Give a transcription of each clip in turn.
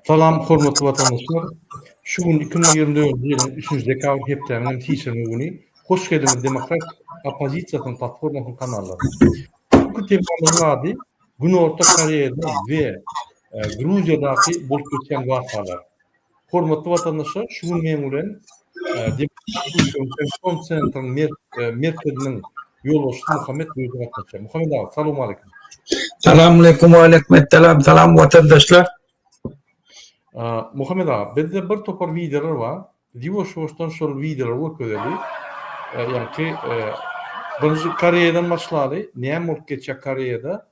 Salam hormatly vatandaşlar. Şu gün 2024 yılın 3. dekabr hepteminin teşekkür günü. Hoş geldiniz Demokrat Opozisiyanın platformasının kanallarına. Bu temamızın adı Güney Orta Kore'de ve Gruzya'daki bolup geçen vakalar. Hormatly vatandaşlar, şu gün memulen Demokrat Sentral merkezinin yoldaşı Muhammed Buyurdu katılacak. Muhammed abi, selamun aleyküm. Selamünaleyküm, aleykümselam, selam vatandaşlar. Muhammed abi, bizde bir topar videolar var. Divoştan şol videolar öküdeli. Yani ki birinci Kore'den başladı. Ne olup geçecek Kore'de?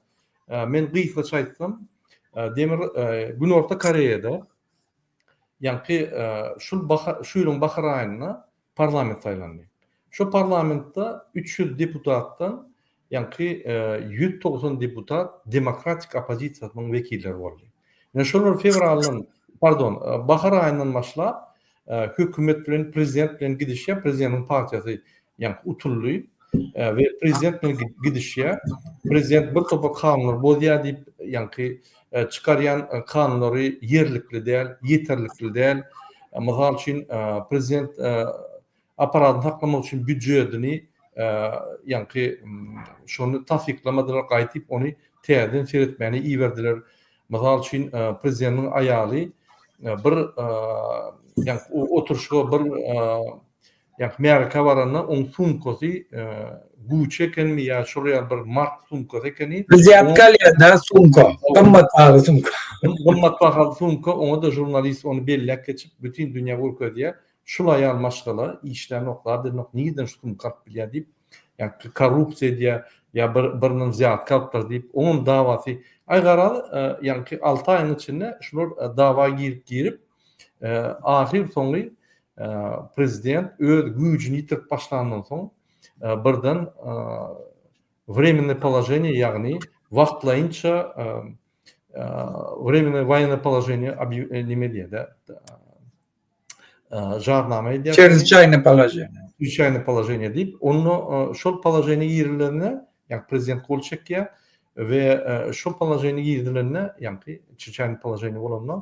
Men gıyıkla çaytdım. Demir Güney Orta Kore'de. Yani ki şu yılın bakır ayına parlament saylandı. Şu parlamentta 300 deputattan yani ki 190 deputat demokratik opozisiyanın vekilleri oldu. Yani şolar fevralın bahar ayından başla hükümet bilen prezident bilen gidişe prezidentin partiyası yani utullu ve prezident bilen gidişe prezident bir topa kanunlar bolýar diýip yani ki çıkaryan kanunları yerlikli değil, yeterlikli değil. Misal için prezident aparatını taklamak için büdjetini yani ki şunu tasdiklamadılar, qaytyp onu täzeden seretmeni iyi verdiler. Misal için prezidentin ayağı bir yani oturuşga bir yani Amerika varana on sumkosi guçeken mi ya şuraya bir mark sumkosi ekeni. Ziyatkaliyada sumko, qimmat sumko. Qimmat bahalı sumko, ona da jurnalist onu bellek geçip bütün dünya ülkede şulay almaşgalar işler noktalar nok niden sumkat bilýär diýip yani korrupsiya diye ya birinin ziyatkatlar diýip onun davası aygara yani ki 6 ayın içinde şular dava girip ahir soňy prezident öz güýjüni ýitirip başlandan soň birden временное положение, ягни вахтлайынча временное военное положение немеде жарнама ediyor. Чрезвычайное положение. Чрезвычайное положение deyip onu şol poложение ýerlerine yani prezident kol çekýär ve şol poложение ýerlerine yani çreзвычайное положение bolanlar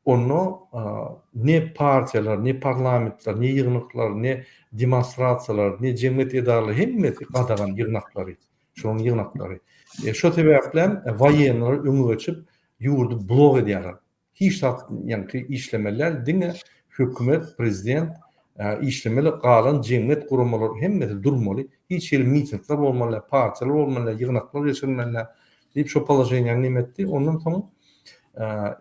onu ne partiyalar, ne parlamentler, ne yığınaklar, ne demonstratsiyalar, ne cemiyet edarları hemmeti qadagan yığınaklary. Şoň yığınaklary. Şo sebäplen waýenler öňe geçip ýurdu blok edýärler. Hiç yani işlemeler dine hükümet, prezident işlemeli qalan cemiyet gurulmalar hemmeti durmaly. Hiç ýer mitingler bolmaly, partiyalar bolmaly, yığınaklar geçirmeli diýip şo poложение nimetdi. Ondan soň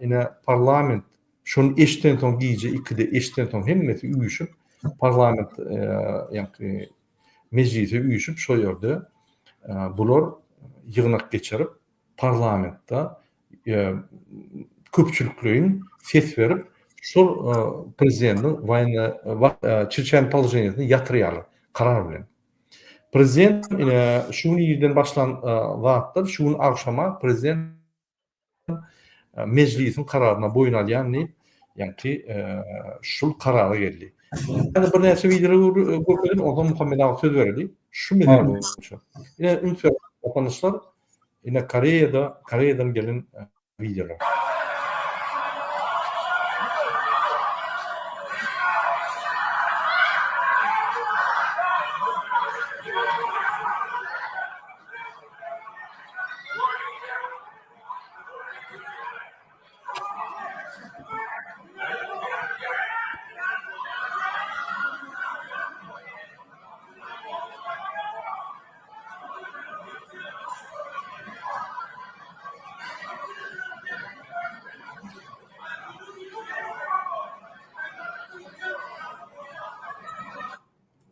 ine parlament şonu eşitten soň giýje ikide eşitten soň hemmeti üýüşüp parlament yani meclise üýüşüp şo ýerde bular yığınak geçirip parlamentda köpçülüklerin ses verip şol prezidentin çirçen poложениесine ýatyrýarlar karar bilen. Prezident şunu ýerden başlan wagtda şunu akşama prezident meclisin kararına boyun alýan yani ki şul karara geldi. Yani bir näçe video görkedim, ondan Muhammed abi söz berdi. Şu meden bolýar. Ine ünsür vatandaşlar ine Koreýadan gelen videolar.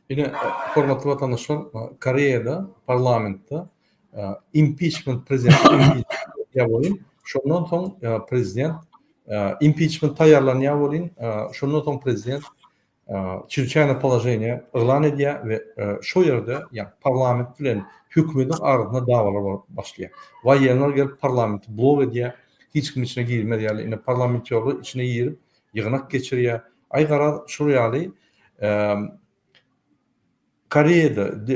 Yine hormatly vatandaşlar, Koreýada parlamentda impeachment prezident impeachment bolýan. Şondan soň prezident impeachment taýarlanýar bolýan. Şondan soň prezident çirçäne poложение elan edýär ve şo ýerde ýa parlament bilen hükümetin arasyna dawalar başlaýar. Waýenler gelip parlamenti blok edýär. Hiç kim içine girmedýär. Ine parlamentçiler içine girip ýygnak geçirýär. Aýgara şo ýaly Koreýada,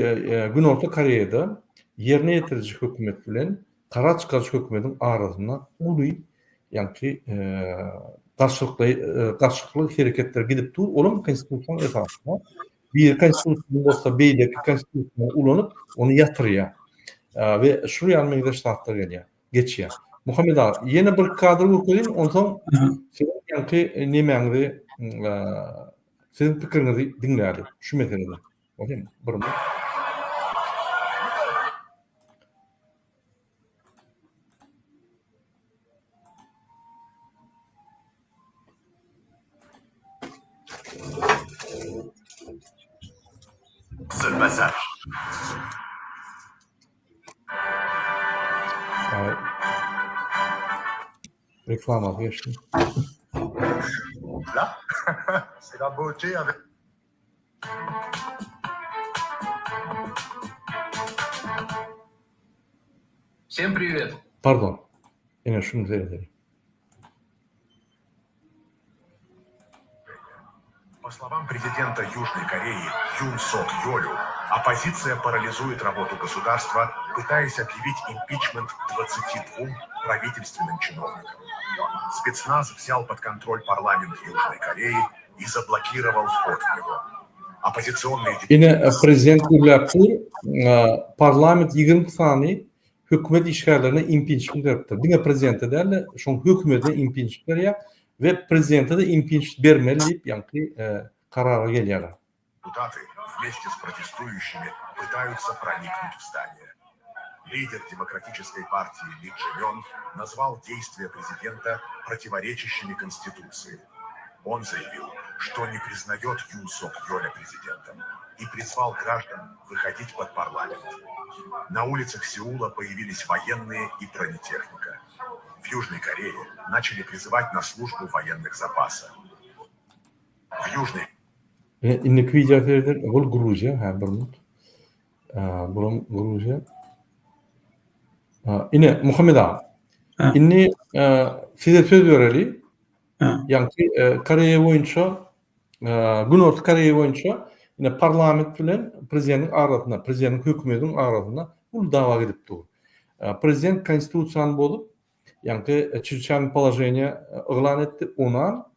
Güney Orta Koreýada ýerine ýetirici hökümet bilen kara çykarjy hökümetin arasyna uly ýa-ni garşykly hereketler gidip dur. Olam konstitusiýanyň esasynda bir konstitusiýa bolsa beýleki konstitusiýa ulanyp onu ýatyrýar. Ve şu ýalmyňda ştatlar gelýär, geçýär. Muhammed ağa, ýene bir kadr gökerin, onsoň ýa-ni nemäňdi, sizin pikiriňizi diňlädik şu meselede. Oýan, bir Kızılbazar. reklama geçti. Là, c'est la beauté avec. Всем привет! Pardon. Yine şunu seyredelim. По словам президента Южной Кореи Юн Сок Йолю, оппозиция парализует работу государства, пытаясь объявить импичмент 22 правительственным чиновникам. Спецназ взял под контроль парламент Южной Кореи и заблокировал вход в него. Оппозиционные Yine prezident Gürlepur parlament 20 sani hükümet işgallerine impeachment yaptı. Yine prezidente derle şon hükümete impeachment berýär ve prezidente de impeachment bermeli diýip ýa-ni karara gelýär. депутаты вместе с протестующими пытаются проникнуть в здание. Лидер демократической партии Ли Чжэ-мён назвал действия президента противоречащими Конституции. Он заявил, что не признает Юн Сок Йоля президентом и призвал граждан выходить под парламент. На улицах Сеула появились военные и бронетехника. В Южной Корее начали призывать на службу военных запаса. В Южной İnnik video seyredir. Bul Gruziya, bir minut. Bulum Gruziya. Yine Muhammed ağa. Inni size söz vereli. Yani Koreya boyunça, Güney Koreya boyunça yine parlament bilen prezidentin arasında, prezidentin hükümetin arasında bu dava gidip dur. Prezident konstitusiýany bolup, yani çiçeğin poложение ilan etti, ona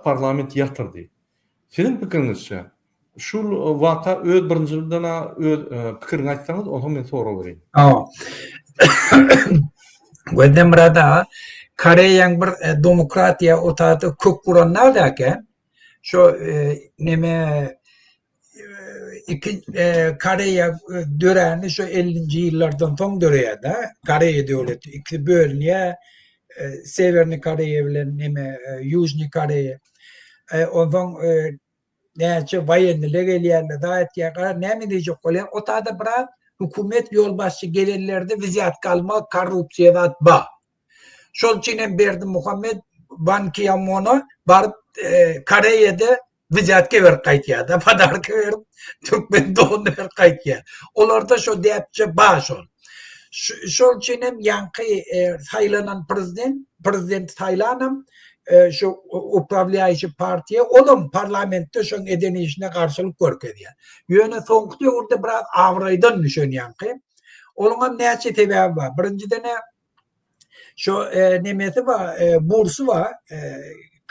parlament yatırdı. Sizin pikirinizçe, şu vaka öz birincilden öz pikirini açsanız, onu men sonra vereyim. Wedem rada Koreýanyň bir demokratiýa otaty kök guranlar däken şo neme Koreýa döräni şo 50-nji ýyllardan soň döreýär-de. Koreýa döwleti iki bölünýär. Severni Koreýa bilen neme Ýužny Koreýa. Ondan näçe waýenler gelýärler, daýatýar, näme diýjek bolýar? Otada birat hükümet ýolbaşçy gelenlerde viziat kalma, korrupsiýa we atba. Şol üçin berdi Muhammed Ban Ki-moon'a baryp Koreýada viziatga berip gaýtýar, padarka berip türkmen dogunda berip gaýtýar. Olarda şo diýipçe baş ol. Şol üçin ýanky saýlanan prezident saýlanam şu upravляющий partiýa olam parlamentde şoň edeni işine garşylyk görkezýär. Ýöne soňky ýurda biraz awraýdan düşünýänki. Olaňa näçe sebäbi bar. Birinciden şu nemesi bar, bursy bar,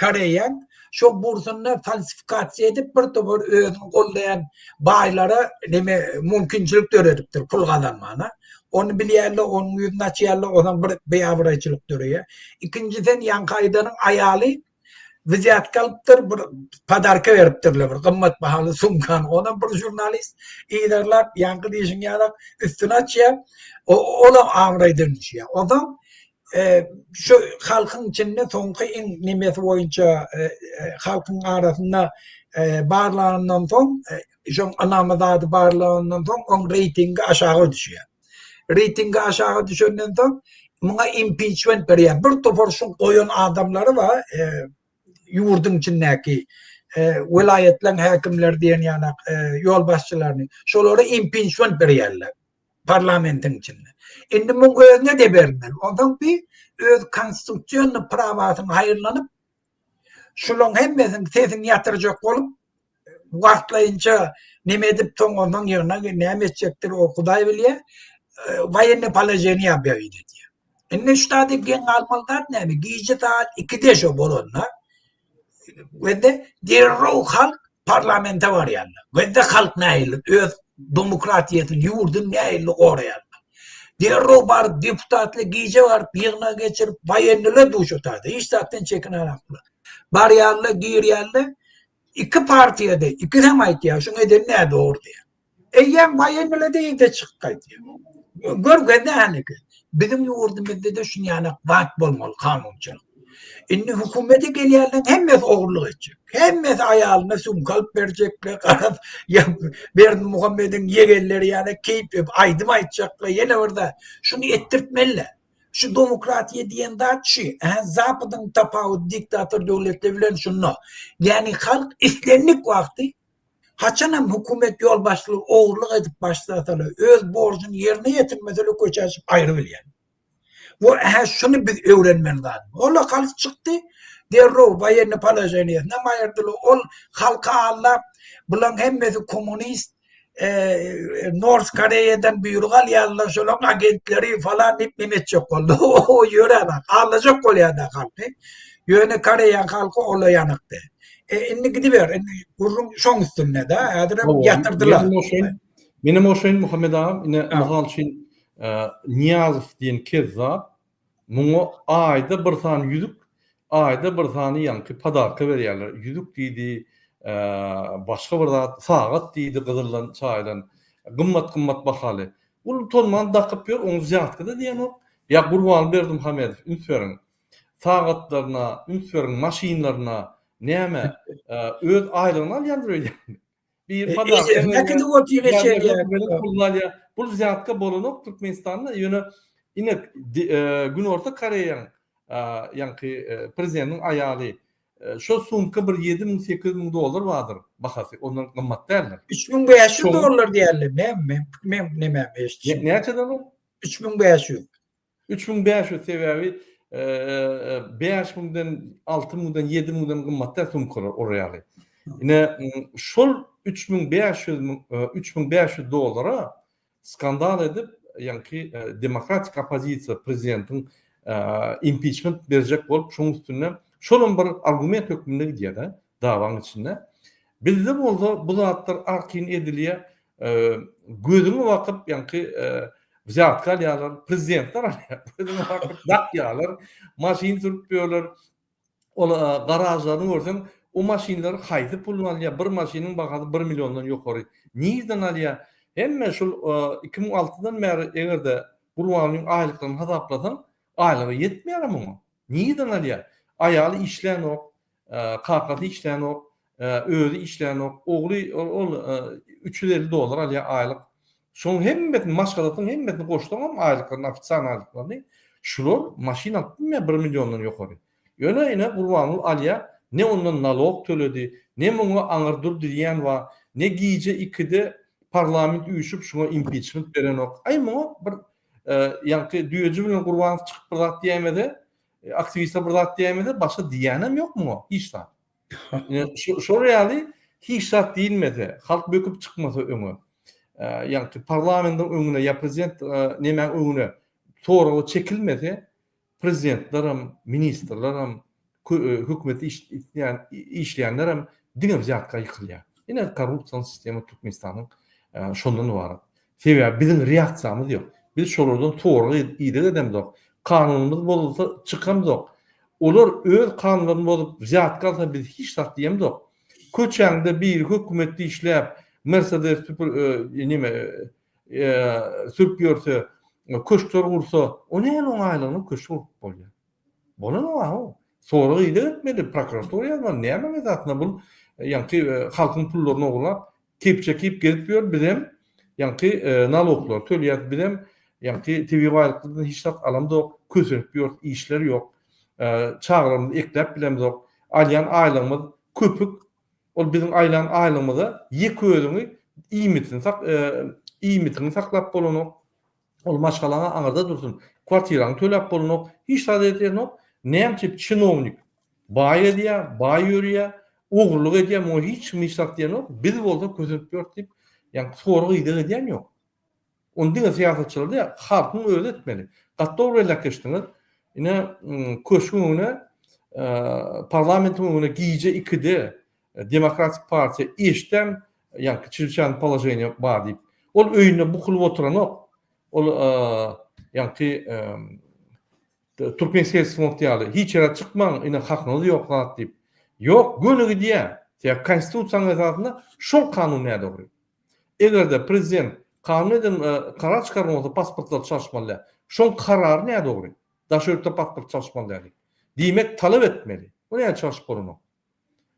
Koreýa şu bursyny falsifikasiýa edip bir topar özüni gollayan baýlara neme mümkinçilik töredipdir pul gazanmana. Onu bilýärler, onu ýüzüne açýarlar, odan bir beýawraýçylyk döreýär. İkinciden ýankaýdanyň aýaly viziat kalypdyr, bir padarka beripdirler, bir gymmat bahaly sumkan. Odan bir jurnalist iýerler, ýanky diýişiň ýarak üstüne açýar, olam awraýdyryn düşýär. Odan şu halkyň içinde soňky nemesi boýunça halkyň arasynda barlanandan soň, şoň anamazady barlanandan soň on reytingi aşağı düşýär. Reytingi aşağı düşenden soň muňa impeachment berýär. Bir topar şu goýan adamlary bar, ýurdun içindäki vilayetleň häkimleri diýen ýanak ýolbaşçylaryny. Şolary impeachment berýärler parlamentin içinde. Indi muň gözüne de bermeli. Ondan bir öz konstitusiýonny prawasyny haýırlanyp şolaryň hemmesini sesini ýatyrjak bolup wagtlaýynça neme edip soň ondan ýerine näme etjekdir o Hudaý bilýär. Военный положение объявили. Enne ştada gen almaldan näme? Gije saat 2'de şo bolonna. Ve de derro halk parlamenta var yani. Ve de halk näýil? Öz demokratiýaty ýurdun näýil goraýar. Derro bar deputatly gije var, ýygyna geçirip baýanlylar duşatady. Hiç zaten çekin arakly. Bar ýaly, gir ýaly, iki partiýede, iki hem aýtýar, şoň eden näde ordy. Eýem baýanlylar diýde çykýar. Görgende haniki. Bizim ýurdumyzda da şunu ýanak wagt bolmaly kanunçylyk. Indi hukumete gelýärler hemmes oğurluk etjek. Hemmes aýalyna sumkalp berjekler. Garap ya Berdi Muhammed'in yegelleri ýani keýip aýdym aýtjaklar. Ýene orada şunu ettirtmeliler. Şu demokratiýa diýen zat şu. Zapadyň tapawut diktator döwletleri bilen şunu. Yani halk islenlik wagty haçanam hukumet yol başlığı oğurluk edip başlatalı öz borcunu yerine getirmeseli köçeşip ayrı bilyen. Bu şunu biz öğrenmeliyiz. Ola kalıp çıktı. Derro bayerine palajeniye. Ne mayardılı ol halka Allah bulan hemmesi komünist North Kore'den buyurgal yallah şolong agentleri falan ipnimet çok oldu. O yöre bak. Ağlayacak oluyor da halkı. Yöne Kore'ye halkı ola yanıktı. Inni gidiver, gurrun şoň üstüne de, adırım yatırdılar. Benim o şeyin Muhammed ağam, yine Mughal şeyin Niyazov diyen kezzat, muňa aýda bir tane yüzük, aýda bir tane ýanky padarka berýärler. Yüzük diýdi, başga bir zat, sagat diýdi gyzyldan, çaýdan, gymmat bahaly. Ul tolman dakyp ýör, oňy ziyatky da diýen o. Ya Gurban Berdi Muhammedow, ünsüriň sagatlaryna, ünsüriň maşinlaryna, näme öz aýlygyny alýandyr. Bir padarka näkide gotyne şeýle. Bu ziyatka bolanyp Türkmenistanda ýöne gün orta Koreýanyň ýanky prezidentiň aýaly şo sumka bir 7.000-8.000 dolar bardyr bahasy. Ondan gymmat däldir. 3.500 dolar diýerler. Näme eşitdi? Näçeden o? 3.500. 3.500 sebäbi 5.000'den 6.000'den 7.000'den gymmatda sumkalar orýaly. Ine şol 3.500 dolara skandal edip ýanky demokratik opozisiýa prezidentiň impeachment berjek bolup şoň üstüne şolun bir argument hökmünde gidýär dawaň içinde. Bizde bolsa bu zatlar arkin edilýär, gözüňe wakyp ýanky ziyatka alýarlar, prezidentler alýar, gözüňe wakyp dakýarlar, maşin sürüp ýörler, ola garajlaryny görsen o maşinleri haýdy pulun alýar, bir maşiniň bahasy 1 milyondan ýokary. Nirden alýar? Hemme şol 2006'dan beri egerde Gurbanlyň aýlyklaryny hasaplasan, aýlygy ýetmeýär muňa. Nirden alýar? Aýaly işlän ok, kakasy işlän ok, özü işlän ok, ogly ol 350 dolar alýar aýlyk. Şoň hemmetini maşgalatyň hemmetini goşdurmam aýlyklaryny, ofisial aýlyklaryny. Şular maşin alpmy 1 milyondan ýokary. Ýöne Gurbanly alýar, ne ondan nalog töledi, ne muňa aňyrdyr diýen we ne gije 2'de parlament üýüşüp şuna impeachment beren ok. Aýma bir ýanky düýeji bilen Gurban çykyp bir zat diýmedi, aktivistler bir zat diýmedi, başga diýenem ýokmu? Hiç zat. Şo reali hiç zat diýilmedi. Halk böküp çykmasa öňe. Ýanky parlamentiň öňüne ýa prezident nemen öňüne toragy çekilmedi. Prezidentlerim, ministrlerim, hükümeti işleyenlerim diňe ziyatka ýykylýar. Ine korrupsiýa sistemi Türkmenistanyň şondan ibaret. Sebäbi bizim reaksiýamyz ýok. Biz şolardan toğry ýygy edemdik. Kanunumyz bolsa çykamdyk. Olar öz kanunlaryny bolup ziyatka alsa biz hiç zat diýemdik. Köçäňde bir hökümetde işläp Mercedes sürüp ýörse, köşkler gursa, o näme oňaýlygyny köşk bolýar. Bolan o. Sonra ýygy etmedi prokuratoriýadan näme zatna bul ýanky halkyň pullaryny oglap kepçekip gelip ýör bizem ýanky naloglar töleýär bizem ýanky TV waýlyklardan hiç zat alamdyk, kösünüp ýör, işler ýok. Çağrymyzy eklep bilemdik. Alýan aýlygymyz köpük. Ol bizim aýlygymyza ýeki özüňi iýmitini saklap bolanyk. Ol maşgalaňa aňyrda dursun. Kwartiraňy tölep bolanyk, hiç zat etýän näme çinovnik baý edýär, baý ýörýär, oğurluk edýär, o hiç misat diýen ok. Biz bolsa kösünüp ýörtip, ýani sorugy ýygy edýän ýok. Ondan siyasetçiler de halkın öyle etmeli. Hatta oraya geçtiniz. Yine köşküne parlamentoyuna giyice ikide Demokratik Parti işten yani Çirçan Palajayını var deyip ol öyüne bu kılıp oturan o. Ol yani Türkmen siyasi muhtiyalı hiç yere çıkman yine hakkınız yok lan deyip. Yok gönügü diye. Ya konstitusiyanın esasında şol kanun ne doğru. Eğer de prezident kanun eden karar çıkarmasa pasportlar çalışmalı. Şol karar ne doğru. Daşörtü pasport çalışmalı. Demek talep etmeli. O ne çalışıp onu?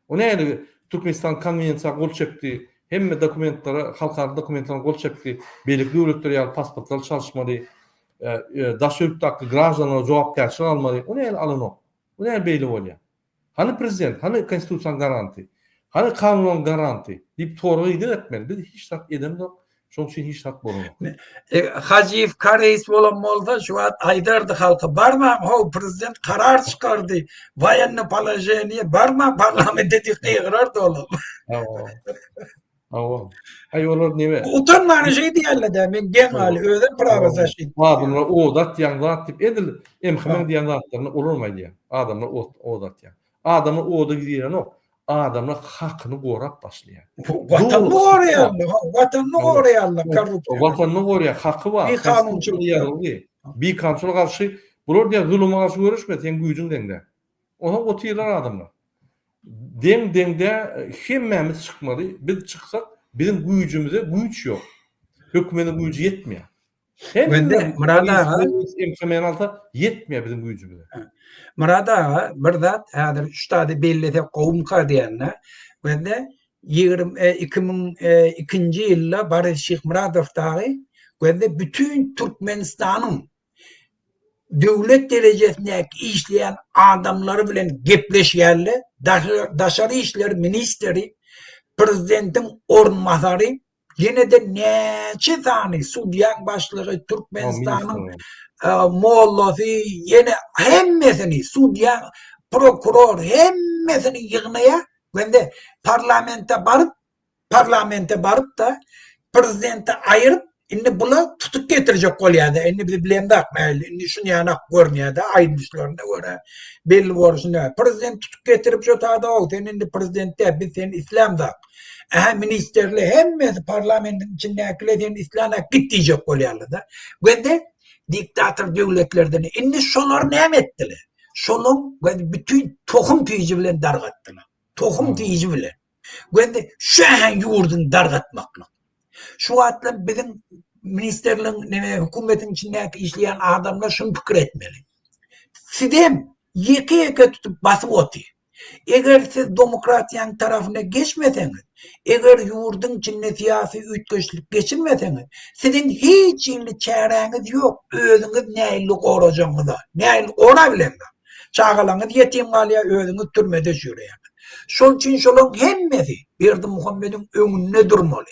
O ne Türkmenistan konvensiyasına gol çekti. Hem dokumentlara, halkara dokumentlara gol çekti. Belirli devletler pasportlar çalışmalı. Daşörtü hakkı gражданlara cevapkärçilik almalı. O ne alın o? O ne belli oluyor? Hani prezident, hani konstitusiyan garanti, hani kanun garanti deyip toru etmeli. Biz hiç tak edem yok. Şoň üçin hiç tak bolmaly. Hajiyev Kareis bolan bolsa şu an aydardy halka barma o prezident karar çıkardı. Военно положение barma parlamente diýýär dolam. Ay olar neme? Utanmany şey diýerler de men gen gali özüm prava zaşit. Adamlar o dat ýa-da tip edil. Hemen diýen zatlaryny olurmaýdy. Adamlar o dat ýa. Adamlar o da gidiýär o. Adamlar hakyny gorap başlaýar. Vatanny goraýarlar, vatanny goraýarlar, korrupsiýa. Vatanny goraýar, hakky bar. Bir kanunçylyk ýaryldy. Bir kanunçylyk garşy, bular diýär zulüme garşy görüşme, sen güýjüň deňde. Ona otyrlar adamlar. Deňde hemmemiz çykmaly. Biz çyksak, bizim güýjümize güýç ýok. Hökümetin güýjü ýetmeýär. Bende Murad ağa yetmiyor bizim gücümüze. Murad ağa bir zat häzir üstadi bellete gowumka diýenler. Bende 2002-nji ýylda Barış Şykmuradov dagy bende bütün Türkmenistanyň döwlet derejesindäki işleyen adamlary bilen gepleşýärler. Daşary işler ministeri, prezidentin ornmasary yine de neçe tane Sudiyan başlığı Türkmenistan'ın Mollası yine hemmesini Sudiyan prokuror hemmesini yığmaya ve de parlamente barıp da prezidente ayırıp inni bula tutuk getirecek olýardy. Inni biz bilendi akmayly. Inni şunu ýanak görmýärdi. Aýdyşlaryna görä belli bolşunda. Prezident tutuk getirip jotardy o. Sen indi prezidentde biz sen İslamda. Ministerler hemmesi parlamentin içindekiler sen İslam'a git diýjek bolýarlar da. Ve de diktatör devletlerden inni şolar näme etdiler? Şolun bütün tohum tüýüji bilen dargatdylar. Tohum tüýüji bilen. Ve de şu an ýurdun dargatmakla. Şu atla bizim ministerlerin, hükümetin içindeki işleyen adamlar şunu fikir etmeli. Sidem yeke tutup basıp otuyor. Eğer siz demokratiyanın tarafına geçmeseniz, eğer yurdun içinde siyasi ütköçlük geçirmeseniz, sizin hiç illi çareniz yok. Özünüz neyli koracağınız da, neyli korabilen de. Çağalanız yetim kalıyor, özünüz türmede şuraya. Şol için şolun hemmesi Berdi Muhammed'in önünde durmalı.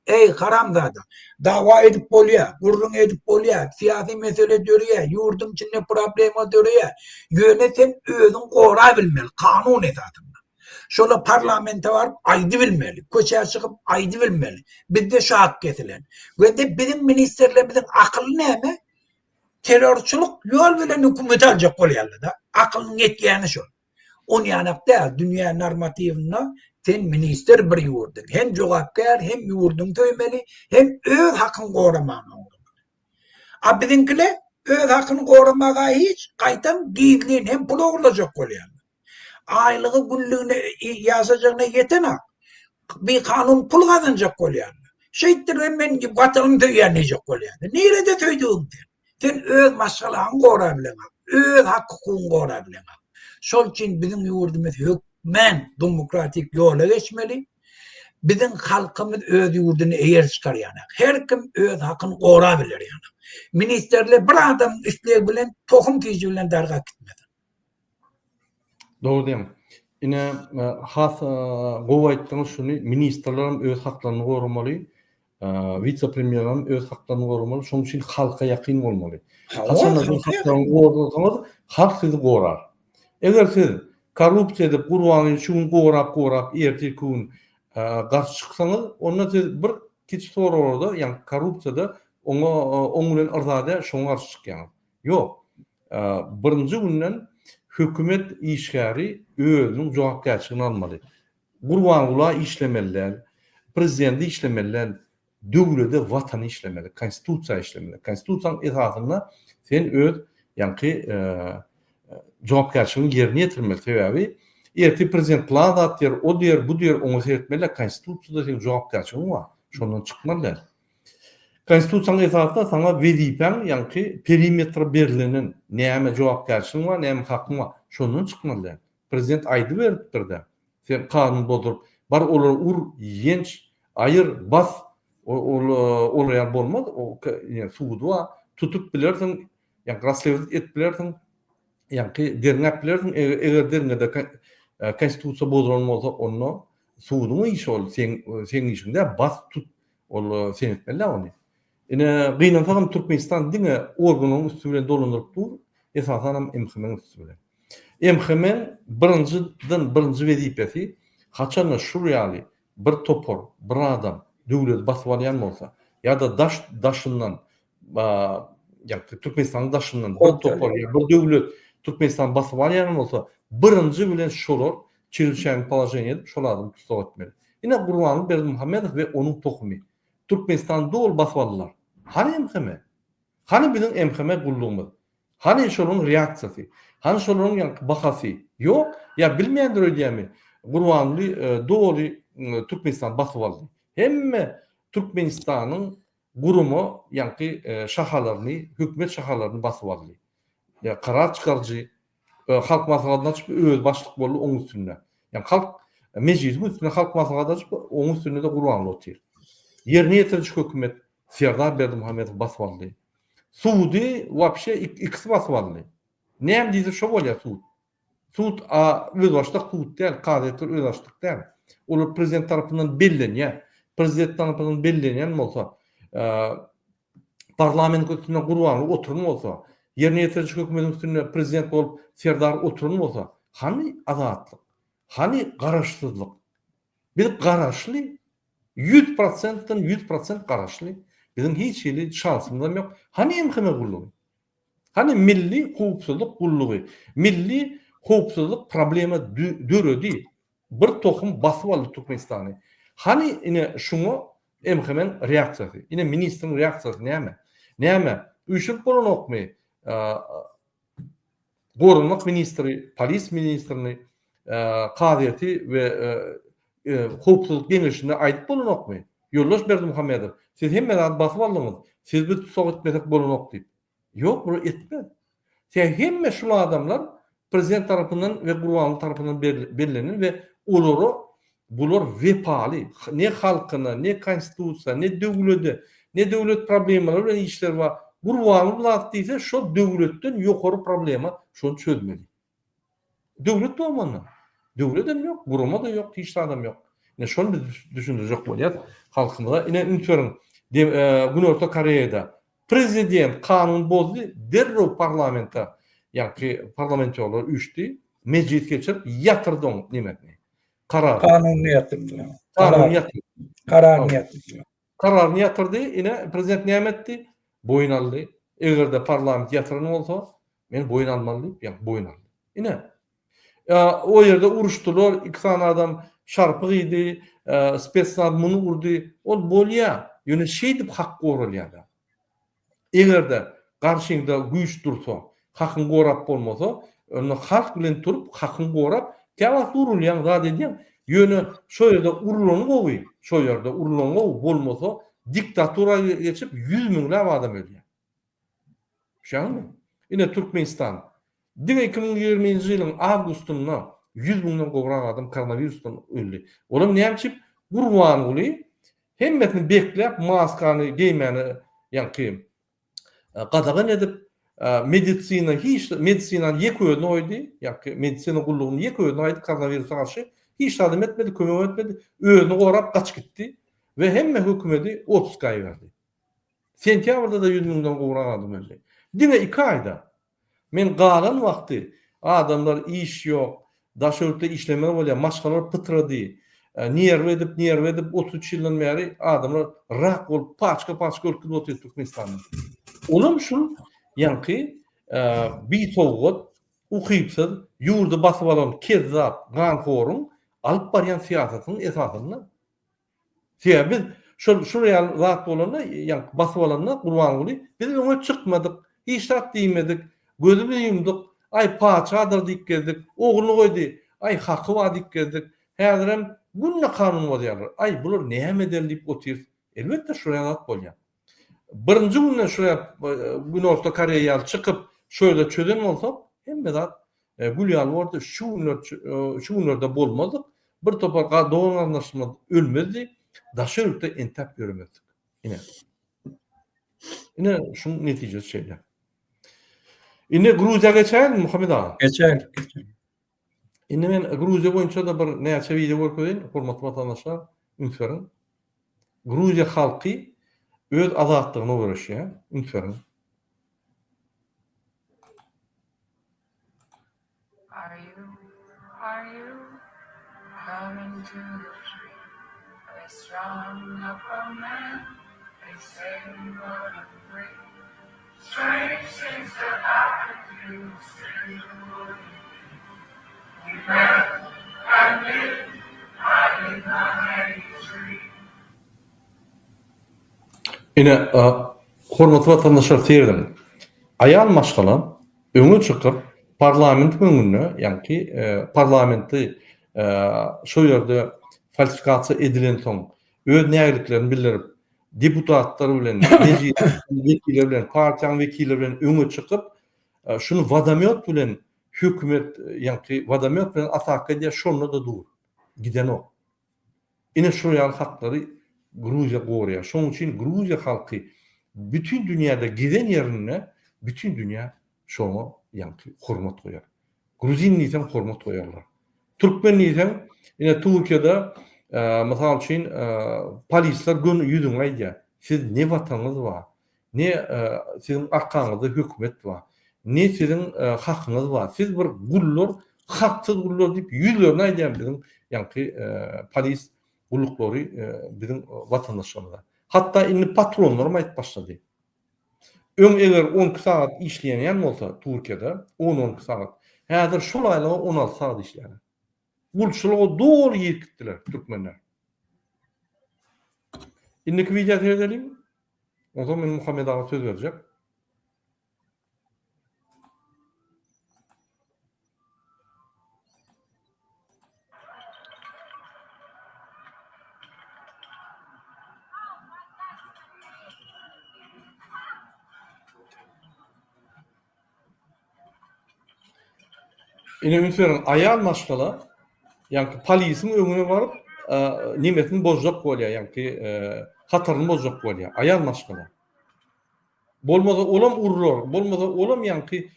Ey haramzada, dava edip bolýar, gurrun edip bolýar, siyasi mesele dörýär, yurdun içinde problema dörýär. Ýöne sen özüň gora bilmeli, kanun esasında. Şola parlamente barıp aýdy bilmeli, köçe çykyp aýdy bilmeli. Bizde şu hak kesilen. Ve de bizim ministerlerimizin akyly näme? Terörçülük ýol bilen hökümet aljak bolýarlar da. Akylyň ýetgäni şol. On ýanakda dünýä normativine sen minister bir yurdun. Hem jogapkär, hem yurdun töýmeli, hem öz hakyny goramagy. A bizinkile öz hakyny goramaga hiç gaýtan giýilin hem pul ogurlajak bolýar. Aýlygy günlüğüne ýazajagyna ýetene bir kanun pul gazanjak bolýar. Şeýtdir men watanyny töýýärnejek bolýar. Nerede töýdüň? Sen öz maşgalagyny gora bilen, öz hakyny gora bilen. Şol üçin bizim ýurdumyz men demokratik yola geçmeli. Bizim halkımız öz yurdunu eğer çıkarýar. Her kim öz hakyny gora biler yani. Ministerler bir adam isleýär bilen tohum tüýüji bilen darga gitmedi. Doğru diýem. Ine has gowaýtdyňyz şuny ministerlerim öz haklaryny goramaly. Vice-premierim öz haklaryny goramaly. Şoň üçin halka ýakyn bolmaly. Haçan öz haklaryny goramaly, halk sizi gorar. Eger siz korrupsiýa edip gurbany şunu gorap erteki gün garşy çyksaňyz, onda siz bir kiç soralarda, ýani korrupsiýada Oňa bilen arzada şoňa garşy çykýan. Ýok. Birinji günden hökümet işgäri özüniň jogapkärçiligini almaly. Gurbangular işlemeliler, prezidenti işlemeliler, döwlete watany işlemeli, konstitusiýa işlemeli. Konstitusiýaň esasyna sen öz ýanky jogapkärçiligini ýerine ýetirmeli. Sebäbi erti prezident plan atýar, o diýer, bu diýer, oňa seretmeli, konstitusiýada sen jogapkärçiligin bar. Şondan çykmalylar. Konstitusiýaň esasyna sana wezipen ýanky perimetr berilenen näme jogapkärçiligin bar, näme hakyň bar. Şondan çykmalylar. Prezident aýdy beripdir-de. Sen kanun boldurup, bar olar ur, ýenç, aýyr, bas, olar ýa bolmaz, o suwdua tutup bilersiň, ýa rastlewlik etip bilersiň, ýa-ki derňäp bilersiň, eger derňede konstitusiýa bozulan bolsa, onu suwdumy iş ol, sen işinde bas tut, ol sen etmeli ony. Ine gynansaňam Türkmenistan diňe organyň üstü bilen dolandyryp dur, esasan hem MHM'nin üstü bilen. MHM birinci wezipesi haçan şuryaly bir topor, bir adam döwlet basyp alýan bolsa, ýa-da daşyndan ýa-da Türkmenistan daşyndan bir topor, bir döwlet Türkmenistan basyp alýan bolsa, birinji bilen şolar çelişen položeniýa edip şol adamy tutsak etmeli. Ine Gurbanguly Berdimuhammedow we onuň tokumy Türkmenistan dol basyp aldylar. Hani MHM? Hani bizim MHM gullugymyz? Hani şolun reaksiyasy? Hani şolun bahasy? Ýok, ýa bilmeýändir öýdämi? Gurbanguly doly Türkmenistan basyp aldy. Hemme Türkmenistanyň gurumy, ýa-ki şahalaryny, hökümet şahalaryny basyp aldy. Ýa karar çykarjy, halk maslahatyna çykyp öz başlyk boldy oň üstünde. Ýa halk mejlisiň üstünde halk maslahatyna çykyp oň üstünde de Gurbanguly otyr. Ýerine ýetirjik hökümet Serdar Berdimuhammedow basyp aldy. Suudi wapşe ikisi basyp aldy. Näme diýse şo bolýar Suud. Suud öz başlyk Suud däl, gazetler öz başlyk däl. Olar prezident tarapyndan bellenýär. Prezident tarapyndan bellenýän bolsa, parlament üstünde Gurbanguly oturun bolsa, ýerine ýetirjik hökümetiň üstünde prezident bolup Serdar oturun bolsa, hani azatlyk, hani garaşsyzlyk. Bir garaşly 100%'dan 100% garaşly. Bizim hiç ýeli şansymyz ýok. Hani MHM gullugy? Hani milli howpsuzlyk gullugy? Milli howpsuzlyk problema döredi. Bir tohum basyp aldy Türkmenistany. Hani ine şuňa MHM'nin reaksiyasy? Ine ministriň reaksiyasy näme? Näme? Üçüp bolanokmy? Gorunmak ministri, polis ministrini, kadiyeti we howpsuzlyk deňeşinde aýdyp bolanokmy? Ýoldaş Berdimuhammedow, siz hemmeler basyp aldyňyz. Siz bir tutsak etmesek bolanok diýip. Ýok, bu etmez. Sen hemme şu adamlar prezident tarapyndan we Gurbanguly tarapyndan belirlenen we olary bular wepaly. Ne halkyna, ne konstitusiýa, ne döwlete, ne döwlet problemleri bilen işler bar. Gurbanguly diýse şo döwletden ýokary problema şonu çözmeli. Döwlet bolmandan. Döwletem ýok, guruma da ýok, hiç adam ýok. Ne şonu düşündirjek bolýar halkymyza. Ine üntörüň Günorta Koreýada prezident kanun bozdy, derrew parlamentda, ýa-ki parlamentçiler üçdi, mejlis geçirip ýatyrdy nimetni. Kanuny ýatyrdy. Kararyny ýatyrdy. Ine prezident näme etdi? Boyun aldy. Egerde parlament ýatyryny bolsa, men boyun almaly diýip, boyun aldy. Ine o ýerde uruşdylar, iki tane adam şarpyk idi, spetsnaz muny urdy. Ol bolýar. Ýöne şey dip hak goralýar. Egerde garşyňda güýç dursa, hakyň gorap bolmasa, onu halk bilen turup hakyň gorap, käwat urulýan zat edýän, ýöne şo ýerde urulany gowy, şo ýerde urulany bolmasa, diktatura geçip 100 miňlap adam ölýär. Şaňmy? Ine Türkmenistan. Diňe 2020-nji ýylyň awgustynda 100 miňden gowrak adam koronavirusdan öldü. Olam näçip Gurbanguly hemmetini beklep maskany giýmeni ýa-ki qadagan edip medisina hiç medisinan ýeköýüne oýdy, ýa-ki medisina gullugyny ýeköýüne oýdy koronavirusa garşy hiç adam etmedi, kömek etmedi, özüni gorap gaçyp gitdi we hemme hökümeti otuzga berdi. Sentýabrda da 100 miňden gowrak adam öldü. Diňe 2 aýda men galan wagty adamlar iş ýok, daşörtde işleme bolýar, maşgalar pytrady, Nerve edip 33 ýyldan beri adamlar rak bolup paçka örküp oturup Türkmenistan'da. Olam şul ýanky bir towgat ukypsy ýurdu basyp alan kezzap, ganforun alyp barýan siýasatyň esasyny. Biz şuraya zat bolanda ýanky basyp alanda Gurban Guly biz öňe çykmadyk, hiç tat diýmedik, gözümi ýumdyk, ay paçadyr diýip geldik, ogluny goýdy, ay haky wa diýip geldik. Häzirem günne kanun bolýar. Ay bular näme eder diýip otyr. Elbetde şuraya zat bolýar. Birinci günden şuraya gün orta Koreýa çykyp şöyle çözen bolsak, hemme zat Gülýal orada şu günlerde bolmadyk. Bir topar doğan anlaşma ölmedi. Daşırıkta entap görmedik. Yine şunun neticesi şeyler. Yine Gruziya geçer mi Muhammed ağa? Geçer. Yine men Gruziya boyunca da bir näçe video görkedim, hormatly vatandaşlar, ümitlerim. Gruziya halky öz azatlygyna görüşýär, ümitlerim. Are you coming to the tree? They strung up a man, they say we wanna free. Strange things that happen to you, strange would we met and lived right in the hanging tree. Yine hormatly vatandaşlar seýerdim. Aýal maşgalan öňe çykyp parlament öňünde, ýanky parlamentli şu ýerde falsifikasiýa edilen soň öz nägerliklerini bildirip deputatlar bilen, wekiller bilen, partiýaň wekilleri bilen öňe çykyp şunu vadamyot bilen hökümet, ýanky vadamyot bilen atak edýär, şonu da dur. Giden o. Ine şu ýaly haklary Gruziya gorýar. Şoň üçin Gruziya halky bütün dünýäde giden ýerine bütün dünýä şoňa ýanky hormat goýar. Gruzin diýsem hormat goýarlar. Türkmen diýsem ine Türkiýede mysal üçin polisler gün ýüzüňe aýdýar. Siz ne watanyňyz bar? Ne siziň arkaňyzda hökümet bar? Ne siziň hakyňyz bar? Siz bir gullar, haksyz gullar diýip ýüzlerine aýdýar biziň ýanky polis gulluklary biziň watandaşlarymyza. Hatda indi patronlarym aýdyp başlady. Eger 12 saat işleýän bolsa Türkiýede 10-12 saat. Häzir şolaýla 16 saat işleýär. Gulçulugy dol ýerkitdiler türkmenler. Indiki video edelim. O zaman Muhammed ağa söz verecek. Ümitlerim aýal maşgala, ýanky polisiň öňüne baryp nimetini bozjak bolýar, ýanky hataryny bozjak bolýar. Aýal maşgala. Bolmasa olam urlar, bolmasa olam ýanky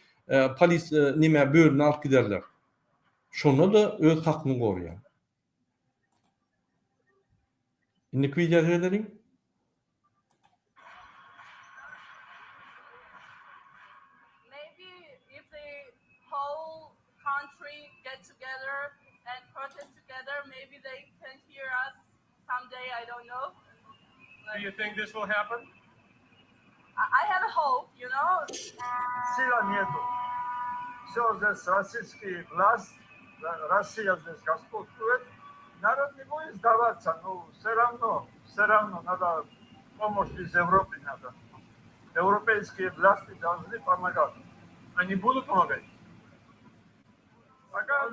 polis nime bölüni alyp giderler. Şonu da öz hakyny gorýar. Indiki video edelim. Together and protest together, maybe they can hear us someday. I don't know. Do you think this will happen? I have a hope, you know. Сила нету. Все здесь российский власть, Россия здесь господствует. Народ не будет сдаваться, но все равно надо помощь из Европы надо. Европейские власти должны помогать. Они будут помогать. Пока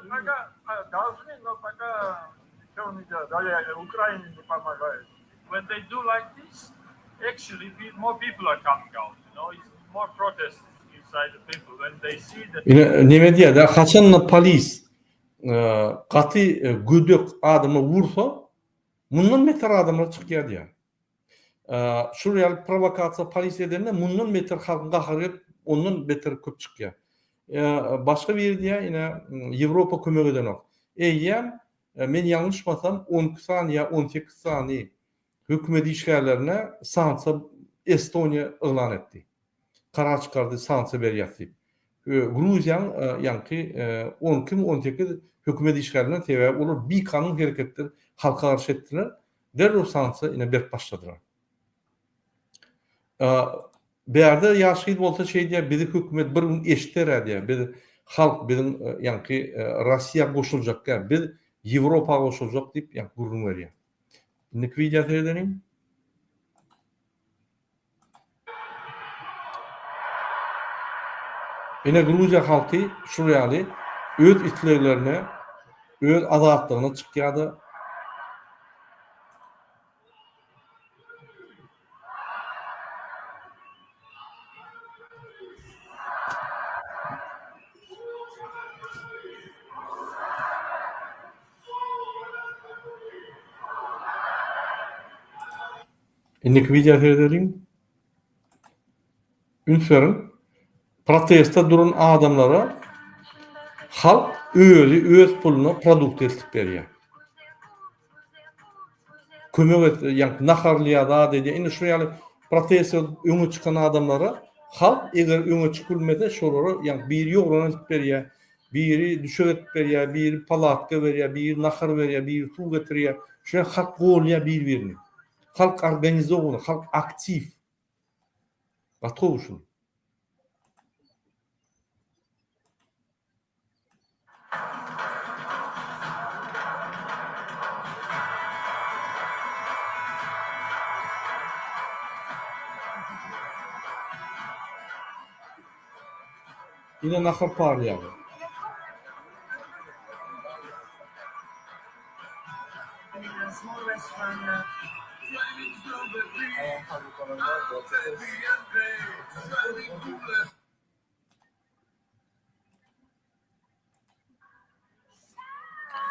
должны, но пока ничего не делают. Украине не помогает. When they do like this, actually more people are coming out. You know, it's more protests inside the people when they see that. Nime diýär? Haçanla polis gaty gödök adamy wursa, mundan beter adamlar çykýar diýär. Şu real provokasiýa polis edende mundan beter halk gaharyp, ondan beter köp çykýar. Başka bir diye yine Avrupa kömek eden o. Eyyem men yanlışmasam 12 saniye 18 saniye hükümet işgallerine sansa Estonya ilan etti. Karar çıkardı sansa beriyatı. Gruziýanyň ýanky 12-18 hökümet işgalinden sebäp olur bir kanun hereketler halka garşy etdiler. Derrol sansy ine berip başladylar. Berde ýaşyt bolsa şey diýär, bizi hökümet bir gün eşitler diýär. Biz halk bizim ýanky Rossiýa goşuljak, biz Ýewropa goşuljak diýip ýanky gurrun berýär. Indi video seyredelim. Ine Gruziya halky şurýaly öz itlerlerine, öz azatlygyna çykýardy. Indiki video seyredelim. Ünsörün protesta duran adamlara halk öz puluna produkt etip berýär. Kömek et, ýani naharlýada dedi. Indi şu ýaly protesta öňe çykan adamlara halk eger öňe çykylmasa şolara ýani biri ýograna etip berýär, biri düşük etip berýär, biri palatka berýär, biri nahar berýär, biri suw getirýär. Şeýle halk golýar bir-birini. Halk organize bolýar, halk aktiv. Batgow şol. Yine nahar parlayalım.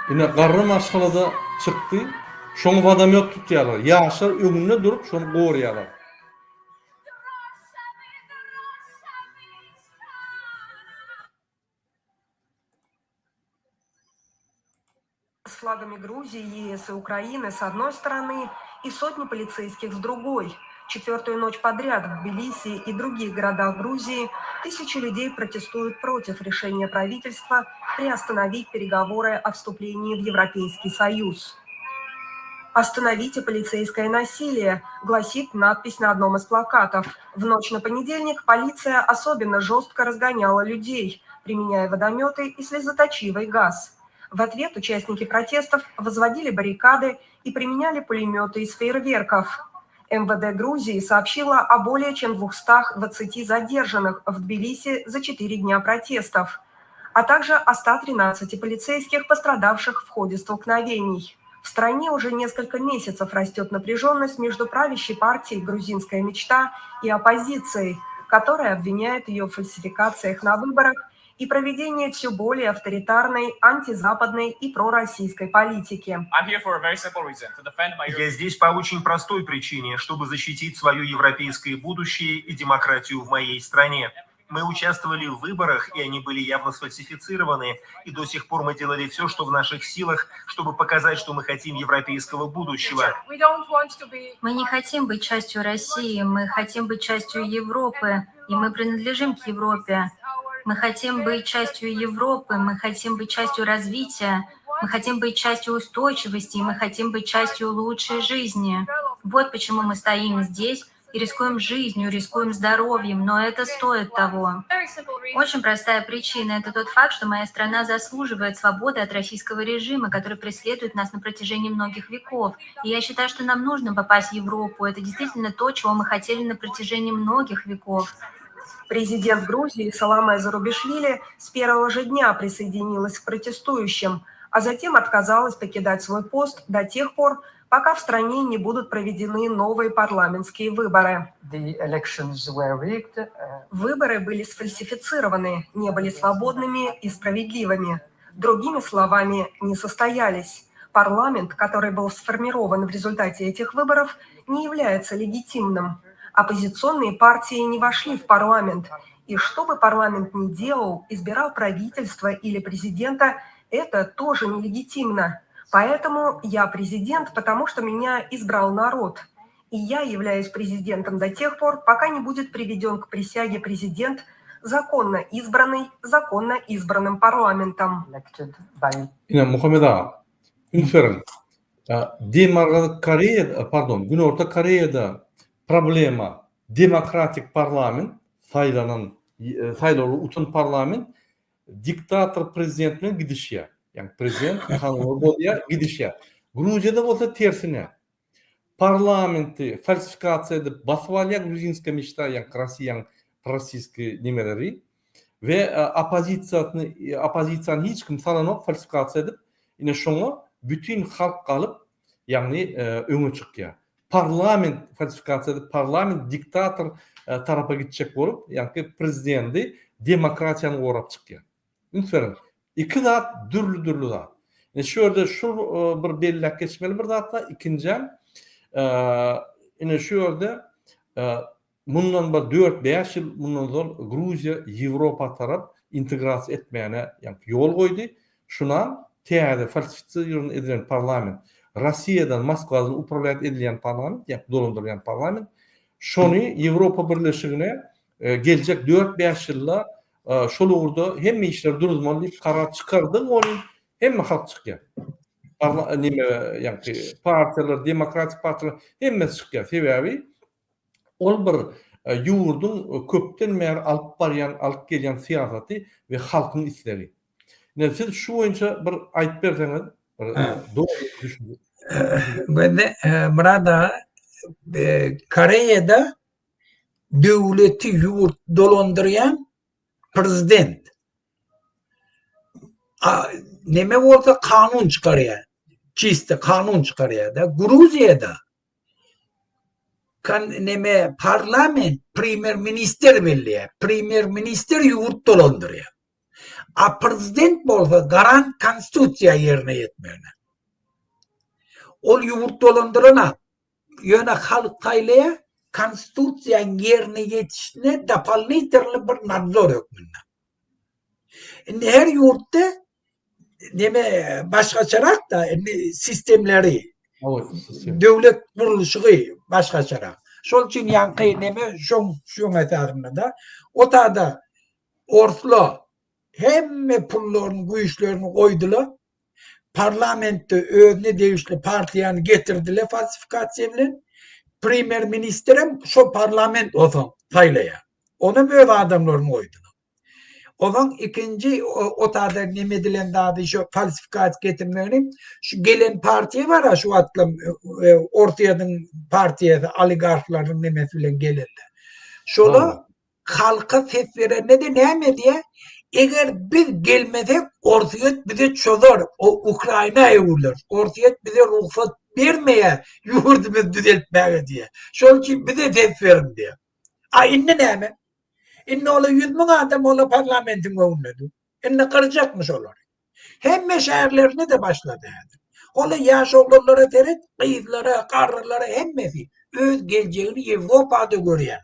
Yine garry maşgalada çykdy. Şoňa badamyok tutýarlar. Ýaşlar öňünde durup şonu gorýarlar. С флагами Грузии, ЕС и Украины с одной стороны и сотни полицейских с другой. Четвертую ночь подряд в Тбилиси и других городах Грузии тысячи людей протестуют против решения правительства приостановить переговоры о вступлении в Европейский Союз. «Остановите полицейское насилие», гласит надпись на одном из плакатов. В ночь на понедельник полиция особенно жестко разгоняла людей, применяя водометы и слезоточивый газ. В ответ участники протестов возводили баррикады и применяли пулеметы из фейерверков. МВД Грузии сообщила о более чем 220 задержанных в Тбилиси за 4 дня протестов, а также о 113 полицейских, пострадавших в ходе столкновений. В стране уже несколько месяцев растет напряженность между правящей партией «Грузинская мечта» и оппозицией, которая обвиняет ее в фальсификациях на выборах и проведении все более авторитарной, антизападной и пророссийской политики. Я здесь по очень простой причине, чтобы защитить свое европейское будущее и демократию в моей стране. Мы участвовали в выборах, и они были явно сфальсифицированы, и до сих пор мы делали все, что в наших силах, чтобы показать, что мы хотим европейского будущего. Мы не хотим быть частью России, мы хотим быть частью Европы, и мы принадлежим к Европе. Мы хотим быть частью Европы, мы хотим быть частью развития, мы хотим быть частью устойчивости, и мы хотим быть частью лучшей жизни. Вот почему мы стоим здесь и рискуем жизнью, рискуем здоровьем, но это стоит того. Очень простая причина – это тот факт, что моя страна заслуживает свободы от российского режима, который преследует нас на протяжении многих веков. И я считаю, что нам нужно попасть в Европу. Это действительно то, чего мы хотели на протяжении многих веков. Президент Грузии Саламе Зарубишвили с первого же дня присоединилась к протестующим, а затем отказалась покидать свой пост до тех пор, пока в стране не будут проведены новые парламентские выборы. Выборы были сфальсифицированы, не были свободными и справедливыми. Другими словами, не состоялись. Парламент, который был сформирован в результате этих выборов, не является легитимным. Оппозиционные партии не вошли в парламент, и что бы парламент ни делал, избирал правительство или президента, это тоже нелегитимно. Поэтому я президент, потому что меня избрал народ. И я являюсь президентом до тех пор, пока не будет приведен к присяге президент, законно избранным парламентом. Yine Muhammed Ağa, Ünferin, Demokratik Koreya, pardon, Güney Orta Kore'de problema demokratik parlament, sayılalı utun parlament, diktatör prezidentine gidişe. Yani prezident kanunu boya gidişe. Gruziyada olsa tersine. Parlamenti falsifikasiya edip basvalya Gruzinska mishta, yani Rossiyan rossiyski nimeleri ve opozisiyanı hiç kim salanok falsifikasiya edip yine şonu bütün halk kalıp yani öňe çykýar. Parlament falsifikasiya edip parlament diktatör tarafa gidecek olup yani prezidenti demokratiýany gorap çykýar. Ünferin iki zat dürlü zat. Şurada şu bir bellek geçmeli bir zatla ikinci yine şurada bundan 4-5 yıl bundan sonra Gruziya Avrupa taraf integrasiya etmeyene yani yol koydu. Şuna teade falsifikasyon edilen parlament, Rossiyadan Moskvadan upravlayat edilen parlament, yani dolandırılan parlament, şonu Avrupa Birleşigine gelecek 4-5 yılla şol urda hemme işler duruzmalı karar çıkardı, onun hemme halk çıkıyor. Yani partiler, demokratik partiler hemme çıkıyor. Sebebi ol bir yurdun köpten mer alıp gelen siyaseti ve halkın isleri. Yani siz şu boyunca bir ayıp verseniz, doğru düşünün. Ben de burada Kore'de devleti yurt dolandıran prezident neme olsa kanun çıkarıyor. Çiste kanun çıkarıyor da Gruzya'da neme parlament premier minister belli. Premier minister yurt dolandırıyor. A prezident bolsa garant konstitusiya yerine yetmiyor. Ol yurt dolandırana yöne halk taylaya konstitusiyanın yerine yetişine dapalniterli bir nadzor hükmünde. Her yurtta neme başka çarak da sistemleri devlet kuruluşu başka çarak. Şol için yankı neme şun etarında da o da ortlu hemme pullarını, güçlerini koydular. Parlamentte özne değişli partiyanı getirdiler falsifikasiya bilen. Premier ministerim şu parlament olsun taylaya. Onu böyle adamlarını koydular. Onun ikinci o tarzda nemedilen daha şu falsifikat getirmenin şu gelen partiye var ya şu atlam ortayadan partiye oligarkların nemesiyle gelirler. Şunu halka ses veren ne de ne diye eğer biz gelmesek ortaya bize çözür. O Ukrayna'ya vurulur. Ortaya bize ruhsat vermeye yurdumuz düzeltmeye diye. Şunun için bize ses verin diye. İnne ne mi? İnne ola 100.000 adam ola parlamentin önünde. İnne kıracakmış olur. Hem meşehirlerine de başladı. Ola yaş oğullara teret, kıyızlara, karılara hemmesi öz geleceğini Avrupa'da görüyor.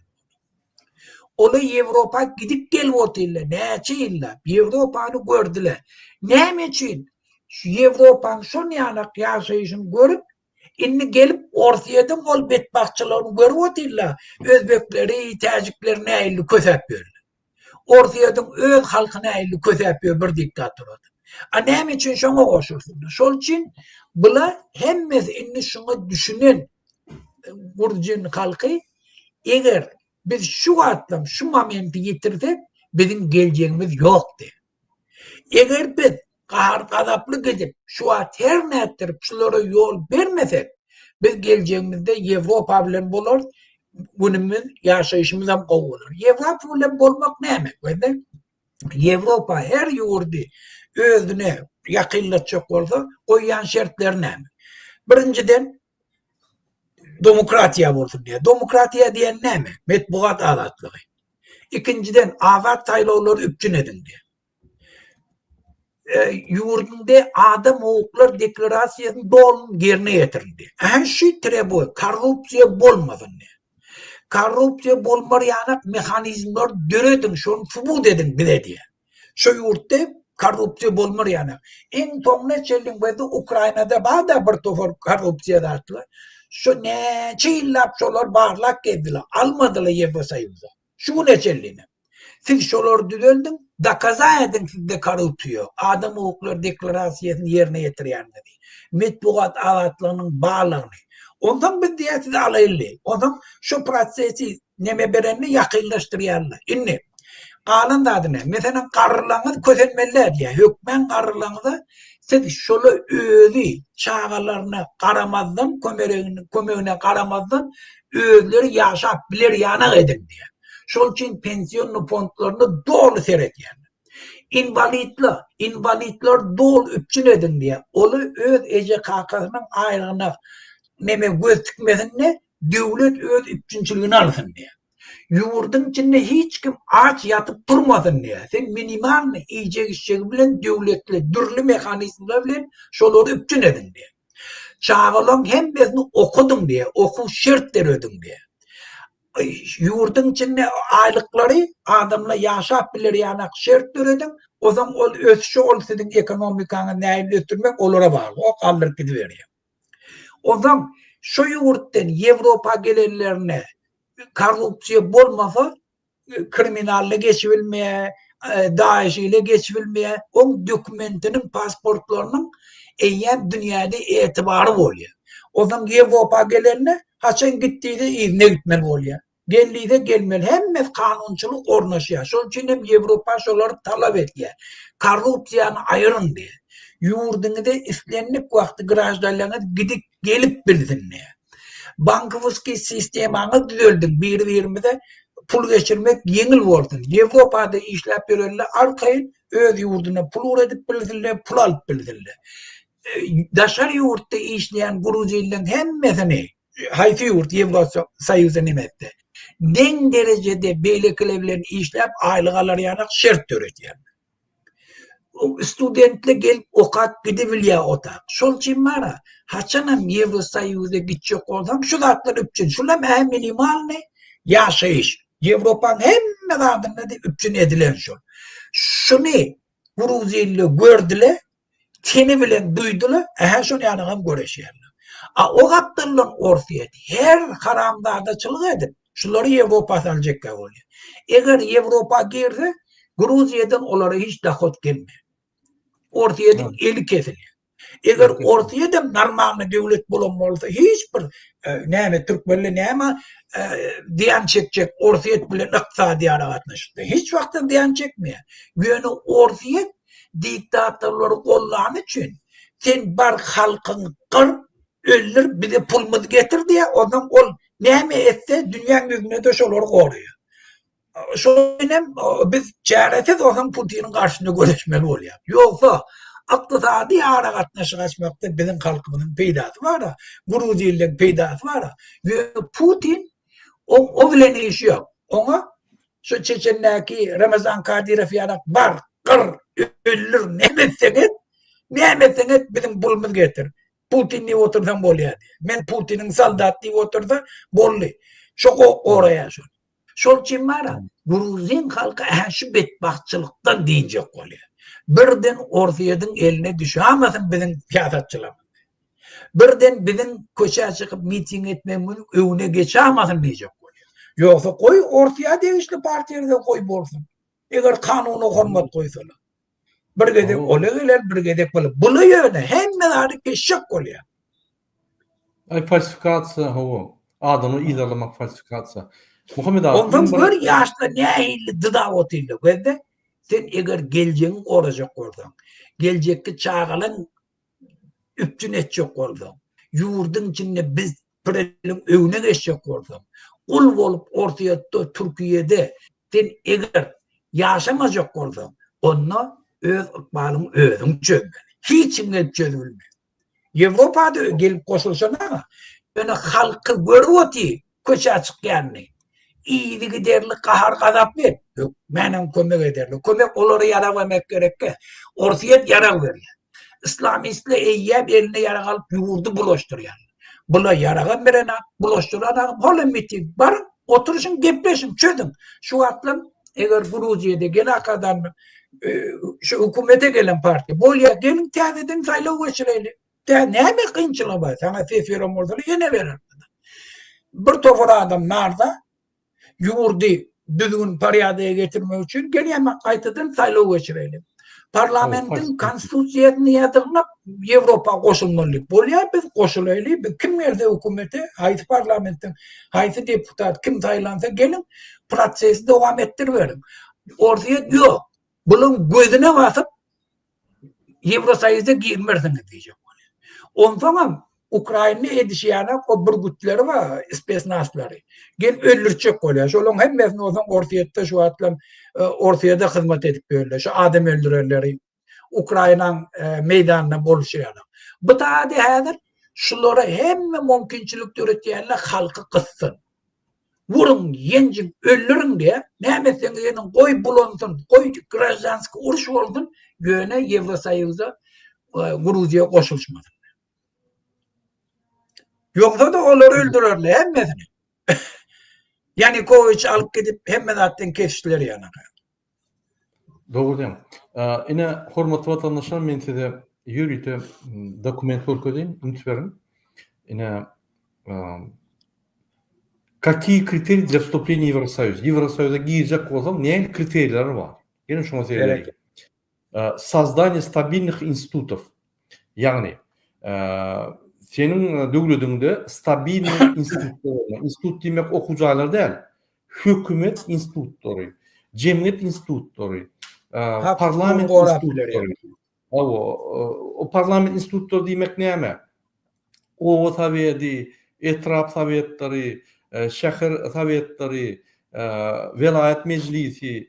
Ola Avrupa gidip gel otille. Ne için? Avrupa'nı gördüler. Ne için? Avrupa'nın son yanak yaşayışını görüp inni gelip ortayadan ol betbakçılarını görüp otille. Özbekleri, Taciklerine eğildi kötüpüyorlar. Ortayadan öz halkına eğildi kötüpüyor bir diktatör. Ne için şuna koşursunuz? Şol için bula hemmez inni şuna düşünün Gürcün halkı eğer biz şu atlam, şu momenti getirsek bizim geleceğimiz yoktu. Eğer biz kahar kadaplı gidip şu at her ne ettirip şulara yol vermesek biz geleceğimizde Avrupa bilen bulur, günümüz yaşayışımızdan kovulur. Avrupa bilen bulmak ne demek? Avrupa her yurdu özüne yakınlaşacak olsa koyan şartlar ne? Birinciden demokratiya olsun diye. Demokratiya diyen ne mi? Metbuat azatlığı. İkinciden avat tayloğulları üpçün edin diye. Yurdunda adam hukuklar deklarasiyasını doğrunun yerine getirin diye. Her şey bu. Korrupsiya bolmasın diye. Korrupsiya bolmar yanak mekanizmler döredin. Şunu subut edin bile diye. Şu yurtta korrupsiya bolmar yanak. En tonne çeldin böyle Ukrayna'da bağda bir tofor korrupsiya dağıttılar. Şu neçe illapçolar bağırlak geldiler. Almadılar Yevro sayımıza. Şu neçelliğine. Siz şolar düzeldin, dakaza edin sizde karıltıyor. Adam hukukları deklarasyasını yerine getiriyenleri. Metbuat alatlarının bağlarını. Ondan bir diye size alaylı. Ondan şu prosesi neme berenini yakınlaştırıyorlar. İnni. Kanun da adına. Mesela karırlarınız közenmeler diye. Hükmen karırlarınızı siz şolu özü çağalarına karamazdan, kömeğine karamazdan özleri yaşap bilir yanak edin diye. Şol için pensiyonlu fondlarını doğru seyrediyen. İnvalidler doğru üpçün edin diye. Olu öz ece kakasının ayrığına neme göz tıkmasını devlet öz üpçünçülüğünü alsın diye. Yurdun içinde hiç kim aç yatıp durmasın diye. Sen minimal yiyecek içecek bilen devletle, dürlü mekanizmalar bilen şoları üpçün edin diye. Çağılan hem bezini okudun diye, oku şartlar ödün diye. Yurdun içinde aylıkları adamla yaşap bilir yanak şartlar ödün. O zaman o ölçü olsaydı ekonomikanı neyle ötürmek olara bağlı. O kalır gidiveriyor. O zaman şu yurttan Avrupa gelenlerine korrupsiya bolmasa kriminalle geçirilmeye, DAEŞ ile geçirilmeye, o dokümentinin, pasportlarının eyyem dünyada itibarı oluyor. O zaman Avrupa gelenine haçan gittiği de izne gitmeli oluyor. Geldiği de gelmeli. Hem kanunçuluk ornaşıyor. Şunun için hem Avrupa şoları talep ediyor. Korrupsiyanı ayırın diye. Yurdunu da istenlik vakti grajdalarına gidip gelip bilsin diye. Bankavuzki sistemanı düzeldin. Bir pul geçirmek yengil olsun. Avrupa'da işlep verenler arkayın öz yurduna pul edip bildirler, pul alıp bildirler. Daşar yurtta işleyen Gruziyalıların hemmesini hayfi yurt Avrupa sayısı nimette. Den derecede beylekilevlerin işlep aylıqalar yanak şert töretiyor. Studentle gelip okat gidebiliyor otak. Şol için bana haçanam Avrupa sayısı gidecek olsam şu zatlar üpçün. Şulam minimal ne? Yaşayış. Avrupa'nın hem adımda da üpçün edilen şu. Şunu Gruziyalı gördüler, seni bilen duydular, şunu yanıqam göreşiyorlar. O kaptırlan ortaya her haramdağdaçılık edip, şunları Avrupa salacak oluyor. Eğer Avrupa girdi, Gruziyadan onlara hiç dakot gelmiyor. Ortaya da eli kesiliyor. Eğer ortaya da normal devlet bulunmalısa hiçbir Türkmenli diyan çekecek ortaya bile iqtisadi aratmıştı. Hiç vakti diyan çekmiyor. Yani ortaya diktatörleri kullanı için sen bar halkın kır öldür bir de pulmuz getir diye ondan ol neyme etse dünyanın yüzüne de şoları koruyor. Şöyle biz çaresiz o zaman Putin'in karşısında görüşmeli oluyor. Yoksa iktisadi harekatlaşık açmakta bizim halkımızın peydası var da, Gruziyalı'nın peydası var da. Ve Putin o bile ne işi yok. Ona şu Çeçen'deki Ramazan Kadyrov yanak bar, kır, öldür, nemetseniz bizim bulumuz getir. Putin diye otursan bol ya diye. Ben Putin'in saldat diye otursa bollu. Çok oraya şu. Şol için var ya, Gruzin halkı şu bedbahtçılıktan deyinecek oluyor. Birden ortayadan eline düşemezsin bizim siyasetçilerimiz. Birden bizim köşeye çıkıp miting etmemizin önüne geçemezsin diyecek oluyor. Yoksa koy ortaya değişli partiyerde koy bolsun. Eğer kanunu hürmet koysalar. Bir gedek oluyorlar, bir gedek böyle. Bunu yöne hemen keşek oluyor. Ay falsifikatsa hava. Adamı idalamak falsifikatsa. Muhammed abi. Ondan bir yaşta ne eğildi dıda otuyla. Böyle sen eğer geleceğin olacak oradan. Gelecekki çağılan üpçün edecek oradan. Yurdun içinde biz prelim önüne geçecek oradan. Ul olup ortaya Türkiye'de sen eğer yaşamayacak oradan. Onunla öz ıkbalın özün çözmeli. Hiçim gelip çözülmeli. Avrupa'da gelip koşulsana ama yani halkı görüyor ki köşe açık yani. İyiydi giderli kahar gazap ver. Yok, benim kömek ederli. Kömek onları yara vermek gerek ki. Ortaya yara veriyor. İslamist'le eyyem eline yara kalıp yurdu bulaştırıyor. Bula yara verene, bulaştıran halen miting var. Oturuşun, gepleşin, çözün. Şu atlım eğer Gruziye'de gene kadar şu hükümete gelen parti. Bolya gelin tezeden sayılı geçirelim. Ne mi kıyınçılı var? Sana sefiyorum orada yine verir. Bir tofur adam nerede? Yurdu düzgün pariyadaya getirmek için gene hemen kaytadan saylaw geçirelim. Parlamentin falsifiye. konstitusiýasyny ýatyryp Ýewropa goşulmaly. Bolýar biz goşulaýly. Kim berde hökümete, haýsy parlamentin, haýsy deputat kim taýlansa gelin prosesi dowam etdirberin. Ortaya ýok. Bunun gözüne basyp Ýewrosoýuzda girmersiňiz diýjek. Ondan Ukraina edişýana o burgutları var, spesnaslary. Gel öldürçek bolýar. Şolun hemmesini ozan ortaýatda şu atlam ortaýada hyzmat edip berler. Şu adam öldürenleri Ukrainanyň meýdanyna boluşýar. Bu taýda häzir şulara hemme mümkinçilik töretýärler halky kıssın. Vurun, yenjin, öldürün diye. Nämeseňiz ýene goý bulunsun, goý gражданский uruş bolsun, göne Ýewrosoýuzda Gruziýa goşulşmady. Yoksa da onları öldürürler hemmesini. Yanukovyç alıp gidip hemen zaten kesiştiler yani. Doğru diýem. Ine hormatly vatandaşlar, men size ýürüýte dokument görkezeyim, unutmaýyn. Ine какие критерии для вступления в Евросоюз? Евросоюза girecek olsam ne kritérileri var? Gene şuna söyleyeyim. Создание стабильных институтов. Yani senin döwletinde stabilny institutlar, institut demek okujalar değil, hökümet institutları, cemiyet institutları, parlament institutları. O parlament institutları demek näme? O tabiýety, etraf soветleri, şäher soветleri, velayet meclisi,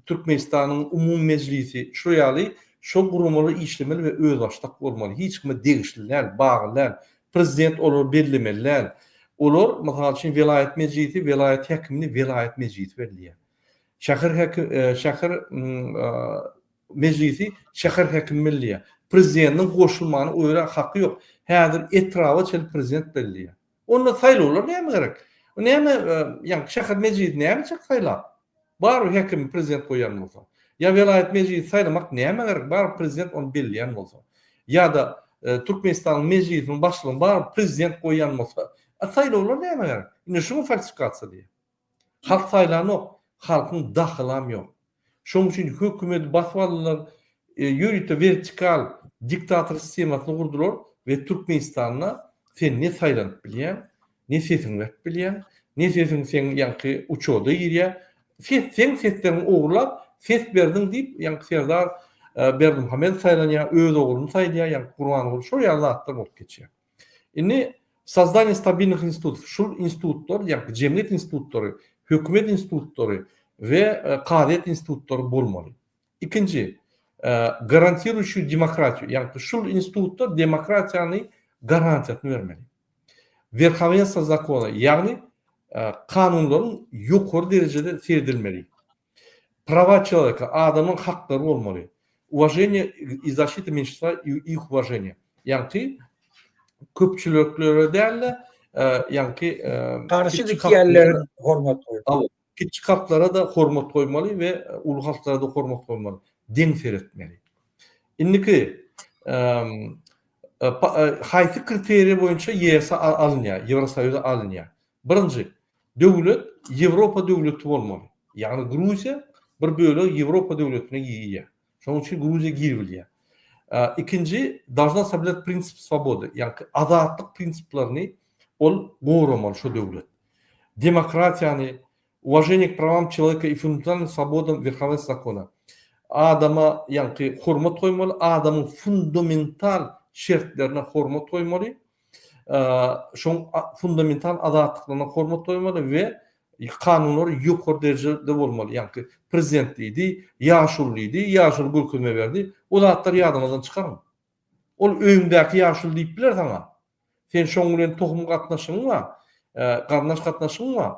Türkmenistanyň umum meclisi, şu ýaly şo gurumly işlemeli we özbaşlyk bolmaly. Hiç kime degişliler, baglar, prezident olar bellemeler. Olar mysal üçin velayet meclisi, velayet häkimini velayet meclisi berýär. Şäher meclisi şäher häkimi berýär. Prezidentiň goşulmany öýre haky ýok. Häzir etrafy çel prezident berýär. Onda saýlawlar näme gerek? Näme ýa şäher meclisi näme çek saýlar? Bar häkim prezident goýan bolsa. Ya velayet meclisi saylamak näme gerek? Bar prezident onu belleýän bolsa. Ya da Türkmenistanyň meclisiniň başlygyny bar prezident goýan bolsa. Saýlawlar näme gerek? Ine şunu falsifikasiýa diýer. Halk saýlanok, halkyň dahylamy ýok. Şonuň üçin hökümet baswalylar ýürüýte vertikal diktator sistemasyny gurdular we Türkmenistanyna sen ne saýlanyp bilýän, ne sesin berip bilýän, ne sesin sen ýanky uçoda ýerýär. Sen seslerini oğurlap, ses berdin diýip, ýa-ni Serdar Berdimuhammed saýlanýar, öz oğluny saýlaýar, ýa-ni Gurban oğlu, şo ýazatlar bolup geçýär. Indi создание стабильных институтов, şol institutlar, ýa-ni cemiyet institutları, hökümet institutları we qadiyet institutları bolmaly. İkinci, гарантирующий demokratiýu, ýa-ni şol institutlar demokratiýany garantiýasyny bermeli. Верховенство закона, ýa-ni kanunların yukarı derecede seyredilmeli. Prava человека, adamın hakları olmalı. Уважение и защита меньшинства и их уважение. Yani köpçülüklere değerli, yani karşıdaki yerlerin hormat koymalı. Küçük halklara da hormat koymalı ve ulu halklara da hormat koymalı. Den seyretmeli. İndiki haýsy kriteriýa boýunça ýerse alınýar, Ýewrosoýuzda alınýar. Birinji, döwlet Ýewropa döwleti bolmaly. Ýagny Gruziýa bir bölegi Ýewropa döwletine ýeýär. Şonuň üçin Gruziýa girilýär. Ikinji, должна соблюдать принцип свободы. Yani azatlyk prinsiplaryny ol goýramaly şu döwlet. Demokratiýany, уважение к правам человека и фундаментальным свободам, верховенство закона. Adama yani hormat koymaly, adamın fundamental şertlerine hormat koymaly. Şoň fundamental azatlyklaryna hormat koymaly we kanunlar ýokary derejede bolmaly. Yani prezidentliği, ýaşulligi, ýaşul gülküme berdi. O zatlar ýadyndan çykarma. Ol öňdäki ýaşul diýip biler taňa. Sen şoň bilen tohum gatnaşyň var, garnaş gatnaşyň var.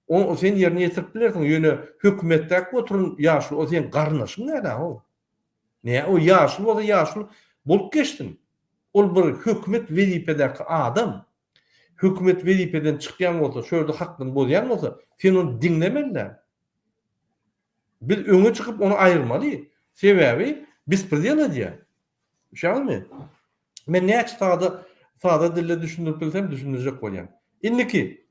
O sen ýerine ýetirip bilersiň. Ýöne hökümetdäki oturun ýaşul, o sen garnaşyň näde o? Ne o ýaşul, o da ýaşul bolup geçdin. Ol bir hökümet wezipedäki adam. Hökümet wezipeden çykýan bolsa, şöýde hakdan bolýan bolsa, sen onu dinlemeler. Biz öňe çykyp onu aýyrmaly. Sebäbi bespredel edýär. Şähermi? Men näçe sada dille düşündirip bilsem düşündirjek bolýan. Indiki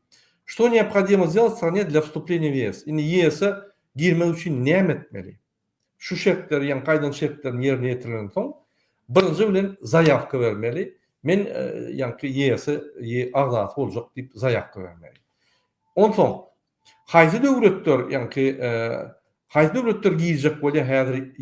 Что необходимо сделать стране для вступления в ЕС? Indi ЕС'e girmek için ne etmeli? Şu şartlar, yani kaydan şartların yerine getirilen soň, birinji bilen zayavka vermeli. Men yani YS'e azat boljak diýip zayavka vermeli. Onsoň haýsy döwletler, yani haýsy döwletler giýjek bolýar häzir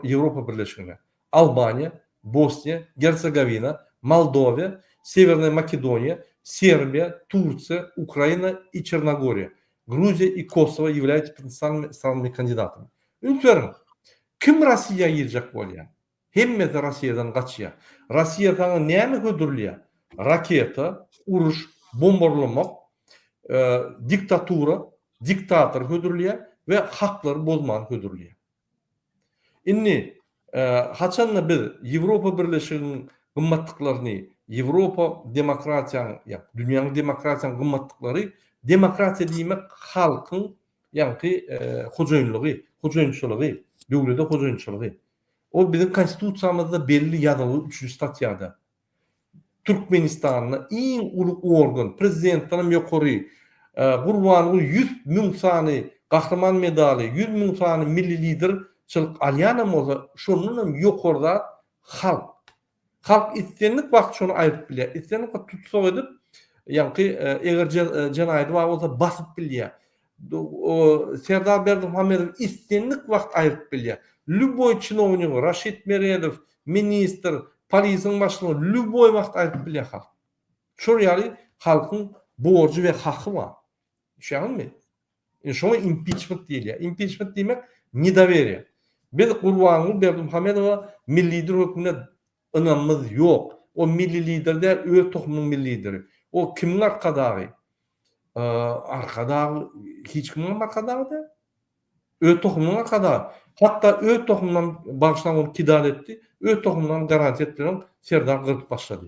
Ýewropa Birleşigine? Albaniya, Bosniya, Herzegovina, Moldova, Severная Makedoniya, Сербия, Турция, Украина и Черногория. Грузия и Kosovo являются потенциальными странами кандидатами. Ülkelerin kim Rossiya girecek bolýar? Hemmesi Rossiyadan gaçýar. Rossiya taňa näme hödürlýär? Raketa, uruş, bombarlamak, diktator hödürlýär we haklary bozman hödürlýär. Indi haçanla biz Ýewropa Birleşiginiň gymmatlyklaryny, Ýewropa demokratiýaň, dünýäniň demokratiýaň gymmatlyklary, demokratiýa diýmek halkyň hojaýynlygy, hojaýynçylygy, döwlete hojaýynçylygy. O bizim konstitusiýamyzda belli ýazyly 3-nji statýada. Türkmenistanyň iň uluk organ, prezidentiň ýokary, gurbanyň 100.000 sany gahraman medaly, 100.000 sany milli liderçilik alýanam bolsa, şonun ýokarda halk. Halk istenlik wagt şonu aýryp bilýär. Istenlik wagt tutsak edip, eger janaýdy bolsa basyp bilýär. Serdar Berdimuhammedow istenlik wagt aýryp bilýär. Lüboy чиновник, Raşid Meredov, minister, polisiň başlygy lüboy wagt aýryp bilýär halk. Şol ýaly halkyň borjy we haky bar. Şeňmi? Şoňa impeachment diýilýär. Impeachment diýmek nedoverие. Biz Gurbanyň Berdimuhammedowa milli lider hökmüne ynanmamyz ýok. O milli lider de öz tohumynyň milli lideri. O kimler arkadagy? Arkadagy hiç kim arkadagy da. Öz tohumynyň arkadagy. Hatta öz tohumdan başlanan kidal etdi. Öz tohumdan garanti etdiren Serdar Gırp başladı.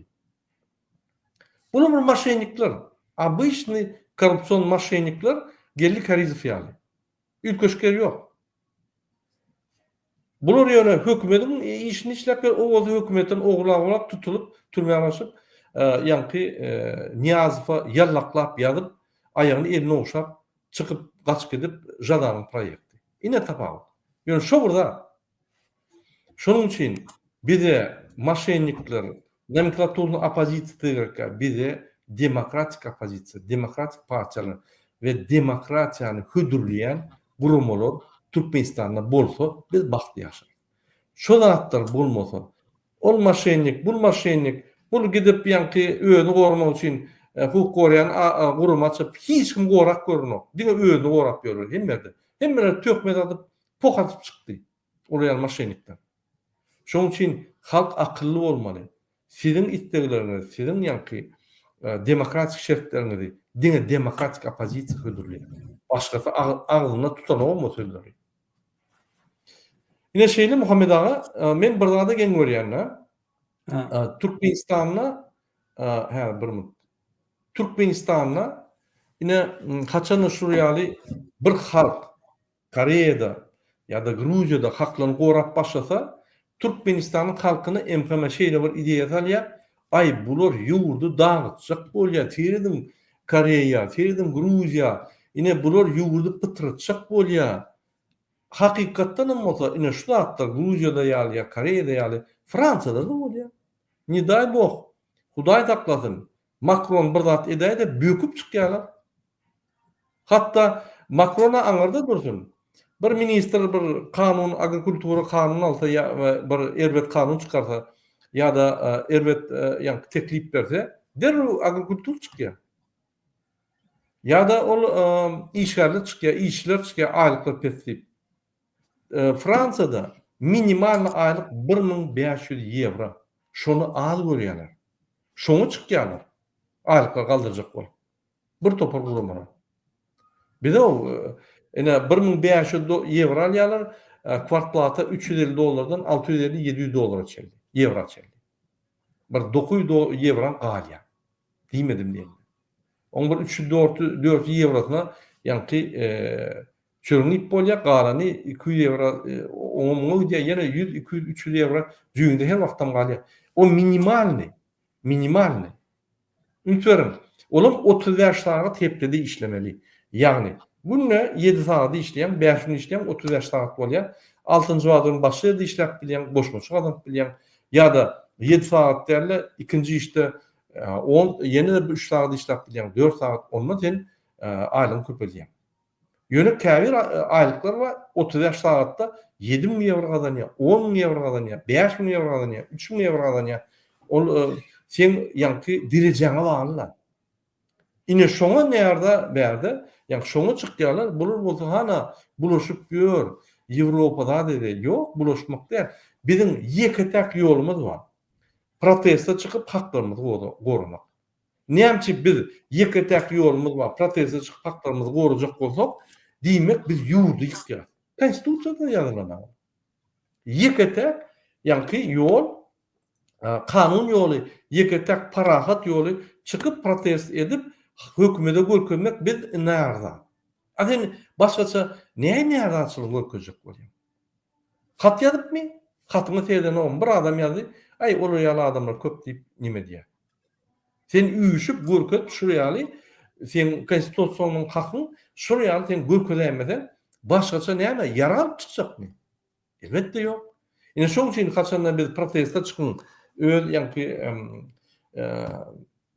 Bunlar maşennikler. Обычный korrupsiyon maşennikler geldi karizi fiýaly. Ülkeşker yok. Bular ýöne hökümetin işini işläp o hökümetin oğlak tutulup türmeye başyp Niyazowa yallaklap ýazyp aýagyny eline oşap çykyp gaçyp gidip Jadanyň proýekti. Ine tapawut. Ýöne şo burada. Şonuň üçin bize maşennikler, nomenklaturyny opozisiýa bize demokratik opozisiýa, demokratik partiýalar we demokratiýany hödürleýän gurumlar Türkmenistanda bolsa biz baxtly ýaşar. Şo zatlar bolmasa, ol maşennik, bul gidip özüni goramak üçin hukuk gorayan gurum açyp hiç kim gorak görnok. Diňe özüni gorap ýörür hemmerde. Hemmeler tökmet atyp pok atyp çykdy. Olaýan maşennikler. Şoň üçin halk akylly bolmaly. Siziň istekleriniz, siziň demokratik şertlerinizi diňe demokratik opozisiýa hödürleýär. Başgasy agzyna tutanaw bolmaly. Ine şeýle Muhammed aga, men bir zada gen görýän, Türkmenistanyna ine haçan şuryaly bir halk Koreýada ýa-da Gruziýada haklaryny gorap başlasa, Türkmenistanyň halkyny emkeme şeýle bir ideýa salýar, ay bular ýurdu dağıtjak bolýar, terdim Koreýa, terdim Gruziýa, ine bular ýurdu pytratjak bolýar. Hakykatdan bolsa ine şu zatlar Gruziýada ýaly, Koreýada ýaly, Fransada da bolýar. Ne daý bok. Hudaý taklasyn. Macron bir zat edäýär de böküp çykýarlar. Hatta Macron'a aňarda dursun. Bir minister bir kanun, agrikultura kanunu alsa bir erbet kanun çykarsa ýa-da erbet teklip berse, derru agrikultur çykýar. Ýa-da ol işgärlik çykýar, işler çykýar, aýlyklar pesip. Fransada minimal aylık 1500 euro. Şonu az görýärler. Şonu çykýarlar. Aýlyklar galdyrjak bolup. Bir topar gurumana. Bir de o 1500 euro alýarlar, kwartlata $350 $650-700 çeldi. Euro çeldi. Bir 900 euro galýa. Diýmedim diýen. Oň bir 300-400 eurosyna çörünip bolýar, galany 200 euro, oňa ýene 100-200-300 euro jüýünde her wagtdan galýar. O minimalny. Ünçerim. Olam 35 saat tepkide işlemeli. Yani günne 7 saat işleyen, 5 gün işleyen 35 saat bolýar. 6-njy wagtyny başlaýdy işläp bilýän, boşma çykadan bilýän ýa-da 7 saat derle ikinji işte 10 ýene de 3 saat işläp bilýän 4 saat olma sen aýlyk köpelýär. Ýöne käbir aýlyklar var 35 saatda 7.000 euro kazanýar, 10.000 euro kazanýar, 5.000 euro kazanýar, 3.000 euro kazanýar. Ol sen ýanky direjeňe baglylar. Ine şoňa näerde berde, ýani şoňa çykýarlar, bular bolsa hana bulaşyp gör, Ýewropada dedi. Ýok, bulaşmak däl. Bizim ýeketek ýolumuz bar. Protesta çykyp haklarymyzy gorumak. Näçe biz ýeketek ýolumuz bar, protesta çykyp haklarymyzy gorujak bolsak, diýmek biz ýurdy ýykýar. Konstitusiýada ýazylan. Ýeketek ýanky ýol, kanun ýoly, ýeketek parahat ýoly çykyp protest edip hökümete görkezmek biz näerda. Adyn başgaça näme açylyp görkezek bolýar? Hat ýazypmy? Hatymy teden bir adam ýazdy. Ay olar ýaly adamlar köp diýip nime diýär. Sen üýüşüp görkezip şurýaly sen konstitusiýanyň hakyny şurýaly sen görkezemeden başgaça näme ýaralyp çykjakmy? Elbetde ýok. Ine şoň üçin haçandan biz protesta çykyn, öz ýanky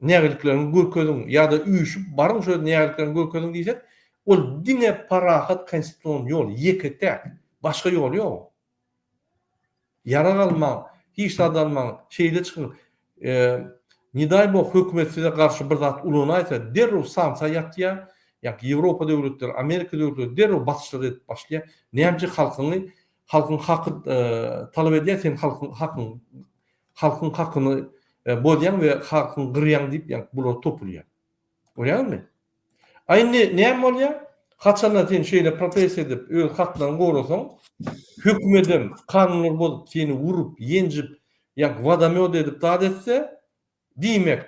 nägeliklerini görkezin ýa-da üýüşüp baryň şöyle nägeliklerini görkezin diýsek, ol dine parahat konstitusiýon ýol, ýeketek, başga ýol ýok. Yara almaň, hiç adamman şeýle çykyn. Ne daý bu hökümet size garşy bir zat uluny aýtsa, derrew sanksiýa ýatýar. Ýa-da Ýewropa döwletleri, Amerika döwletleri derrew basşyr edip başlaýar. Näme halkyny haky talap edýär, sen halkyň hakyny bolýan we hakyny gyrýan diýip ýa bular topulýar. Bolýarmy? Aýny näme bolýar? Haçandan sen şeýle protest edip öz haklaryny gorasaň, hükmedim kanunlar bolup seni vurup, yenjip, ýa vadamyod edip taýat etse, diýmek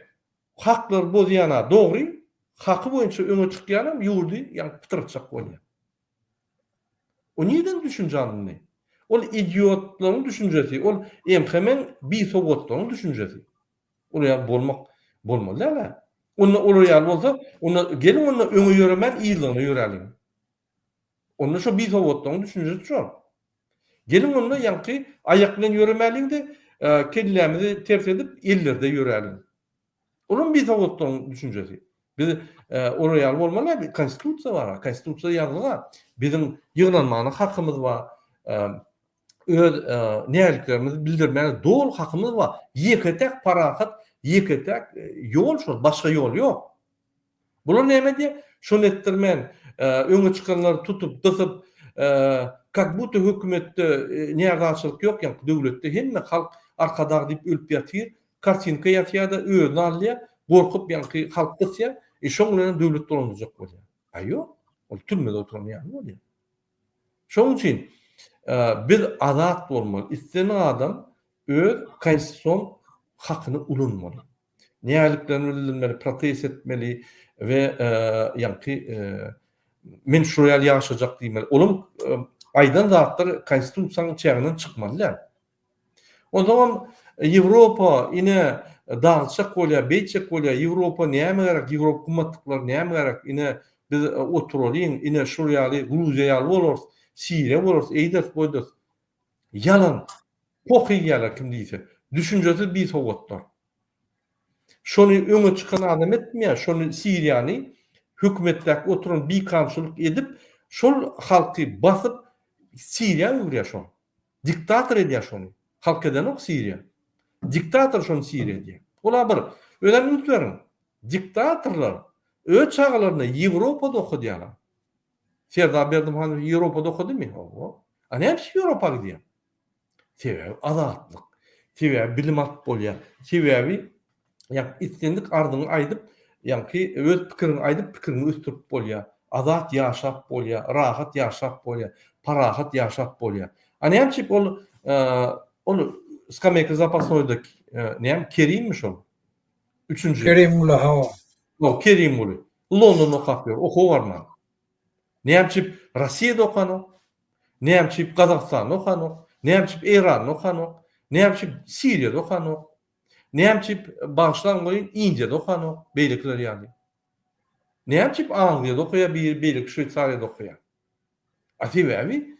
haklar bolýana dogry, haky boýunça öňe çykýanam ýurdy, ýa pytyrjak bolýar. O niýeden düşünjäni? Ol idiotlaryň düşünjesi, ol hemen bir sowatlaryň düşünjesi. Ol ýa bolmaly. Onu ýaly bolsa, onu gelin onu öňe ýöremen ýylyny ýörelim. Onu şu bir sowatlaryň düşünjesi şu. Gelin onu ýanky aýak bilen ýöremäliňdi, kellämizi ters edip ellerde ýörelim. Onun bir sowatlaryň düşünjesi. Biz onu ýaly bolmaly, bir konstitusiýa bar. Konstitusiýa ýazylgan. Bizim ýyglanmanyň hakymyz bar. Öz näliklerimizi bildirmäge dol hakymyz bar. Ýeketek parahat, ýeketek ýol şu, başga ýol ýok. Bular näme diýär? Şonu etdirmen, öňe çykanlary tutup, dysyp, как будто hökümetde näçilik ýok, ýa döwletde hemme halk arkadagy diýip ölüp ýatyr, kartinka ýatýar da özüni alýar, gorkup ýanky halk dysýar, şoň bilen döwlet dolanjak bolýar. Aýo, ol türmede oturmaýan bolýar. Şoň üçin biz azat bolmaly. Istenen adam öz konstitusiýon hakyny ulanmaly. Näliklerini bildirmeli, protest etmeli we ýanky men şurýa ýaşajak diýmeli. Olum aýdan zatlar konstitusiýanyň çäginden çykmalylar. O zaman Ýewropa ine dağılacak bolýar, beýtjek bolýar. Ýewropa näme gerek? Ýewropa hukumatlyklary näme gerek? Ine biz oturalyn, ine şurýaly Gruziýa bolar, Siriýa bolar, eýder boýdus. Yalan. Pokyýarlar kim diýse. Düşünjesi bir sowatlar. Şonu öňe çykan adam etmeýär, şonu Siriýany hökümetdäki oturan bir kamçylyk edip, şol halky basyp Siriýa ýurýar şol. Diktator edýär şonu. Halk eden ok Siriýa. Diktator şonu Siriýa diýär. Ola bir ölen unutmaryň. Diktatorlar öz çağlaryny Ýewropada okudýarlar. Serdar Berdimhan Ýewropada okudymy? O. Näme Ýewropa gidýär? Sebäbi azatlyk. Sebäbi bilim alyp bolýar. Sebäbi ýa istendik ardyny aýdyp, ýa-ki öz pikirini aýdyp pikirini östürip bolýar. Azat ýaşap bolýar, rahat ýaşap bolýar, parahat ýaşap bolýar. Näme ol skameyka zapasnoýda näme Kerimmiş ol. 3-nji. Kerimullah ha. O Kerimul. Londonda okapýar, okuwarman. Näme Rossiýada okan, näme Kazakstanda okan, näme Iran okan, näme Siriýada okan, näme başlan goýun Indiýada okan, beýlekler ýaly. Näme çip Angliýada okuýar, beýlik Şweytsariýada okuýar. Sebäbi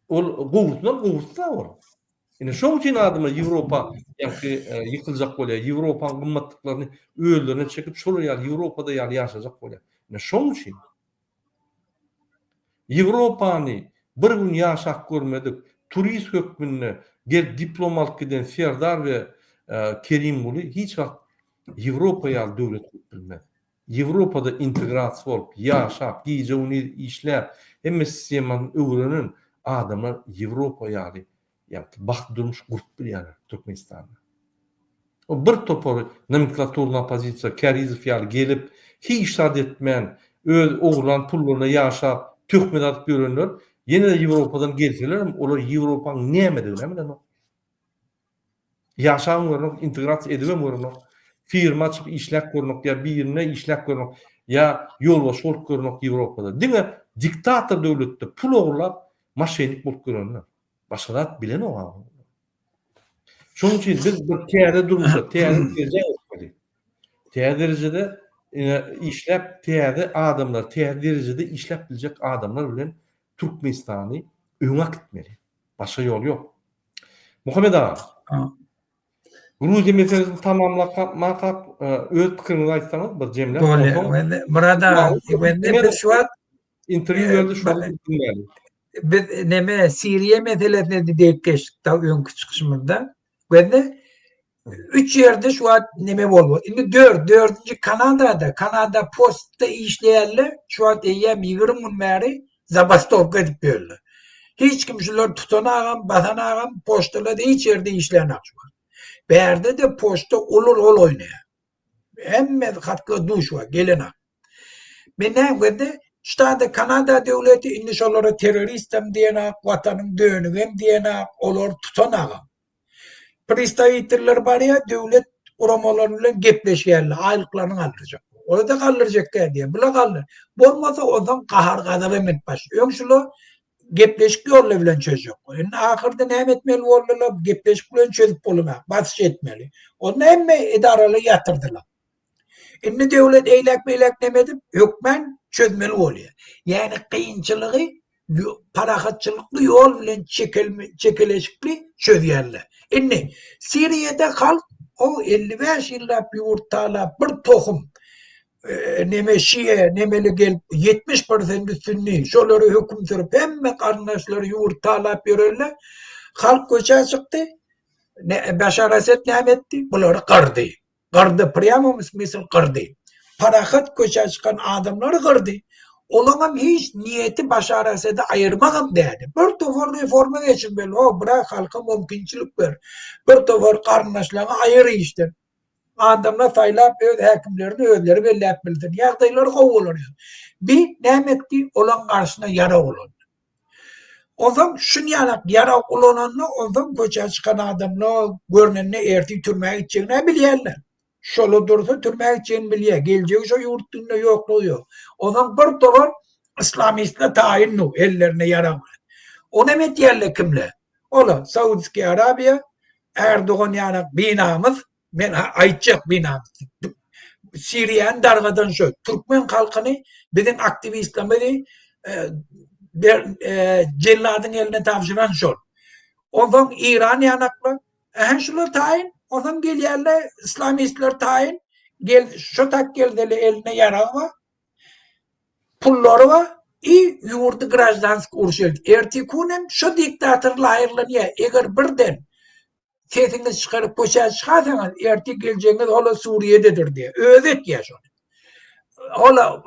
ol gowutdan ol. Ine şoň üçin adamlar Ýewropa ýa-ki ýykyljak bolýar. Ýewropaň gymmatlyklaryny öýlerine çekip şol ýaly Ýewropada ýaly ýaşajak bolýar. Ine şoň üçin Ýewropany bir gün ýaşak görmedik. Turist hökmünde gel diplomat giden Serdar we Kerimuli hiç wagt Ýewropa ýaly döwlet bilmez. Ýewropada integrasiýa bolup, ýaşap, giýje uny işläp, hemme sistemany öwrenen adamlar Ýewropa ýaly baht durmuş grup bilýärler Türkmenistanda. O bir topor nomenklaturna pozisiýa Karizow ýaly gelip, hiç sad etmän, öz oglan pullaryna ýaşap, töhmet atyp ýörenler, ýene-de Ýewropadan gelseler, olar Ýewropaň nämedigini bilen. Ýaşagyň görnok, integrasiýa edilen görnok, firma açyp işläp görnok ýa birine işläp görnok ýa ýolbaş bolup görnok Ýewropada. Diňe diktator döwletde pul oglap, maşenik bolup görenler. Başgalar bilen o. Şoň üçin biz bir täze durmuşa, täze derejede täze derejede işläp täze adamlar, täze derejede işläp biljek adamlar bilen Türkmenistany öňe gitmeli. Başga ýol ýok. Muhammed ağa. Gruziya meselesini tamamlamak öz pikirini aýtsaňyz bir jemle. Burada bir şuat interview berdi şu dinleyelim. Biz neme Siriye meselesine deyip geçtik ta öňkü çykyşymyzda. Bende 3 ýerde şu an neme boldy. Indi 4-nji Kanada postda işleýärler şu an eýem 20 gün bäri zabastovka edip berdi. Hiç kim şular tutanagam, basanagam postalarda hiç ýerde işleýän şu an. Berde de posta olur oynaya. Hemme hatla duş var gelene. Benim gördü işte Kanada devleti indi şolara teröristem diyene, vatanın dönügem diyene, olur tutanağa. Pristaviterler var ya devlet uramalarıyla gepleşerler, aylıklarını kaldıracak. Orada kaldıracak diye. Bula kaldır. Olmasa ondan kahar kadar emet baş. Öňşülo gepleşik ýolla bilen çözüp. Indi ahyrda näme etmeli boldylar? Gepleşik bilen çözüp bolmaly, basyş etmeli. Onu hemme edaraly ýatyrdylar. Indi döwlet eýlek demedi, hökmen çözmeli bolýar. Ýani kıyınçylygy parahatçylykly ýol bilen çekeleşikli çözýärler. Indi Siriýede halk o 55 ýyllap ýurtala bir tohum neme Şiye, nemeli gelip 70% Sünni, şolary höküm sürüp hemme kardeşleri yurtalap ýörerler. Halk köçe çykdy. Başar Asad näme etdi? Bulary qırdy. Qırdy, prямо misal qırdy. Parahat köçe çykan adamlary qırdy. Olaňam hiç niyeti Başar Asad'ı ayırmagam dedi. Bir topar reforma geçirmeli. O bırak halka mümkinçilik ver. Bir topar kardeşlerine ayırı işte. Adamlar saylap öz häkimlerini özleri bellep bildir. Ýagdaýlar gowular. Bir näme etdi? Olan karşısına yara olan. Ondan şun yara olananla ondan köçe çıkan adamlar görnenine erti türmäge gitjegini bilýärler. Şolu dursa türmäge gitjegini bilýär. Geljek şo ýurtunda ýokluyor. Ondan bir topar İslamistler taýinli ellerine yara var. O näme etýärler kimler? Ola Saudi Arabiya, Erdoğan ýany binamız men aýtjak binamız. Siriýany dargadan şo. Türkmen halkyny biziň aktivistlerimiz celladyň eline tapşyran şol. Ondan İran ýanaklar, şular taýin, ondan gelýärler İslamistler taýin, şo tak geldiler eline ýara var, pullary var, ýurdy grajdansk uruş eldi. Erti kunem şo diktatorlar aýrylýar. Eger birden sesiniz çıkarıp köçe çıkarsanız erti geleceğiniz ola Suriye'dedir diye. Özet ya şunu. Ola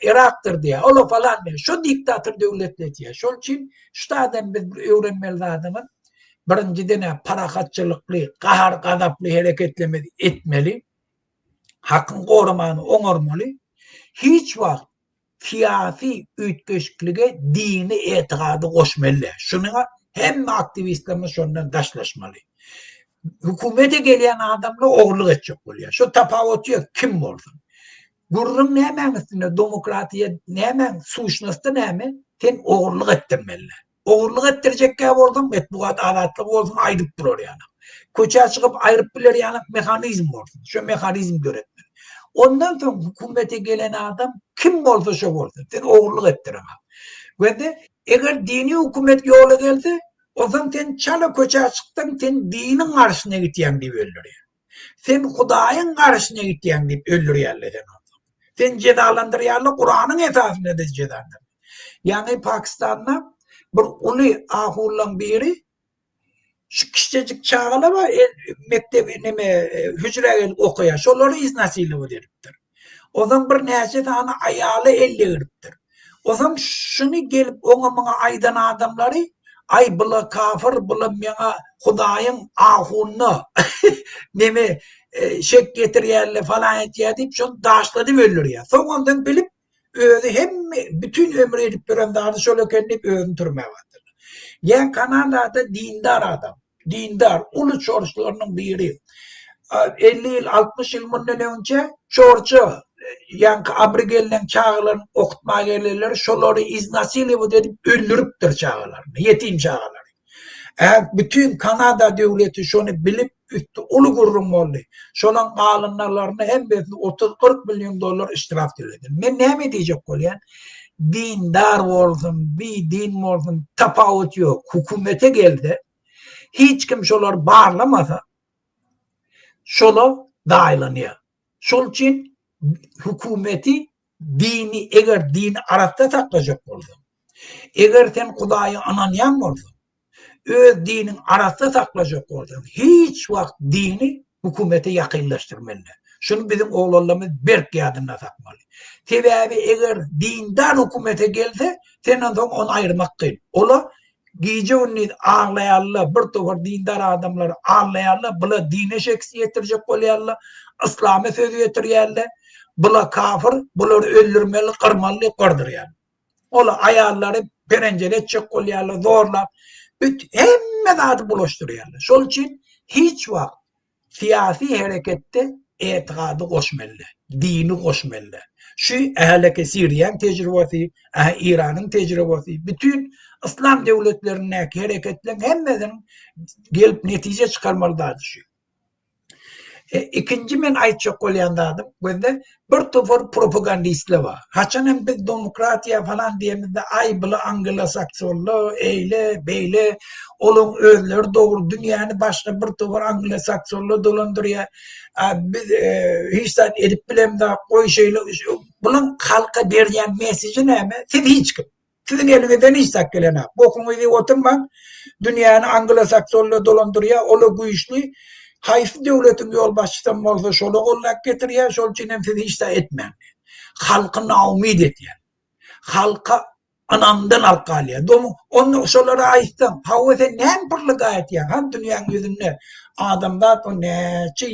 Irak'tır diye. Ola falan diye. Şu diktatör devletler diye. Şol için şu adam biz öğrenmeli adamın birinciden parahatçılıklı, kahar gadaplı hareketlemeli etmeli. Hakkın korumanı oňarmaly. Hiç vakt siyasi ütkeşiklige dini etikady koşmalı. Şuna hem aktivistlerimiz şundan taşlaşmalı. Hükümete gelen adamla oğurluk edecek oluyor. Şu tapavotçuya kim olsun? Gurrun näme demokratiya näme suçnasda näme sen oğurluk ettirmeli. Oğurluk ettirecekkä bolsam metbuat adatlyk bolsun aýdyp durar ýany. Köçe çykyp aýryp biler ýany mehanizm bolsun. Şu mehanizm göretmeli. Ondan sonra hükümete gelen adam kim olsa şu olsun. Sen oğurluk ettiremem. Ve de eğer dini hükümet yola geldi, o zaman sen çala koça çıktın, sen dinin karşısına gittiyen deyip öldürüyor. Sen Hudayın karşısına gittiyen deyip öldürüyorlar. Sen cezalandırıyorlar, Kur'an'ın esasında da cezalandırıyor. Yani Pakistan'da bir ulu ahurlan biri şu kişicik çağlama mektebe hücre okuya. Şoları iznasıyla bu deriptir. O zaman bir neyse tane ayalı elle ırıptır. O zaman şunu gelip ona aydan adamları ay bula kafir bula mena Hudayın ahunna neme şek getiriyerle falan etiye deyip şunu daşladı öldür ya. Sonradan bilip hem bütün ömrü edip duran şöyle kendini öldürmeye vardır. Yani Kanada'da dindar adam. Dindar. Ulu çorçlarının biri. 50 yıl 60 yıl bundan önce çorçu yani abrigellen çağlarını okutmaya gelirler. Şoları iznasıyla bu dedip öldürüptür çağlarını. Yetim çağlarını. Bütün Kanada devleti şunu bilip ulu gururum oldu. Şunun alınlarını hem de 30-40 milyon dolar iştiraf edilir. Ben ne mi diyecek oluyor? Dindar olsun, bir din olsun, tafavut yok. Hükümete geldi. Hiç kim şolar bağlamasa şolar dağılanıyor. Şol için hükümeti dini, eğer dini aratta taklayacak oldu. Eğer sen Kudayı ananyan oldu, öz dinin aratta saklayacak oldu. Hiç vakit dini hükümete yakınlaştırmalı. Şunu bizim oğullarımız berk yadına takmalı. Sebebi eğer dinden hükümete gelse senden sonra onu ayırmak değil. Ola gece onu ağlayarlar, bir tofar dindar adamları ağlayarlar, bula dine şeksi getirecek oluyorlar, İslam'a sözü getiriyorlar, bula kafir, buları öldürmeli, kırmalı, kırdırıyorlar. Ola ayarları perencele edecek oluyorlar, zorlar. Hemen adı buluşturuyorlar. Şol için hiç vakit siyasi harekette etikadı koşmalı, dini koşmalı. Şu ehleke Suriye'nin tecrübesi, İran'ın tecrübesi, bütün İslam devletlerindeki hareketlerin hemmenin gelip netice çıkarmalıdır şu. İkinci ben aytacak olayandadım. Bir tofar propagandistler var. Haçanın biz demokratiya falan diyemizde ay bile Anglo-Saksonlu, eyle, beyle, olun özler doğru dünyanı başka bir tofar Anglo-Saksonlu dolandırıyor. Biz hiç edip bilem de koy şeyle, bunun halka verilen mesajı ne mi? Siz hiç kim. Sizin elinizden hiç saklayana. Bokunuzu oturmak, dünyanı Anglo-Saksonlu dolandırıyor, olu bu işli. Hayfi devletin yol başçıdan olsa şolu olarak getiriyor, şol için siz hiç de etmeyin. Halkına umid ediyor. Halka anamdan halka alıyor. Onu şolara ayıttım. Havvete nem pırlı gayet ya. Hem dünyanın yüzünde adamlar o neçe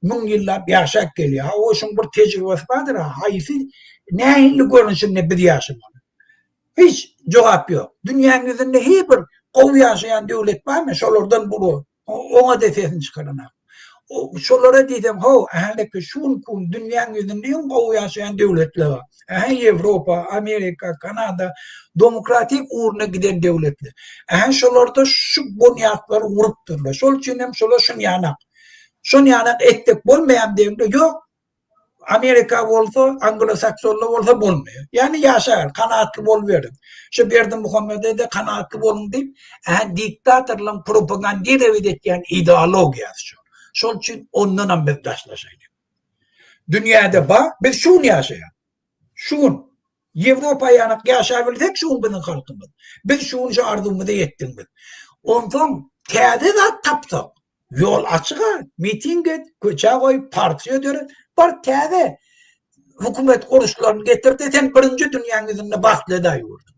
bin yıllar yaşak geliyor. O şun bir tecrübesi vardır. Hayfi ne hilli görünüşün ne bir yaşamalı. Hiç cevap yok. Dünyanın yüzünde hiçbir kov yaşayan devlet var mı? Şolardan bulu. Ona defesini çıkarana. Şolara dedim, ehleke şun kun dünyanın yüzünde en kov yaşayan devletler var. Avrupa, Amerika, Kanada, demokratik uğruna giden devletler. Şolarda şu bunyatları vurup dururlar. Şol için hem şolar şun yanak. Şun yanak ettik bulmayan devletler yok. Amerika olsa, Anglo-Saksonlu olsa bulmuyor. Yani yaşar, kanaatlı oluverin. Şu Berdi Muhammed'e de kanaatlı olun deyip, diktatörlerin propagandayı revidetken ideologiyası şu. Şol için onunla biz taşlaşaydık. Dünyada bak, biz şunu yaşayan. Şun. Avrupa yanık yaşayabildik şun bizim halkımız. Biz şunu çağırdığımızda yettik biz. Ondan tedi de taptık. Yol açık, miting et, köçe koy, partiye dörün. Bir tedi hükümet kuruşlarını getirdi, sen birinci dünyanın yüzünde bahtlede yurdun.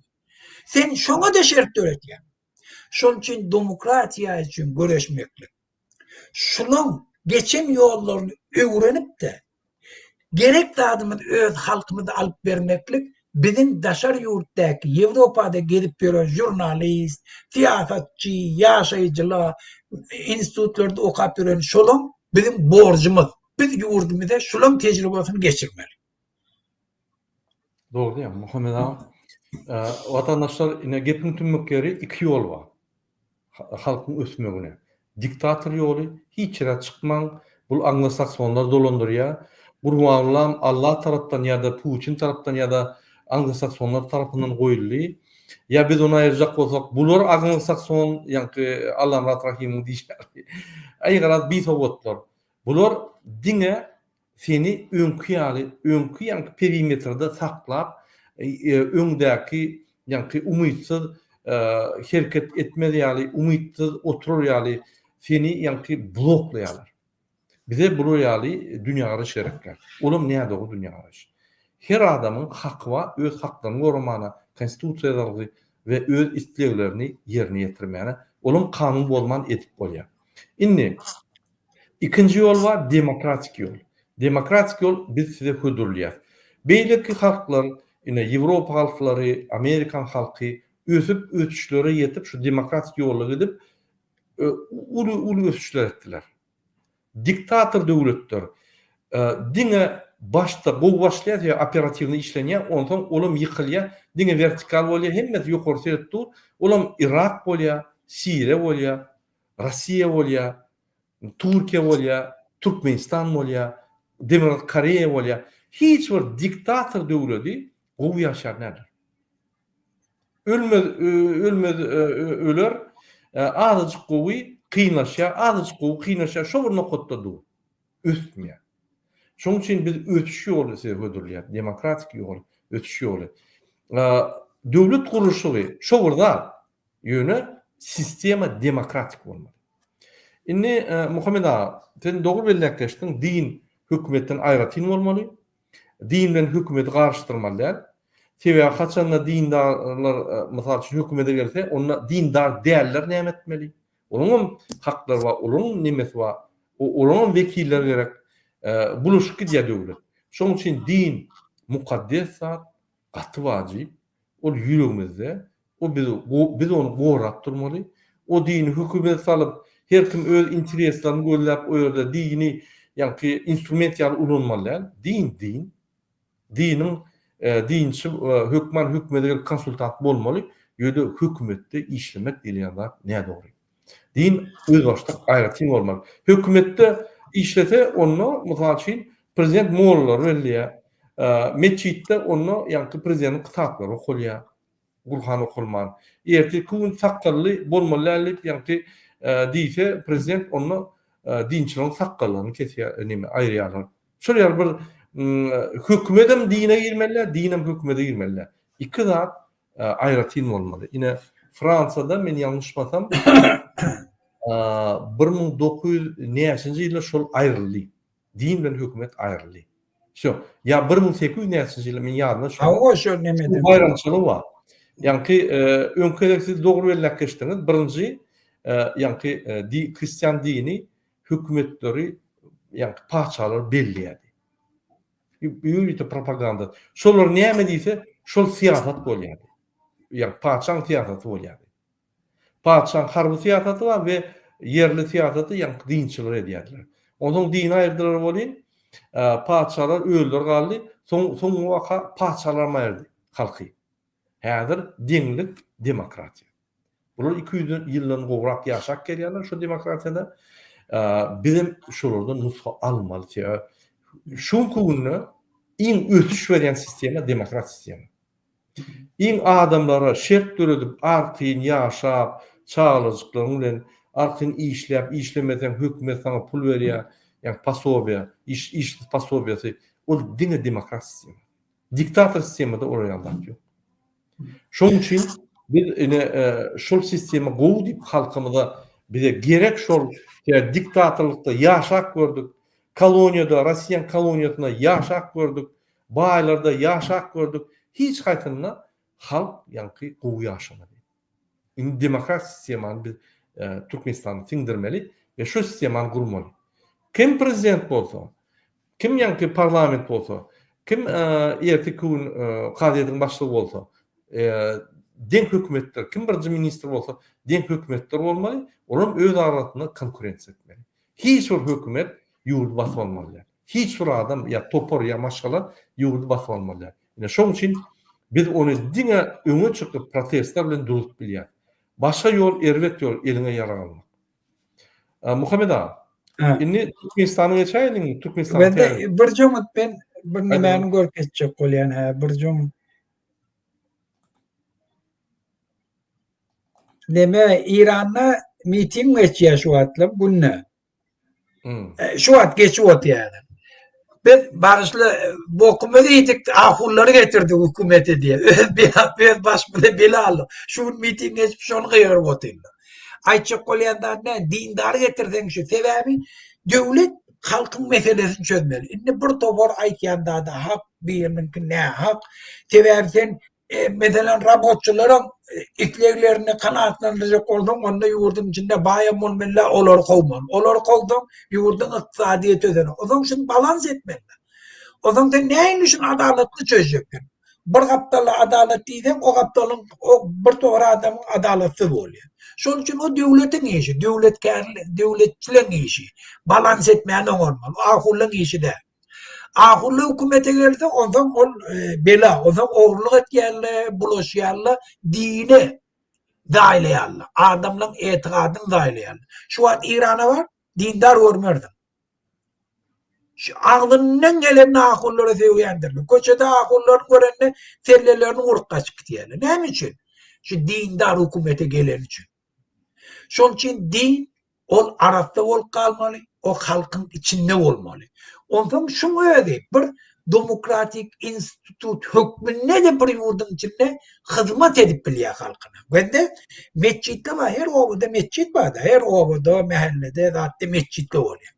Sen şuna da şart öğretiyorsun. Şunun için demokratiya için görüşmeklik. Şunun geçim yollarını öğrenip de gerekli adımın öz halkımızı alıp vermeklik bizim daşar yurttaki Avrupa'da gelip gören jurnalist, siyasetçi, yaşayıcılar, enstitütlerde okuyup gören şunun bizim borcumuz. Biz yurdumuzda şunun tecrübesini geçirmeli. Doğru değil mi? Muhammed Ağa. Vatandaşlar yine gepin tümmükleri iki yol var. Halkın ösmegine. Diktatör yolu hiç yere çıkman, bu Anglo-Saksonlar dolandırıyor. Gurbanlam Allah tarapdan ya da Putin tarapdan ya da Anglo-Saksonlar tarapından goýuldy. Ya biz ona aýyrjak bolsak, bular Anglo-Sakson ýa-ni Allah rahim diýişler. Aýgyrat bir sowatlar. Bular diňe seni öňkü ýa-ni perimetrde saklap, öňdäki ýa-ni umytsyz hereket etmeli ýaly, umytsyz oturur ýaly seni ýa-ni bloklaýarlar. Bize bu ýaly dünýäge şerekler. Olam näde o dünýäge? Her adamın hakkı var, öz haklarını gorumana, konstitusiýalardy ve öz isteklerini yerine getirmene, olam kanun bolman etip bolýar. Indi ikinci yol var, demokratik yol. Demokratik yol biz size hudurlýar. Beýleki halklar, ine Ýewropa halklary, Amerikan halky ösüp ötüşlere yetip şu demokratik yolla gidip ulu ötüşler ettiler. Diktator döwletler diňe başta bu başlaýar ýa operativni işlenýär, ondan olam ýykylýar, diňe vertikal bolýar, hemmet ýokary seretdir. Olam Irak bolýar, Siriýa bolýar, Rossiýa bolýar, Türkiýe bolýar, Türkmenistan bolýar, Demokratik Koreýa bolýar. Hiç bir diktator döwleti gowy ýaşar nädir? Ölmez öler, azıcık gowy kıynaşa, azıcık gowy kıynaşa, şo bir noktada dur. Ötmýär. Şoň üçin biz ötüş ýoly söýledýär, demokratik ýol, ötüş ýoly. Döwlet gurulşy şo birda ýöne sistema demokratik bolmaly. Indi Muhammed ağa, sen dogry belläkleşdiň, din hökümetden aýratyn bolmaly. Din bilen hökümeti garşdyrmalylar. Sebäbi haçanda dindarlar mysal üçin hökümete gelse, onda dindar däller näme etmeli? Onun hakları var, onun nimesi var, onun vekilleri gerek buluşuk gidýär döwlet. Şoň üçin din mukaddes zat, gaty wajyp, ol ýüregimizde, o biz onu gorap durmaly. O dini hökümet salyp, her kim öz intereslerini gözläp o ýerde dini ýa-ni instrument ýaly ulanmaly. Din. Dinin dinçi hökümete konsultant bolmaly. Ýöne hökümetde işlemek diýilýär näde dogry. Din öz başda aýratyn bolmaly. Hökümetde işlete onu mysal üçin prezident mollalar belliýär. Meçitde onu ýa-ni prezidentin kitaplary okulýar. Gurhan okulman. Erteki gün sakally bolmaly ýa-ni diýse prezident onu dinçiliň sakallaryny kesýär, näme aýrýarlar. Şol bir hökümetem dine girmeliler, dinem hökümete girmeliler. İki zat aýratyn bolmaly. Ine Fransada men ýalňyşmasam 1900-nji ýylda şol aýryldy. Din bilen hökümet aýryldy. Şo, ýa 1800-nji ýylda men ýadyma şo. O şo nemeden? Bayramçylyk bar. Ýa-ni öňkedeksiz dogry belläkleşdiňiz. Birinji ýa-ni Hristiýan dini hökümetleri ýa-ni paçalar bellýärdi. Ýürüýte propaganda. Şolar näme diýse, şol siýasat bolýardy. Ýa paçaň siýasaty bolýardy. Paçaň harby siýasaty bar we yerli siýasaty ýa dinçiler edýärler. Onuň dini aýrdylar bolýan, paçalar öldür galdy, soň waka paçalar maýardy halky. Häzir diňlik demokratiýa. Bular 200 ýyldan gowrak ýaşap gelýärler şu demokratiýada. Bizim şolardan nusha almaly. Şun kununu in ötüş veren sistema demokrat sistema. In adamlara şert döredip artyn ýaşap, çağırjyklaryň bilen artyn işläp, işlemeden hökümet sana pul berýär, ýa pasobiýa, iş pasobiýasy, o diňe demokrat sistema. Diktator sistemada orýandak ýok. Şoň üçin biz şol sistema gowy diýip halkymyza bize gerek şol diktatorlukda ýaşap gördük. Kolonyada, Rossiýa koloniýasyna ýaşap gördük. Baýlarda ýaşap gördük. Hiç haýtynda halk ýa-ni gowy ýaşamady. Indi demokrat sistemany biz Türkmenistanda siňdirmeli we şu sistemany gurmaly. Kim prezident bolsa, kim ýa-ni parlament bolsa, kim erteki gün gazetyň başlygy bolsa, deň hökümetler, kim birinji ministr bolsa, deň hökümetler bolmaly, olam öz aralarynda konkurensiýa etmeli. Hiç bir hökümet ýurdu basy almalylar. Hiç bir adam ya topor ya maşgalar ýurdu basy almalylar. Ine şoň üçin biz onu diňe öňe çykyp protestler bilen durup bilýär. Başga ýol, erwet ýol eline ýaragalmak. Muhammed ağa, Ha. Inni Türkmenistan'a geçeydin, Türkmenistan'a Ben gelin. de bir cumhur ben bir Aynen. nimeni görkezecek bolýan ha bir cumhur. Neme İran'da miting geçýär şu atla bunna. Şu at geçiyor yani. Ben barışlı bokumu deydik ahulları getirdi hükümete diye. Ben başımda bela aldım. Şu miting geçmiş onu kıyırıp oturdu. Ayçık kolyandan ne dindar getirden şu sebebi devlet halkın meselesini çözmeli. Şimdi bir topar aytýanda da hak birinin ne hak sebebi sen mesela robotçuların ikleglerini kanaatlandıracak oldun, onda yurdun içinde bayan olmalı, olar kovman. Olar kovdun, yurdun iktisadiyeti ödene. O zaman şimdi balans etmeli. O zaman sen neyin için adaletli çözeceksin? Bir kaptalı adalet değilden, o kaptalın, o bir doğru adamın adaletsiz oluyor. Şunun için o devletin işi, devletçilerin işi. Balans etmeyen olmalı. Ahulun işi de. Ahullu hükümete geldi, o zaman o bela, o zaman oğurluk etkenle, bulaşıyarla, dini dahileyarla, adamların etikadını dahileyarla. Şu an İran'a var, dindar görmerdim. Ağzından gelen ahulları seviyendirler. Köçede ahulları görenle sellelerini vurup kaçıp diyelim. Ne için? Şu dindar hükümete gelen için. Şunun için din, o arafta ol kalmalı, o halkın içinde olmalı. Ondan şunu öyle bir demokratik institut hükmüne de bir yurdun içinde hizmet edip biliyor halkına. Ben de mescitte var, her ovada mescit var da, her ovada, mahallede zaten mescitte oluyor.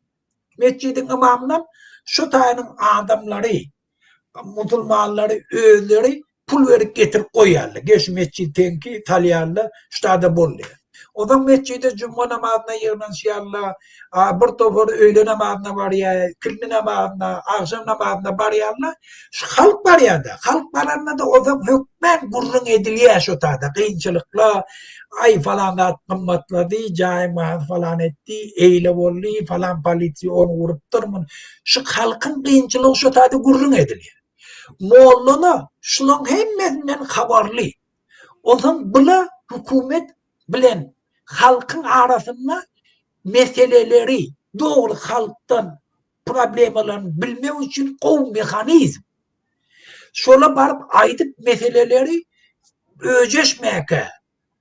Mescidin imamından şu tayin adamları, Müslümanları, özleri pul verip getirip koyarlar. Geç mescidinki talyarlar, şu da boluyor. O zaman mescide cuma namazına yığınlaşıyarlar, bir topar öğle namazına varıyor, kirli namazına, akşam namazına varıyorlar. Şu halk var ya da, halk varanda da o zaman hükmen gurrun ediliyor şu tada, kıyınçılıkla, ay falan da kımmatladı, caimat falan etti, eyle oldu, falan polisi onu vurup durmun. Şu halkın kıyınçılığı şu tada gurrun ediliyor. Moğolluna şunun hemmesinden haberli. O zaman buna hükümet bilen halkın arasında meseleleri doğru halktan problemlerini bilmek için o mekanizm. Şöyle barıp aydıp meseleleri öceşmeyeke,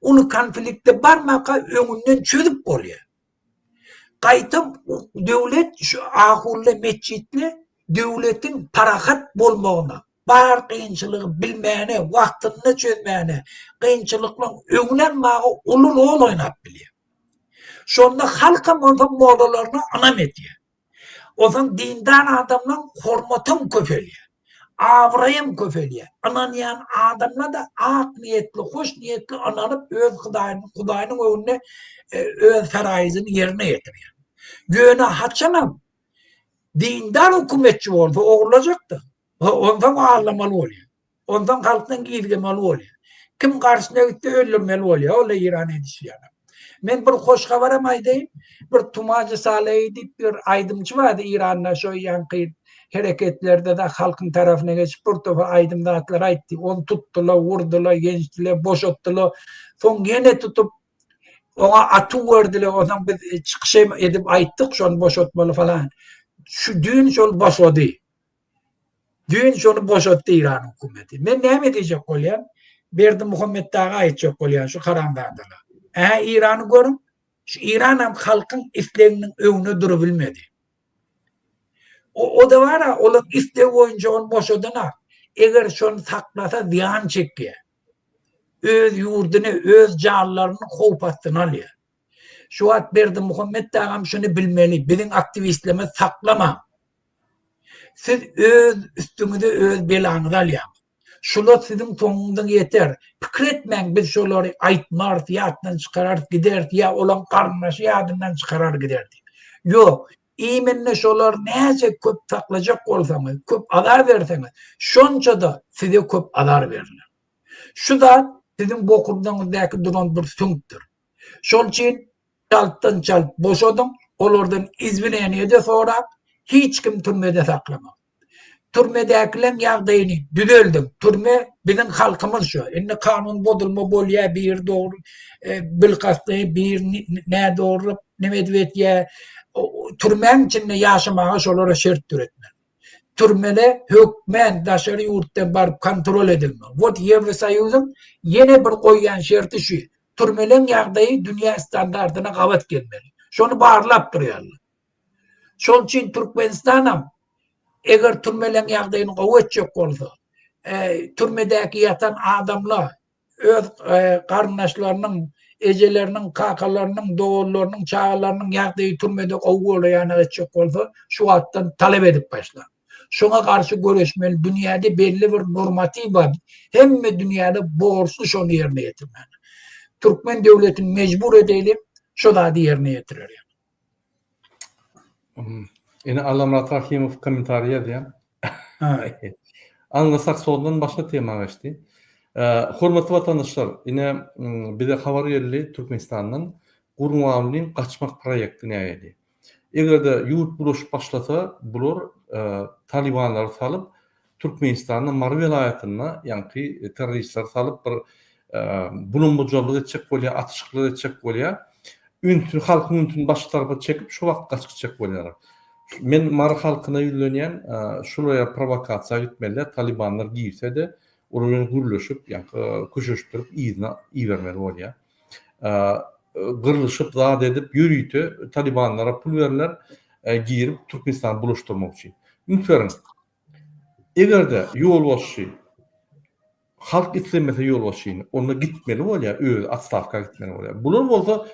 onu konflikte barmaka önünden çözüp oluyor. Kaytım devlet şu ahulle mescitle devletin parahat bolmağına, bar kıyınçılığı bilmeyene, vaktini çözmeyene, kıyınçılıkla önlenmeğe ulun oğul oynap biliyor. Sonra halka modalarını anam ediyor. O zaman dindar adamla hormatım köpeliyor. Avrayım köpeliyor. Ananayan adamla da ak niyetli, hoş niyetli ananıp öz Kudayının önüne öz ferayizini yerine getiriyor. Göğüne haçanam dindar hükümetçi oldu, olacak ondan ağırlamalı oluyor. Ondan halktan giydirmeli oluyor. Kim karşısına gitti öldürmeli oluyor. Öyle İran edişi yani. Ben bir hoş haberim aydayım. Bir Tumacı Salih'ydi, bir aydımcı vardı İran'da şu yankı hareketlerde de halkın tarafına geçip bir topa aydımdatlar aytti. Onu tuttular, vurdular, gençtiler, boşalttılar. Son yine tutup ona atı verdiler. Ondan bir çıkış edip ayttık şu an boşaltmalı falan. Şu düğün şöyle boşaldı. Düğün şöyle boşalttı İran hükümeti. Ben ne diyecek olyan? Berdi Muhammed Dağ'a aytacak olyan şu karandadılar. İran'ı görün. Şu İran halkın isteklerinin önüne durabilmedi. O da var ya, onun istek boyunca onu boşadına, eğer şunu saklasa ziyan çekiyor. Öz yurdunu, öz canlarını kovpasını alıyor. Şu at Berdi Muhammed Dağ'ım şunu bilmeli, bizim aktivistlerimiz saklama. Siz öz üstünüzde öz belanızı alıyor. Şular sizin sonundan yeter. Fikretmeyin biz şuları aytmar, yadından çıkarar gider, ya olan karnaşı yadından çıkarar gider. Yok. İmenle şular neyse köp taklayacak olsanız, köp adar verseniz, şunca da size köp adar verirler. Şu da sizin bokurduğunuzdaki duran bir süngtür. Şunun için çalttan çalt boşadın, olurdan izbileyene de sonra hiç kim türmede saklamaz. Türmedekilen yağdayını düzeldim. Türme bizim halkımız şu. Şimdi kanun bozulma bolya bir doğru bilkastı bir ne doğru ne medvetiye türmen içinde yaşamağa şolara şert türetme. Türmede hükmen daşarı yurttan barıp kontrol edilme. Vot Yevrosoyuzun yine bir koyyan şerti şu. Türmelerin yağdayı dünya standartına kavat gelmeli. Şonu bağırlap duruyorlar. Şol için Türkmenistan'ım eğer türmelerin yağdayını kavat çok olsa, türmedeki yatan adamlar öz karındaşlarının, ecelerinin, kakalarının, doğullarının, çağlarının yağdayı türmede kavuğulayanı çok olsa şu hattan talep edip başlar. Şuna karşı görüşmeli. Dünyada belli bir normatif var. Hem de dünyada borçlu şunu yerine getirmeli. Türkmen devletini mecbur edelim, şu da yerine getirir. Yine Alamrat Rahimov komentariye diye. Anlasak sonundan başka tema geçti. Hürmetli vatandaşlar, yine bir de haber yerli Türkmenistan'ın Gurmuavli'nin kaçmak proyektine geldi. Eğer de yurt buluş başlasa bulur Talibanlar salıp Türkmenistan'ın Mar vilayetine yani teröristler salıp bir bulunmuculuk edecek bolya, atışıklık edecek bolya, halkın üntün baş tarafa çekip şu vakt kaçacak bolyalar. Men Mar halkına yüllönyen şuraya provokasiya gitmeli, Talibanlar giyse de oraya gürleşip yani kuşuşturup iyi vermeli bolya. Gırılışıp zat edip yürüytü Talibanlara pul verirler girip Türkmenistan buluşturmak için. Ünferin eğer de yol başı halk istemese yol başını ona gitmeli ol ya atstavka gitmeli ol ya. Bunun olsa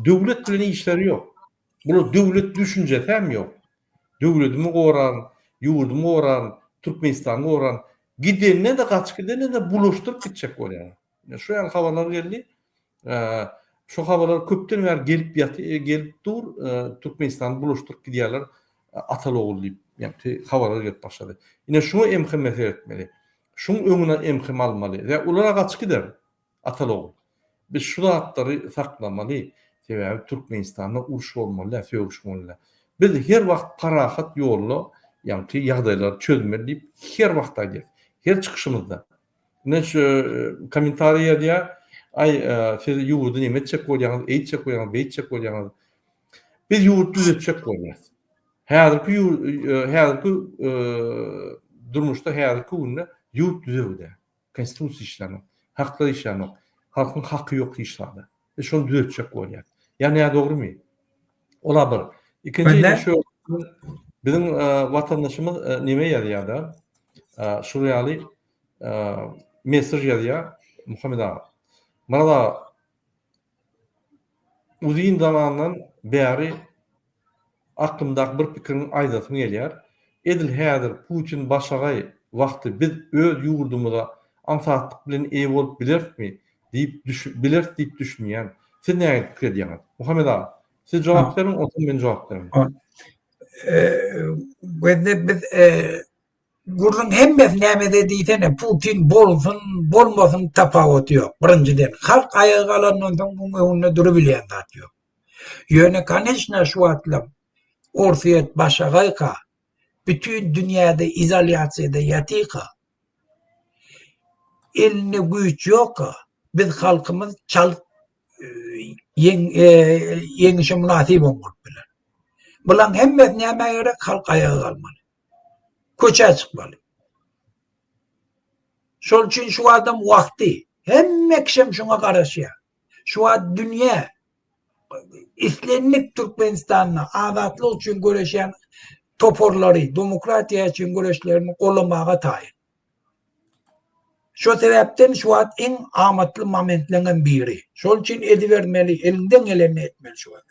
devlet bilen işleri yok. Bunu devlet düşüncesi hem yok. Devletimi koran, yurdumu koran, Türkmenistan'ı koran gidenine de kaç gidene de buluşturup gidecek ol ya. Şu yan havalar geldi. Şu havalar köpten ver gelip dur Türkmenistan'ı buluşturup gidiyorlar Ataloğlu deyip yani havalar gelip başladı. Yine şunu emkim mesele etmeli. Şunun önüne emkim almalı. Ve onlara kaç gider Ataloğlu. Biz şu dağıtları saklamalı. Sebebi Türkmenistan'da uruş olmalı, söğüş olmalı. Biz her vakit parahat yollu yani yağdaylar çözmeli deyip her vakit gidiyor. Her çıkışımızda. Ne şu komentariye diye siz yurdu nimetçek koyacağınız, eğitçek koyacağınız, beyitçek koyacağınız. Biz yurdu düzetçek koyacağız. Her durmuşta her günde yurt düzevde. Konstitusyon işlerine, haklar işlerine, halkın hakkı yok işlerine. Şunu düzetçek koyacağız. Yani ya doğru mu? Olabilir. İkinci şu bizim vatandaşımız nime yazıyor da şuraya mesaj yazıyor Muhammed Ağa. Bana uzun zamandan beri aklımdaki bir fikrin aydasını geliyor. Edil hadir Putin başagay vakti biz öz yurdumuza ansatlık bilen ev olup bilir mi deyip düşünmeyen. Siz ne fikir ediyorsunuz? Muhammed Ağa, siz cevap verin, oturun ben cevap verin. Biz Gurrun hemmet näme dediýsene Putin bolsun, bolmasyn tapawuty ýok. Birinciden halk ayağa alandan soň bu öňünde durup bilýän zat ýok. Ýöne конечно şu atlam Orsiýet başagaýka bütün dünýäde izolasiýada ýatyka. Eline güýç ýok. Biz halkymyz yeňişe münasip bolup biler. Bulan hemmet näme gerek halk ayağa kalmaly. Köçe çıkmalı. Şol için şu adam vakti. Hem ekşem şuna karışıyor. Şu an dünya İslenlik Türkmenistan'la azatlık için görüşen toporları, demokratiya için görüşlerini kollamağa tayin. Şu sebepten şu an en amatlı momentlerden biri. Şol için edivermeli, elinden geleni etmeli şu an.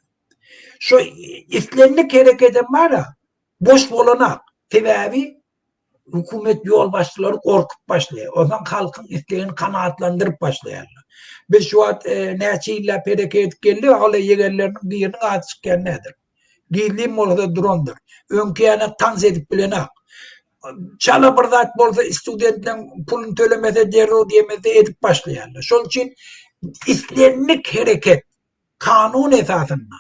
Şu İslenlik hareketi var ya, boş bolanak. Sebebi hükümet yol başçıları korkup başlıyor. O zaman halkın isteğini kanaatlandırıp başlayarlar. Biz şu an neçiyle hareket geldi, hala yegerlerinin birini açıkken nedir? Giydiğim orada drondur. Önkiyana tanz edip bilene. Çala bırdat bolsa studentlerin pulunu tölemese derro diyemese edip başlayarlar. Şol için İslenlik hareket kanun esasında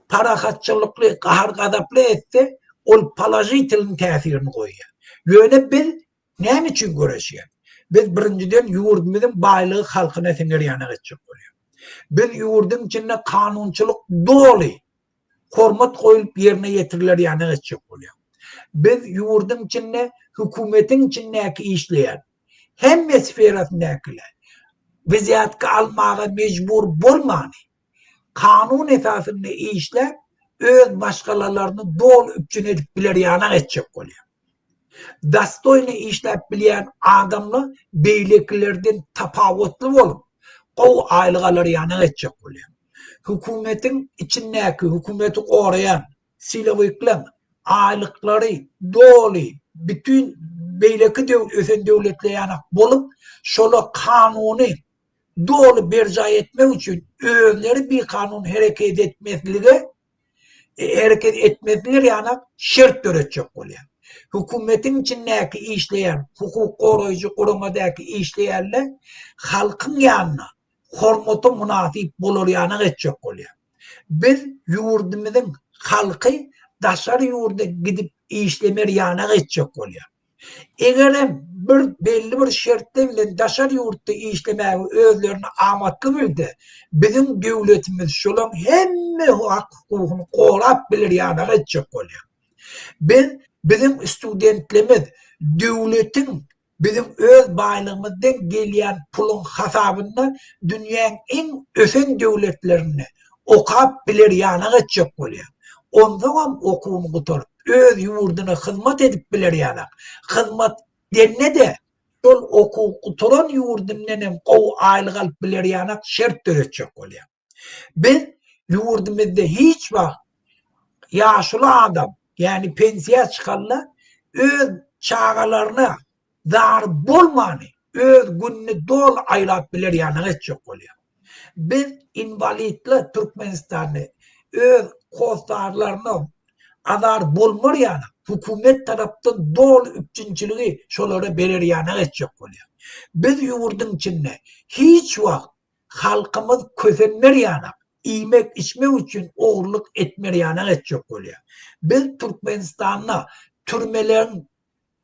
parakatçılıklı, kahar gadaplı etse ol palajitilin tesirini koyuyor. Yöne biz ne için görüşüyor? Biz birinciden yurdumuzun baylığı halkına sinir yana geçecek oluyor. Biz yurdun içinde kanunçuluk dolu. hormat koyup yerine getiriler yani geçecek oluyor. Biz yurdun içinde, hükümetin içindeki işleyen, hem sferasındakiler, vaziyatki almağa mecbur bolmani, kanun esasında işler, öz başkalarını doğal üpçün edip bilir yana geçecek oluyor. Dastoyla işlep bilen adamla beyliklerden tapavutlu olup, o aylıgaları yana geçecek oluyor. Hükümetin içindeki, hükümeti koruyan, silaviklen, aylıkları, dolu, bütün beyleki ösen devletle yanak bulup, şöyle kanunu dolu berca etmek için özleri bir kanun hareket etmezliği yanak şart görecek oluyor. Hükümetin içindeki işleyen, hukuk koruyucu kurumadaki işleyenler halkın yanına hormatu münasip bulur yana geçecek oluyor. Biz yurdumuzun halkı daşar yurda gidip işlemer yana geçecek oluyor. Eğer belli bir şartla bile daşar yurtta işlemeyi özlerini amatlı bildi, bizim devletimiz şunun hemme hak hukukunu korap bilir yana geçecek oluyor. Bizim studentlerimiz devletin bizim öz baylığımızdan gelen pulun hesabından dünyanın en ösen devletlerini okap bilir yana geçecek oluyor. Ondan okuğunu kuturup öz yurduna hizmet edip bilir yana. Hizmet denne de yol okuğu kuturan yurdumdan kov aylık alıp bilir yana şart görecek oluyor. Biz yurdumuzda hiç bak yaşlı adam yani pensiya çıkarlar öz çağalarına dar bolmani öz gününü dol aylap bilir yana geçecek oluyor. Biz invalidli Türkmenistan'ı öz kostarlarına adar bolmur yana hükümet taraftan dol üpçünçülüğü şolara bilir yana geçecek oluyor. Biz yurdun içinde hiç vakt halkımız közenler yana yemek içmek için oğurluk etmer yana geçecek oluyor. Biz Türkmenistan'la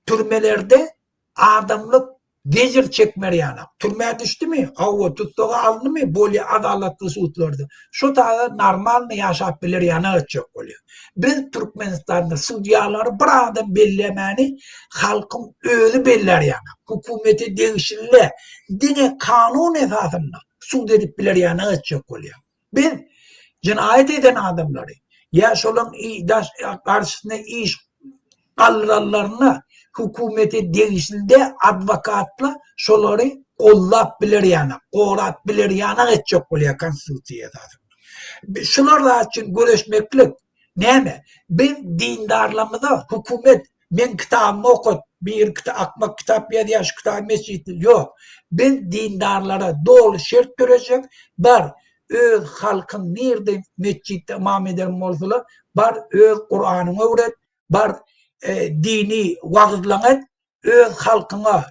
türmelerde adamlık gecir çekmer yana. Türmeye düştü mü? Avva tuttuğu alındı mı? Böyle adaletli suçlardı. Şu da normal yaşap bilir yana geçecek oluyor. Biz Türkmenistan'da sudyaları bir adam bellemeni halkın özü beller yana. Hükümeti değişirle dine kanun esasında sud edip bilir yana geçecek oluyor. Biz cinayet eden adamları ya şolun karşısında iş kaldırarlarına hükümeti değişilde advokatla şoları kollap bilir yana, korap bilir yana geçecek oluyor konstitüsiye esasında. Şunlarla için görüşmeklik ne mi? Biz dindarlığımıza hükümet ben kitabımı okut, bir akmak kitap ya diye şu kitap mescidi yok. Biz dindarlara doğru şart görecek, bar öz halkın nerede mescitte imam ederim olsalar, bar öz Kur'an'ını öğret, bar dini vaazlanet, öz halkına,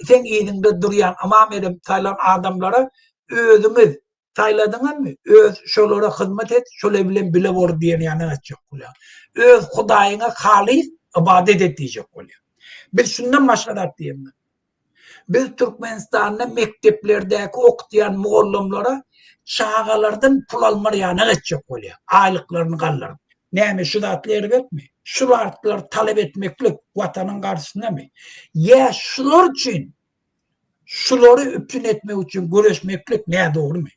sen iyiliğinde duruyan imam ederim sayılan adamlara özümüz sayladınız mı? Öz şolara hizmet et, şöyle bile vur diyen yana açacak oluyor. Öz Hudayına halis ibadet et diyecek oluyor. Biz şundan başka diyeyim ben. Biz Türkmenistan'da mekteplerdeki okuyan muallimlere çağalardan pul almaya yana geçecek oluyor. Aylıklarını kallar. Neymiş şu dağıtları etmi? Şu dağıtları talep etmeklik vatanın karşısında mı? Ya şular için, şuları üpün etmek için görüşmeklik ne doğru mu?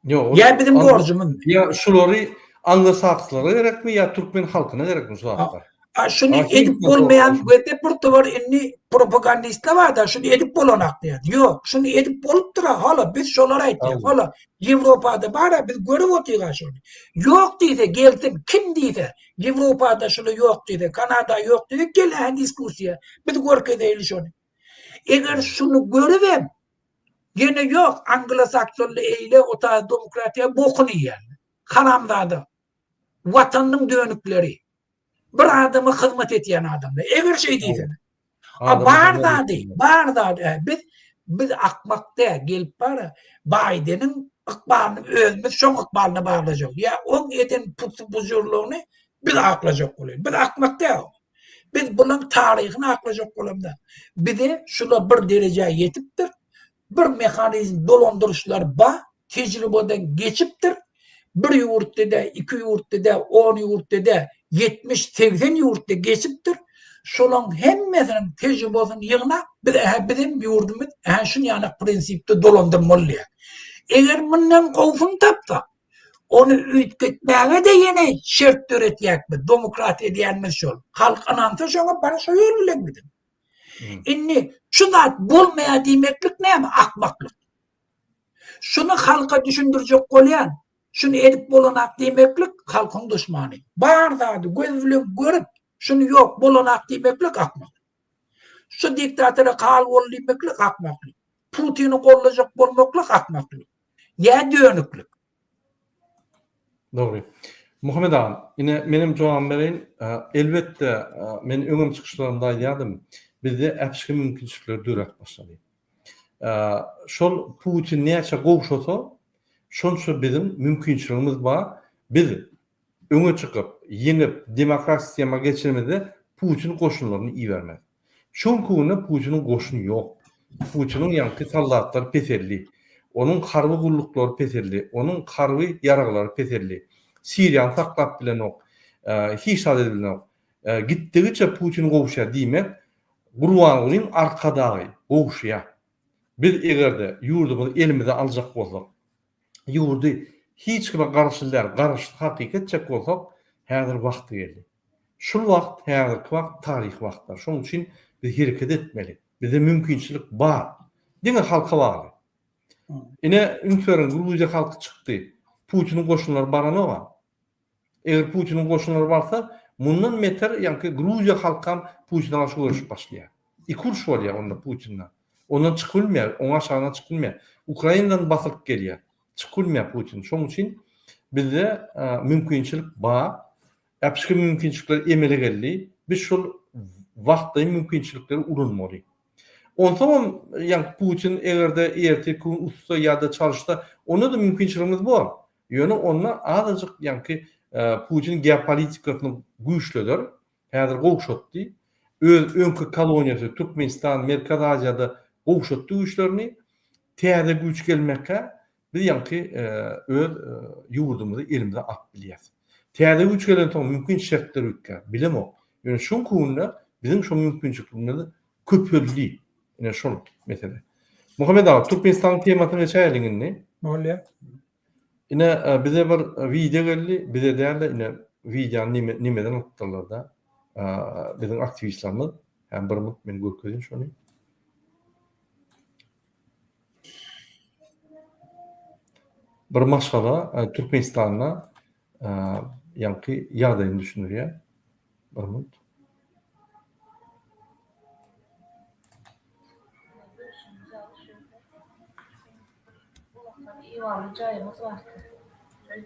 Yok. Ya bizim borcumuz. Ya şuları Anglo-Sakslara gerek mi ya Türkmen halkına gerek mi şu dağıtlar? Şunu edip olmayan deportu var, inni propagandistler var da şunu edip olanak diyor. Yok, şunu edip olup dura hala biz şolara ettik. Hala Avrupa'da var biz görüp oturuyoruz şunu. Yok deyse gelsin kim deyse Avrupa'da şunu yok deyse Kanada yok deyse gelen diskusiya. Biz görke değil şunu. Eğer şunu görüvem gene yok Anglo-Saksonlu eyle o tarz demokratiya bokunu yani. Haramdadı. Vatanın dönükleri. Bir adamı hizmet eten adamlar. Eğer şey değilse. Barda biz akmakta gelip para Biden'in akbalını özümüz son akbalını bağlayacak. Ya on eden buzurluğunu biz aklayacak oluyor. Biz akmakta o. Biz bunun tarihini aklayacak oluyor. Bir de şuna bir dereceye yetiptir. Bir mekanizm dolandırışlar tecrübeden geçiptir. bir yurtda da, 2 yurtda da, 10 yurtda da, 70-80 yurtda geçipdir. Şolan hemmesinin tecrübesini yığına bizim yurdumuz şunu yani prinsipte dolandırmalıya. Eğer bundan kovun tapsa, onu ütketmeye de yine şert öğretiyek mi? Demokrat ediyenmiş şol. Halk ananta şuna bana şu yol bilemedim. İnni şu zat bulmaya demeklik ne mi? Akmaklık. Şunu halka düşündürecek olayan, şunu edip bulanak demeklik halkın düşmanı. Bardadı, gözlük görüp, şunu yok bulanak demeklik akmaklık. Şu diktatörü kal ol demeklik akmaklık. Putin'i kollayacak bulmaklık akmaklık. Ya dönüklük. Doğru. Muhammed Ağam, yine benim cevabım vereyim. Elbette ben öňüm çıkışlarımda ayyadım. Bizde äpşiki mümkinçilikler dörek başladı. Şol Putin näçe gowşata, şonça bizim mümkinçiligimiz bar. Biz öňe çıkıp, yenip demokratik sistema geçirmede Putin koşunlaryny iýermek. Şonkuna Putin'in koşunu yok. Putin'in ýanky sallatlar peterli. Onun harby gullukları peterli. Onun harby yaragları peterli. Siriýany taklap bilen ok. Hiç adet bilen ok. Gitdigiçe Putin gowşa diýmek, Gurbanlygyň arkadagy gowşya. Biz egerde yurdumyzy elimize aljak bolsak, yurdy hiç kime garşylar, garşy hakykat çek bolsak, häzir wagty geldi. Şol wagt, häzirki wagt taryh wagtlar. Şonuň üçin biz hereket etmeli. Bize mümkinçilik bar. Diňe halka bagly. Ine ünferin Gruziya halkı çıktı. Putin'in koşunları barana var. Eğer Putin'in koşunları varsa, bundan meter yani Gruziya halkan Putin'e karşı görüşüp başlıyor. İkurş var ya onda Putin'den. Ondan çıkılmıyor, ona aşağına çıkılmıyor. Ukrayna'dan basılıp geliyor. Çıkılmıyor Putin. Şoň üçin bizde mümkinçilik var. Äpşiki mümkinçilikler emele geldi. Biz şol wagtda mümkinçilikleri urunmaly. Ondan yani Putin egerde erteki gün usta ya da çalışsa ona da mümkinçiligimiz var. Ýöne onda azajyk yani Putin geopolitikasyny güýçleder. Häzir gowşatdy. Öz öňkü koloniýasy Türkmenistan, Merkez Aziýada gowşatdy güýçlerini täze güýç gelmekkä biz yani öz ýurdumuzy elimize alyp bilýäs. Täze güýç gelen soň mümkin şertler ötkä bilemok. Ýöne şoň kunna bizim şu mümkinçiliklerimiz köpürli. Yine şol mesele. Muhammed Ağa, Türkmenistan temasyny çäýeliňini. Bolýar. Yine bize bir video geldi. Bize değerli yine video nimeden noktalar da bizim aktivistlerimiz hem bir men görkezin şonu. Bir maşgala Türkmenistan'a yankı ýagdaýyny düşünürýär. Bir minut. İvalı çayımız vardı.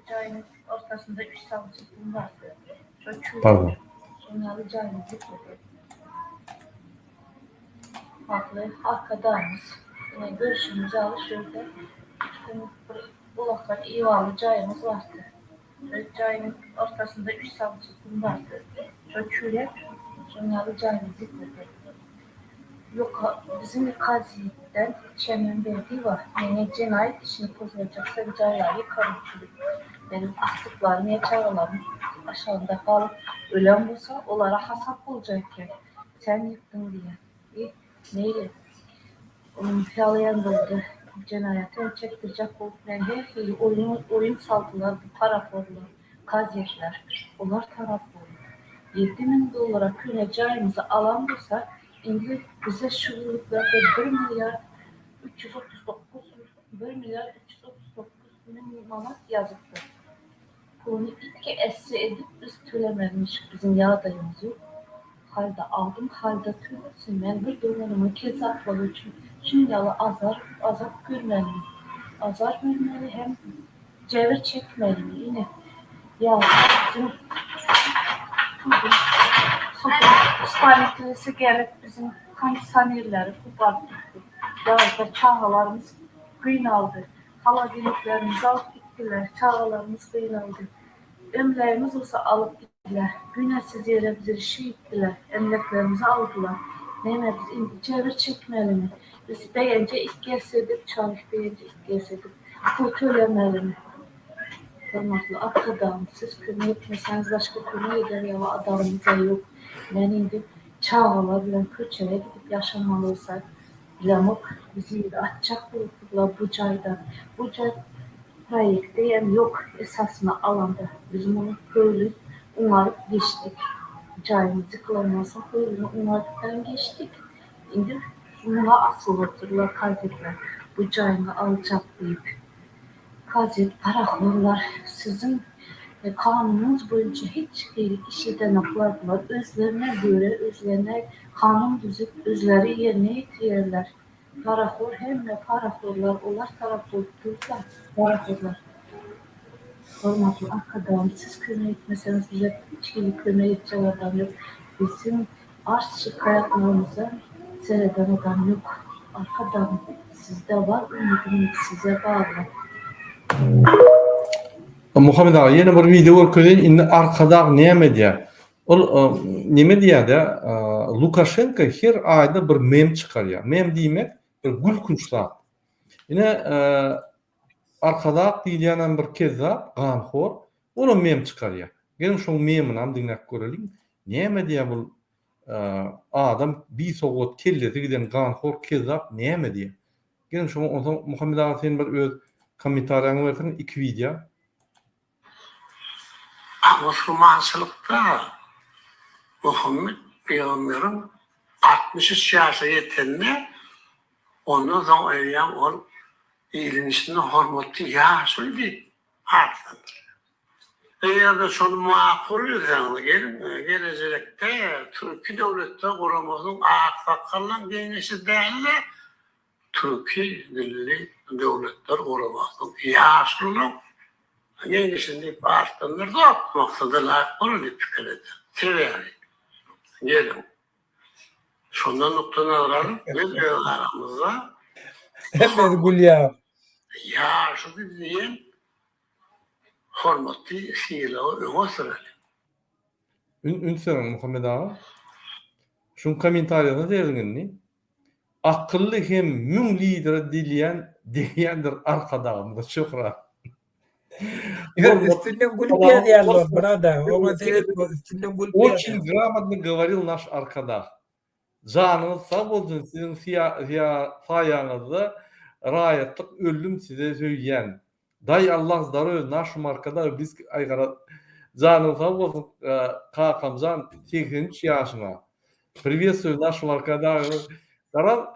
Çayın ortasında 3 salçıklığım vardı. Pardon. Sonralı çayımızı koyduk. Haklı arkadaşımız. Yine görüşümüzü alışırdı. Bulaklar İvalı çayımız vardı. Çayın ortasında 3 salçıklığım vardı. Çöküyle sonralı çayımızı koyduk. Yok, bizim Kazi'den Çemin Belediye var. Yani cinayet işini bozacaksa ricalar yıkarım. Benim aktıklarım, yeterlerim aşağıda kalıp ölen olsa onlara hasap olacakken sen yıktın diye. Neyle? Onun piyalayan oldu. Cinayeti çektirecek olup her şeyi oyun saldılar, taraf oldular. Kaziyeşler, onlar taraf oldu. $7.000 küne cayımızı alan olsa İngiliz bize şu yıllarda 1 milyar 339 bin manat yazıktı. Bunu iki esse edip biz tölememiş bizim yağdayımız yok. Halde aldım, halde tölesin. Ben bir dönemimi kezakladığı için şimdi azap görmeli. Azar görmeli hem cevir çekmeli yine. Ya bizim İspanyolisi gelip bizim kondisionerleri kubarttı. Yazda çağalarımız kıynaldı. Hala geliklerimizi alıp gittiler. Çağalarımız kıynaldı. Ömlerimiz olsa alıp gittiler. Güneşsiz yere bizi şey ettiler. Emlaklarımızı aldılar. Neyme biz indi çevir çekmeli mi? Biz beyince ilk gelsedik, çalışıp beyince ilk gelsedik. Bu tölemeli mi? Hörmetli arkadaşım, siz köme etmeseniz başka köme eder ya adamımıza yok. Ben indi çağlar bilen köçeye gidip yaşamalıysak bilemok bizi atacak bu caydan. Bu cay proyekte hem yok esasına alanda. Bizim onu böyle umarıp geçtik. Cayımızı kılamazsa böyle umarıptan geçtik. Şimdi buna asılırlar kazetler. Bu cayını alacak deyip. Kazet, paraxorlar sizin kanununuz boyunca hiç kişiden akladılar. Özlerine göre, özlerine kanun düzüp, özleri yerine yetirirler. Paraxor hem de paraxorlar, onlar tarafı tutlar, paraxorlar. Hörmetli arkadaşım, siz köme etmeseniz bize hiç köme edecek adam yok. Bizim arşik hayatlarımıza seyreden adam yok. Arkadaşım, sizde var, ümidimiz size bağlı. Muhammed ağa yeni bir video görkezin indi arkada näme diýär? Ol näme diýär-de Lukashenko her aýda bir mem çykarýar. Mem diýmek bir gülkünçlap. Ine arkada diýýän bir kezzap, ganhor, ola mem çykarýar. Gelin şol memini ham diňläp görelim. Näme diýär bu adam bir sogat kellesi giden ganhor kezzap näme diýär? Gelin şol Muhammed ağa sen bir öz kommentaryňy bersen iki video. Müslümançılıkta Muhammed Peygamber'in 63 yaşa yetenine ondan sonra eyyam ol ilinişini hormatı yaşıydı artlandır. Eğer de şunu makul yüzden gelecekte Türkiye devlette kuramazın aksakallan genişi değerli Türkiye dilli devletler kuramazın yaşlılık genişini arttırılır da maksadı layık olur diye fikir eder. Severi. Gelin. Şundan noktadan alalım. Ne diyor aramızda? Hepimiz gülüyor. Ya şu diyen hormatlı fiilağı öne sürelim. Ün sören Muhammed ağa. Şun kommentaryny derdiňini akıllı hem müň lider diýendir arkadağımda çokra. Üstünden gülüyor diyorlar burada. O seyret üstünden gülüyor. Очень грамотно говорил наш arkadaş. Canınız sağ olsun, sizin sayanızda rayetlik ölüm size söyleyen. Day Allah zdarı našim arkadaş biz aygara canınız sağ olsun Kakamcan 83 yaşına. Приветствую нашего arkadaş. Karan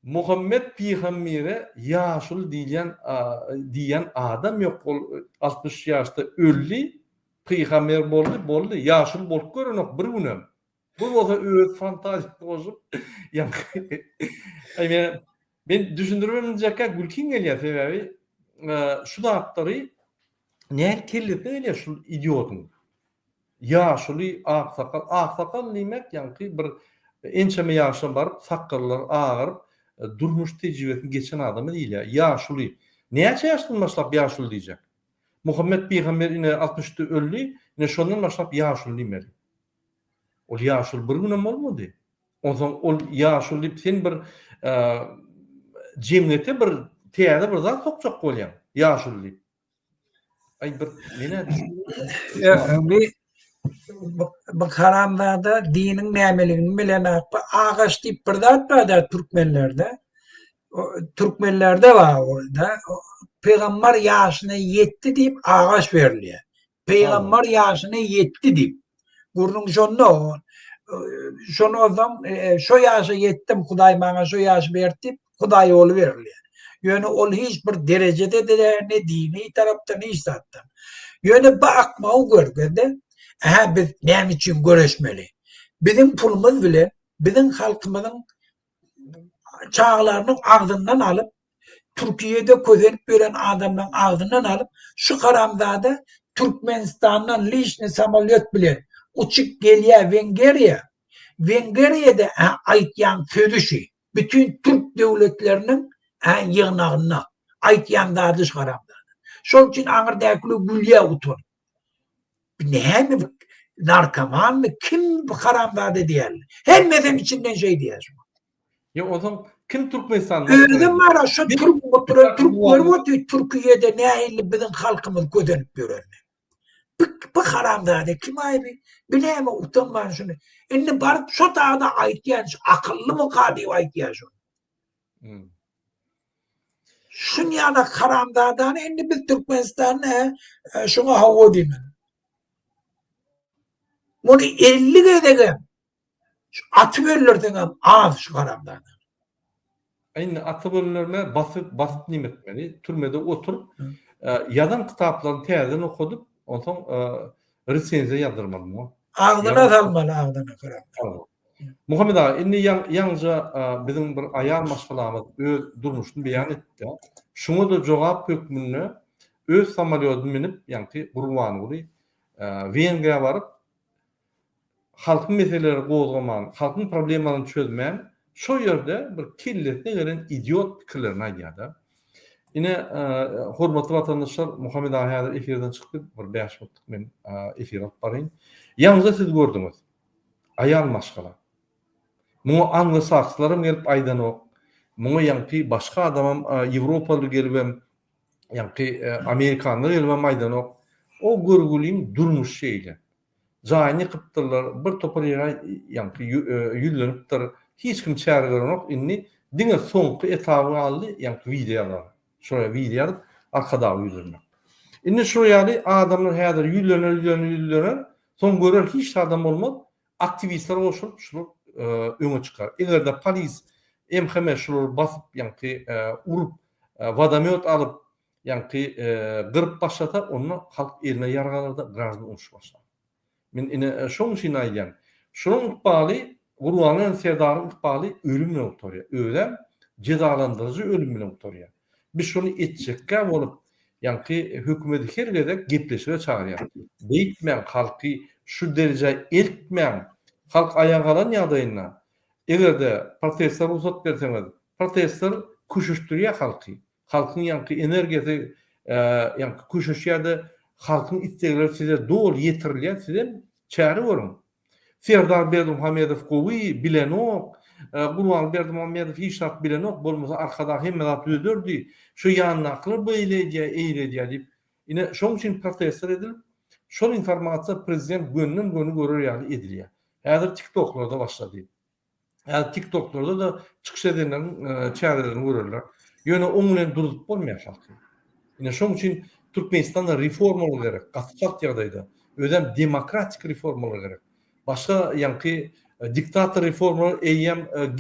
Muhammed Peygamber'e yaşul diyen adam yok. 60 yaşta öldü. Peygamber boldy. Yaşul bolup görünok bir günem. Bu bolsa öz fantazia bozup. Yani ben düşündürmemizjekka gülkin gelýär sebebi şu daptary näme kelletdi öyle şu idiotun. Yaşuly aksakal diýmek ýa-ni bir ençeme ýaşa baryp sakallar agyryp durmuş tecrübesini geçen adamı değil ya. Yaşuly. Näçe ýaşdan başlap yaşuly diýjek? Muhammed Peygamber ine 60'da öldü. Ne şondan başlap yaşuly diýmeli. Ol yaşul bir günem bolmady. Ondan ol yaşul diýip sen bir jemnete bir teýede bir zat sokjak bolýan. Yaşul diýip. Ay bir mene Bir bu karanlarda dinin nämeligini bilen ağaç diýip bir zat bar Türkmenlerde. Türkmenlerde var orada. Peygamber yaşına yetti diýip ağaç berilýär. Peygamber yaşına yetti diýip. Gurrun şonu adam şu yaşa yettim Hudaý maňa şu yaş berdi, Hudaý ol berilýär. Ýöne ol hiç bir derecede de ne dini tarapdan hiç zatdan. Ýöne bakmagy görgende biz näme üçin göreşmeli? Bizim pulumuz bilen bizim halkymyzyň çağlarynyň agdyndan alyp Türkiýede közenip beren adamlaryň agdyndan alyp şu karamzada Türkmenistandan liçni samolyot bilen uçup gelýär Wengeriýa. Wengeriýede aýtýan sözüşi bütün Türk döwletleriniň ýygnagyna aýtýan zady karamzada. Şol üçin aňyrdakly gülýär utur. Näme narkoman mı kim bu karamzada diýerler. Hemmeden içinden şey diýer. Ya o zaman Kim Türkmenistan Özüm var şu Bir- Türkler var Türkiye'de ne illi bizim halkımız gödenip görür. Bu haramda kim aybi? Bileme utanman şunu. Indi barıp şu dağda ait yani akıllı mı kadi ait yani şu. Hmm. Şun yana haramdadan indi biz Türkmenistan'ı şuna hava diyeyim. Bunu 50 edegem. Atı verirlerden az şu haramdadan. Aynı atı bölümlerine basıp nimetmeli. Türmede oturup yadan kitaplarını terden okudup ondan resenze yazdırmadım o. Ağzına salmalı ağzına haram. Muhammed ağa, inni yalnızca bizim bir ayar maşgalamız öz durmuşunu beyan etti. Şunu da cevap hükmünü öz samalyodun minip, yani Gurvan uli, Venga'ya varıp halkın meseleleri gozgaman, halkın problemlerini çözmeyen şu yerde bir killetine gelen idiot fikirlerine geldi. Yine hormatly vatandaşlar Muhammed ağa efirden çıktı, bir 5 minutlik men efir alıp barayım. Yalnızca siz gördünüz. Ayar maşgala. Muňa anglasakslarym gelip aýdan ok. Muňa ýanky başga adamam Ýewropaly gelibem, ýanky Amerikanlar gelibem aýdan ok. O görgüliň durmuş şeýle. Jaýny kypdyrlar, bir topar ýere ýanky ýüllenipdir. Hiç kim çäregeren ok. Inni diňe soňky etaby aldy, ýanky videolar. Şoňa video arkada ýüllenmek. Inni şu ýaly adamlar häzir ýüllener, soň görer hiç adam bolmaz. Aktivistler oluşup şunu öňe çykar. Egerde polis emheme şular basyp ýanky urup vadamyot alyp ýanky gyryp başlatar, onu halk eline ýargalarda grazny uruş başlar. Men ine şoň üçin aýdýan. Şonuň ykbaly Gurwanyň serdaryň ykbaly ölüm bilen oturýar. Ölüm cezalandyrıcı ölüm bilen oturýar. Biz şonu etjekkä bolup ýanky hökümeti her gezek gepleşige çagyrýar. Beýtmän halky şu derece eltmän halk ayagalan ýagdaýynda egerde protestler uzat berseňiz, protestler kuşuşdurýar halky. Halkyň ýanky energiýasy ýanky kuşuşýarda halkyň istekleri size dol ýetirilýär, size çäri bolan. Serdar Berdimuhammedow gowy bilenok, Gurban Berdimuhammedow hiçnat bilenok bolmasa arkada hemme zat öldürdi. Şu ýanlakly beýleýär, eýleýär diýip. Ine şoň üçin protestler edilip, şol informasiýa prezident gönnün görür ýaly edilýär. Häzir TikTok'larda başlady. Yani TikTok'larda da çıkış edenlerin çärelerini görürler. Ýöne oň bilen durup bolmaýar halky. Ine şoň üçin Türkmenistan'da reformalar gerek. Gatçak ýagdaýda ödem demokratik reformalar gerek. Başga ýanky diktator reformalar eýem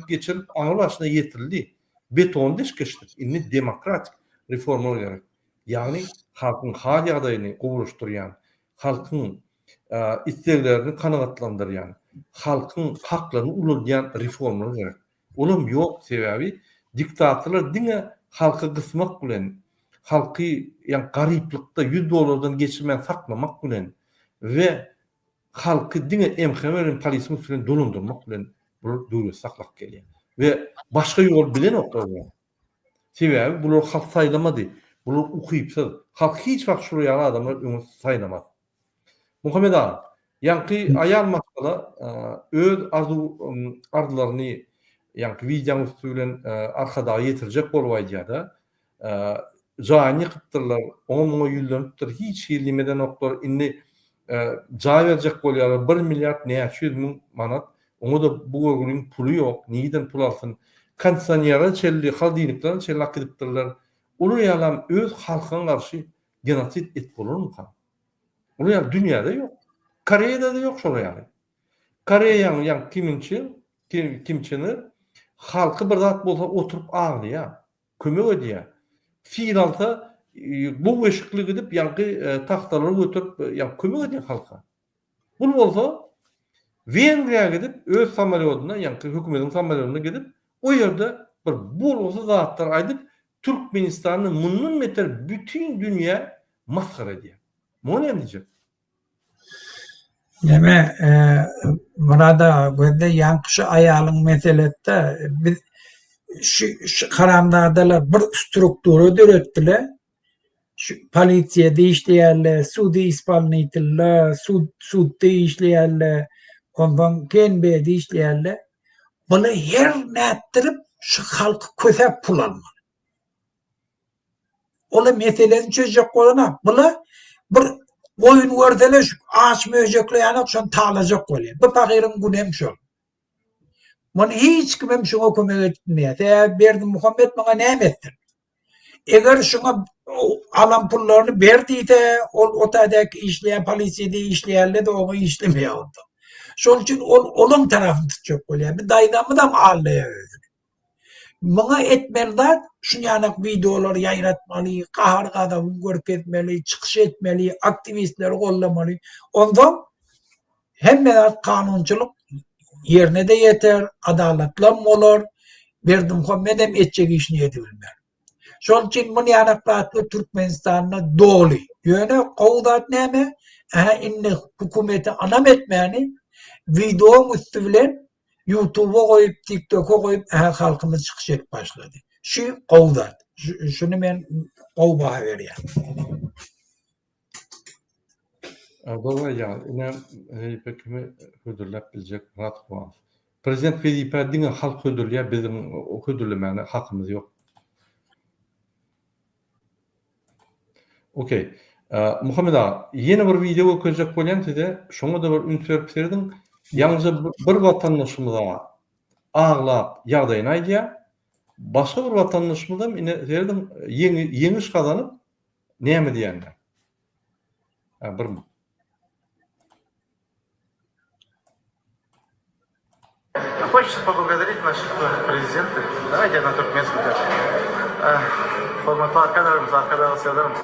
geçirip aňy başyna ýetirildi. Beton diş geçdik. Inni demokratik reformalar gerek. Ýagny halkyň hal ýagdaýyny gowruşdurýan, halkyň isteklerini kanagatlandyrýan, halkyň haklaryny uludýan reformalar gerek. Olam ýok sebäbi diktatorlar diňe halky gysmak bilen, halky ýa garyplykda $100 geçirmän saklamak bilen we halky diňe emhemlerin polisini bilen dolundurmak bilen bu döwlet saklap gelýär. Ve başga ýol bilen oklar. Sebäbi bular halk saýlamady. Bular ukypsy. Halk hiç wagt şu ýaly adamlar öňe saýlamady. Muhammed ağa, ýanky aýal masala öz arzularını ýanky wideoň üstünden arkada ýetirjek bolup aýdýar-da. Jaýny kypdyrlar, oňa ýüllenipdir, hiç ýerlemeden oklar inni jaý berjek bolýar 1 milyard näçe min manat. Oňa da bu görgüliň puly ýok. Niýeden pul alsyn? Kondisionera çelli, haldynikden çelli akdypdyrlar. Ulu ýalam öz halkyna garşy genosit et bolurmy? Ulu ýalam dünýäde ýok. Koreýada da ýok şol ýaly. Koreýanyň kimçini halky bir zat bolsa oturup agdýar, kömek edýär. Finalda bu eşikli gidip ýanky tahtalary götürüp ýa kömek edýär halka. Bu bolsa Vengriýa gidip öz samalyoduna ýanky hökümetiň samalyoduna gidip o ýerde bir bolsa zatlar aýdyp Türkmenistanyň mundan beter bütün dünýä maskara edýär. Muny diýjek? Deme burada böyle yankışı ayalyň meselette biz şu haramdadalar bir struktura döretdiler. Şu polisiýede işleýärler, sudy ispalytlar, sudda işleýärler, ondan kenbede işleýärler. Bunu her nätdirip şu halkı kösep pul almalı. Ola meseleni çözecek olana bula bir oyun gördele şu ağaç möjekle yanak şun tağlacak oluyor. Bu pakirin günem şu. Bunu hiç kimim şuna kömek etmeye. Berdi Muhammed bana ne ettin? Eğer şuna alan pullarını verdiyse otadaki işleyen polisiyede işleyenle de onu işlemeye oldu. Şunun için onun tarafını tutacak oluyor. Bir daydamı da mı ağırlayabilir? Bana etmeliler, şu yanak videoları yayınlatmalı, kahar adamı görüp etmeli, çıkış etmeli, aktivistleri kollamalı. Ondan hem de kanunculuk yerine de yeter, adaletli olur, Berdi Muhammed hem edecek işini edebilmeli. Şunun için bunu yanaklatlı Türkmenistan'da doğru. Yöne kovdat neyme? İnne hükümeti anam etmeyeni video müstüvlen YouTube'a koyup, TikTok'a koyup halkımız çıkış et başladı. Şu kovdat. Şunu ben kovbaha veriyorum. Dolayısıyla yine hepimi hüdürlep bilecek rahat var. Prezident velipe dine halk hüdürlüğe bizim o hüdürlemene hakkımız yok. Okey. Muhammed ağa, yeni bir video koyacak bolan size, şuna da bir ün verip verdin. Yalnızca bir vatandaşımıza ağlap yağdayın aydiya, başka bir vatandaşımıza yine verdim yeniş kazanıp neyme diyenler. Bir mi? Хочется поблагодарить наших президентов. Давайте на туркменском даже. Hormatly arkadaşlarımız, arkadaşlarımız.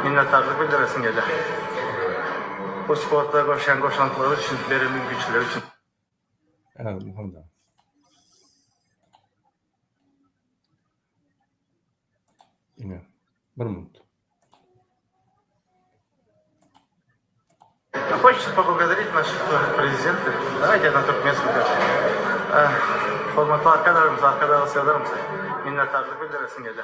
Minnettarlık bildiresim geldi. Bu sportta koşantıları için, verimli güçleri için. Evet, Muhammed ağa. Yine, bir minut. Хочется поблагодарить наших президентов. Давайте на туркменском даже. Hormatly arkadaşlarımız, arkadaşlarımız. Minnettarlık bildiresim geldi.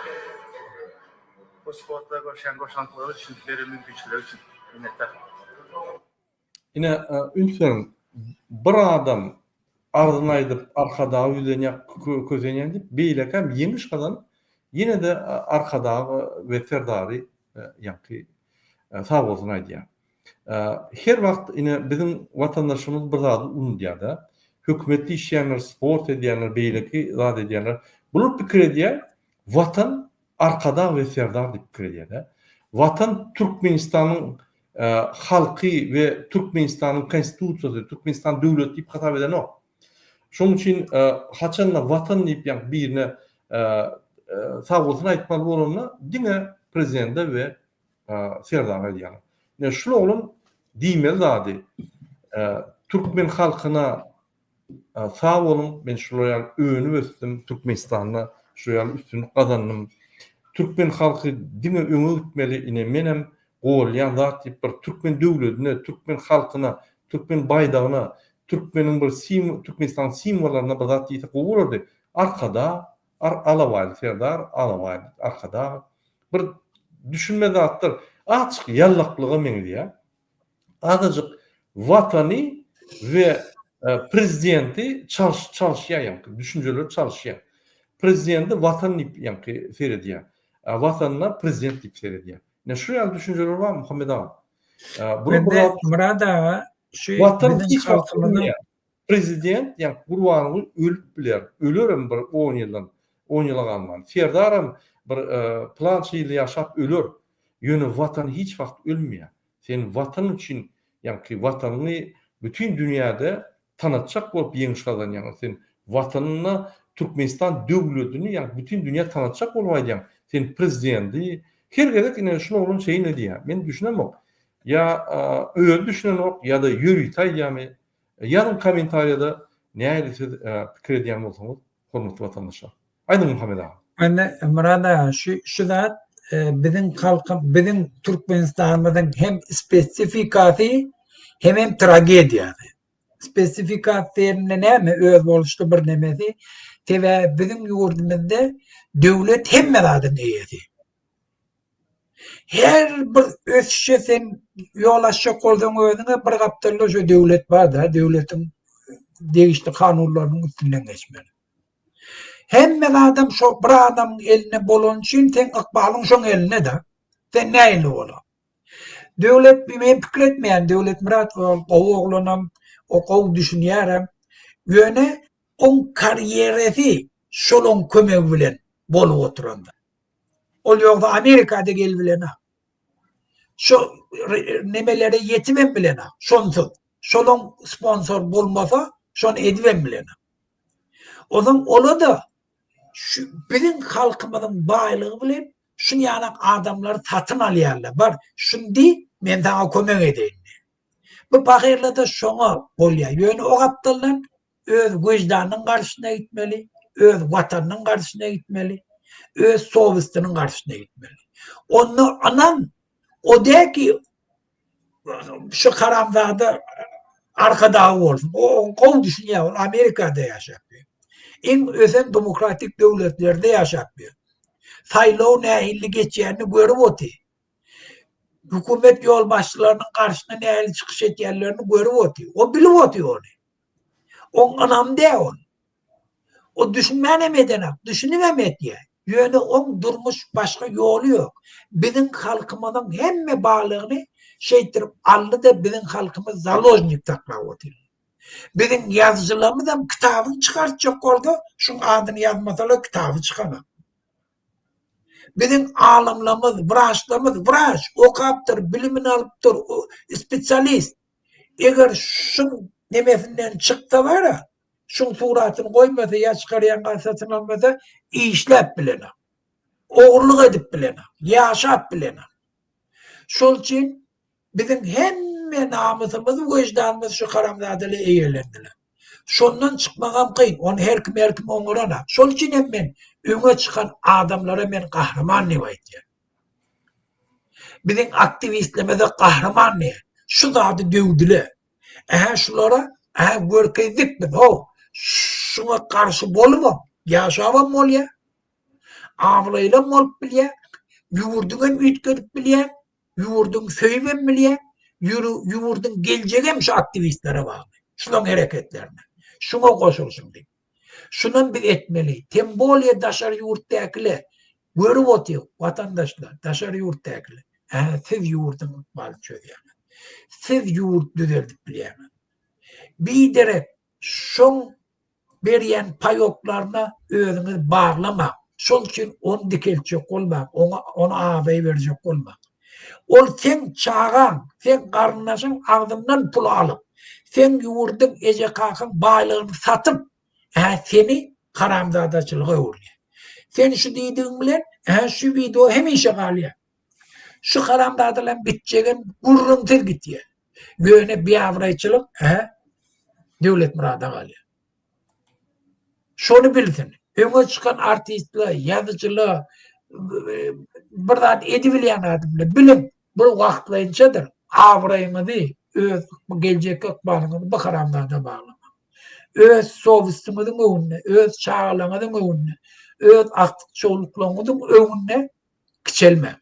Bu sportta koşantıları için, verimli güçleri için. Minnettar. Yine ünserin bir adam ardına aydıp arkadağı közenyen deyip beylekam yeniş kalan yine de arkadağı ve ferdari yankı sağ olsun aydiya. Her vakt yine bizim vatandaşımız bir zadı unudiyada. Hükümetli işleyenler, sport ediyenler, beyleki zat ediyenler. Bunu fikir ediyor. Vatan arkada ve serdar deyip fikir ediyor. Vatan Türkmenistan'ın halkı ve Türkmenistan'ın konstitusiyası, Türkmenistan devleti deyip hatap eden o. Şunun için haçanla vatan deyip yani birine sağ olsun aytmalı olanla yine prezidente ve serdar ediyorlar. Yani şunu olun diymeli zadı. Türkmen halkına sağ olun, ben şuraya öğünü östüm, Türkmenistan'la şuraya üstünü kazandım. Türkmen halkı dine öňe gitmeli ine menem goýulýan zat diýip bir Türkmen döwletine, Türkmen halkyna, Türkmen baýdagyna, Türkmenin bir Türkmenistan simwollaryna bir zat diýip goýuldy. Arkada alawaly serdar, alawaly arkada bir düşünme zatlar açyk ýallaklyga meňdi. Azajyk watany we prezidenti çalışýar, düşünceler çalışýar. Prezidenti watan diýip ýa-ni seredýär. Vatanına prezident deyip seyrediyor. Ne şuraya düşünceler var mı Muhammed ağa? Murad ağa, şu vatan hiç halkımızda prezident, yani kurbanı ölüp biler. Ölürüm bir 10 yıla kalman. Ferdarım bir plan şeyle yaşap ölür. Yönü vatan hiç vakt ölmüyor. Sen vatan için, yani ki vatanını bütün dünyada tanıtacak olup yeniş kazan. Yani sen vatanına Türkmenistan devletini yani bütün dünya tanıtacak olmayacaksın. Sen prezidenti, her gerek yine şunu olun şeyi ne diye. Ben düşünemem. Ya öyle düşünen yok ya da yürüytay yani. Yarın komentaryada ne ayrıca fikir ediyen olsanız hormatly vatandaşlar. Aydın Muhammed ağa. Anne Murad ağa, şu da bizim halkım, bizim Türkmenistan'ımızın hem spesifikası hem tragediyası. Spesifikasiyonun ne mi? Öz oluştu bir nemesi. Ve bizim yurdumuzda devlet hem meradın eyesi. Her bir ösüşe sen yol aşacak olduğun özüne bir kaptırlı şu devlet var da devletin değişti kanunlarının üstünden geçmeli. Hemen adam şu bir adam eline bolon için sen akbalın şun eline de sen ne eli ola. Devlet bir fikretmeyen devlet Murat oğlunum o düşünüyorum yöne on kariyereti şolun kömek bilen bolu oturanda. Ol yoksa Amerika'da gel bilene. Şu nemeleri yetimem bilene. Şonsuz. Şolun sponsor bulmasa şon edivem bilene. O zaman ola da şu bizim halkımızın bağlılığı bilen şun yani adamları satın alıyorlar. Var. Şimdi ben sana kömek edeyim. Bu bakırla da şuna oluyor. Yani o kaptanlar öz vicdanının karşısına gitmeli. Öz vatanının karşısına gitmeli. Öz Sovyet'inin karşısına gitmeli. Onu anan o der ki şu karamzada arkada olsun. O düşünüyor. Amerika'da yaşıyor. En özen demokratik devletlerde yaşıyor. Sayılı nehirli geçeceğini görüp oturuyor. Hükümet yol başçılarının karşısına nehirli çıkış etkenlerini görüp oturuyor. O bilip oturuyor onu. O anam değil o. O düşünmene medenak. Düşünümemet ya. Yani on durmuş başka yolu yok. Bizim halkımızın hemme bağlığını şeydir aldı da bizim halkımız zalojnik takla oturuyor. Bizim yazıcılarımızdan kitabını çıkartacak oldu. Şunun adını yazmasalar kitabı çıkamam. Bizim alimlerimiz, vraç, okaptır, bilimini alıptır, spesyalist. Eğer şunun nemesinden çıktı var ya, şunun suratını koymasa, ya çıkarayan kasasını almasa, işlep bilene. Oğurluk edip bilene, yaşap bilene. Şol için bizim hemen namusumuz, vicdanımız şu karamzadeli eğerlendiler. Şondan çıkmagam kıyın. Onu her kim oňurana. Şol için hemen öňe çıkan adamlara men kahraman ne diýär. Bizim aktivistlerimize kahraman ne? Şu zady döwdüler. Şulara görkezlik mi? Şuna karşı bolma. Yaşabam bol ya. Avlayla bol bilýär. Ýurdun üýtgerip bilýär. Ýurdun söýmem bilýär. Ýurdun geljegem şu aktivistlere bagly. Şuların hareketlerine. Şuna koşulsun deyip. Şunun bir etmeli. Temboliye daşarı yurttakiler. Görüp oturuyor vatandaşlar. Daşarı yurttakiler. Siz yurdun mal çözüyorsunuz. Siz yurt düzeltip biliyorsunuz. Bir derek şun veriyen payoklarına özünüz bağlama. Şol için onu dikelçek olmak. Onu ağabey verecek olmak. Ol sen çağan, sen karnınasın ağzından pul alıp. Sen yurdun ece kalkın bağlığını satıp seni karamzadaçılığa uğruyor. Sen şu dediğin bilen şu video hem işe kalıyor. Şu karamzadalan biteceğin gurrun tir gidiyor. Böyle bir avrayçılık devlet murada kalıyor. Şunu bilsin. Öne çıkan artistler, yazıcılar, buradan edibilen adımlar bilin. Bu vaktlayıncadır. Avrayını değil. Öz gelecek akbalını bu karamzada bağlama. Öz Sovyet'imizin önüne, öz çağlarımızın önüne, öz aktif çoğunluklarımızın önüne küçelme.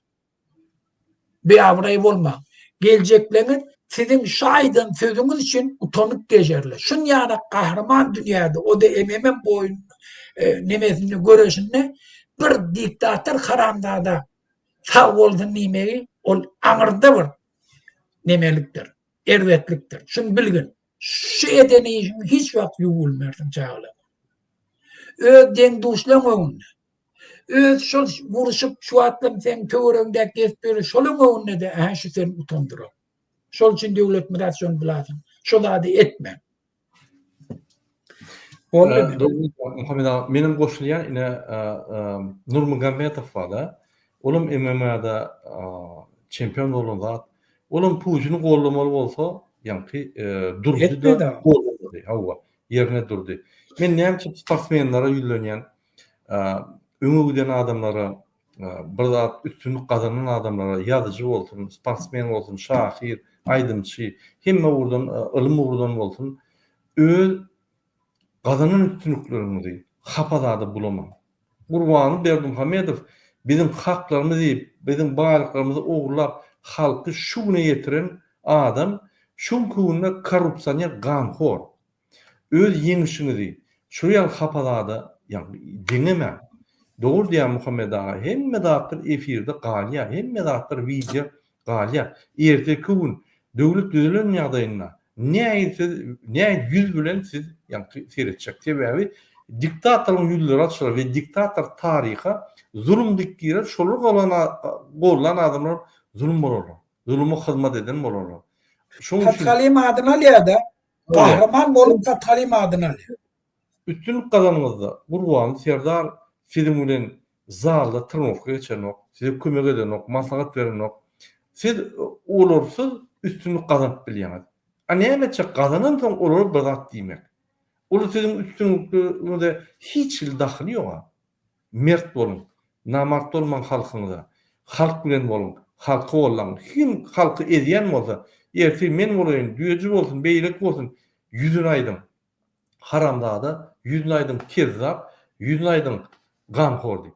Bir avrayı olma. Geleceklerin sizin şahiden sözünüz için utanık geçerler. Şun yani kahraman dünyada o da ememen boyun nemesini görüşünde bir diktatör karamzada sağ olduğunu nimeyi ol anırda bir nemeliktir, ervetliktir. Şunu bilgin. Şu edeneyi hiç vakit yuvulmerdim çağla. Öz den duşlan önüne. Öz şol vuruşup şu atlım sen töwerüňde kesberi şolun önüne de şu seni utandırır. Şol için devlet migrasyon bilasın. Şol ady etme. Muhammed ağa, menim goşulýan ine Nurmagomedov var da. Olum MMA'da çempion bolan zat. Olum pujuny gollamaly bolsa, ýa-ni durdy da gollamaly. Hawa ýerine durdy. Men näme sportsmenlere ýülenýän öňe giden adamlara, bir zat üstünlük gazanan adamlara, ýazyjy bolsun, sportsmen bolsun, şahyr, aýdymçy, hemme urdan, ilim urdan bolsun, öz gazanan üstünlüklerini hapa zady bulamam. Gurbany Berdimuhamedov bizim haklarymyzy diýip, bizim baýlyklarymyzy oglap, halky şu güne getiren adam şu günde korrupsioner gamhor. Öz yeňişini şu ýaly hapadada, ýani diňeme. Doğru diýen Muhammed Ağa, hemme dağıtır efirde galya, hemme dağıtır video galya. Erteki gün döwlet düzelen ýagdaýynda ne 100 bilen siz ýani seretjek. Sebebi diktatorlyň ýüzleri açylar we diktator taryha zulüm dikgirer, şolar golan adamlar zulüm bolarlar. Zulüme hyzmat eden bolarlar. Katkalim adyna alýada, kahraman bolup Katkalim adyna alýar. Üstünlük kazanmazda Gurban Serdar sizin bilen zalda tırnofga geçenok, size kömek edenok, maslahat verenok. Siz olursiz üstünlük kazanıp bilýäňiz. Nämetçe kazanan soň olur bazat diýmek. Ol sizin üstünlükde hiç dahili ýok. Mert bolun, namart bolman halkyňyza. Halk bilen bolun, halky bolan. Kim halky edýän bolsa, erti men bolayyn, düýeji bolsun, beýlik bolsun, ýüzüni aýdym. Haramda 100 aýdym kezzap, 100 aýdym gamhor diýip.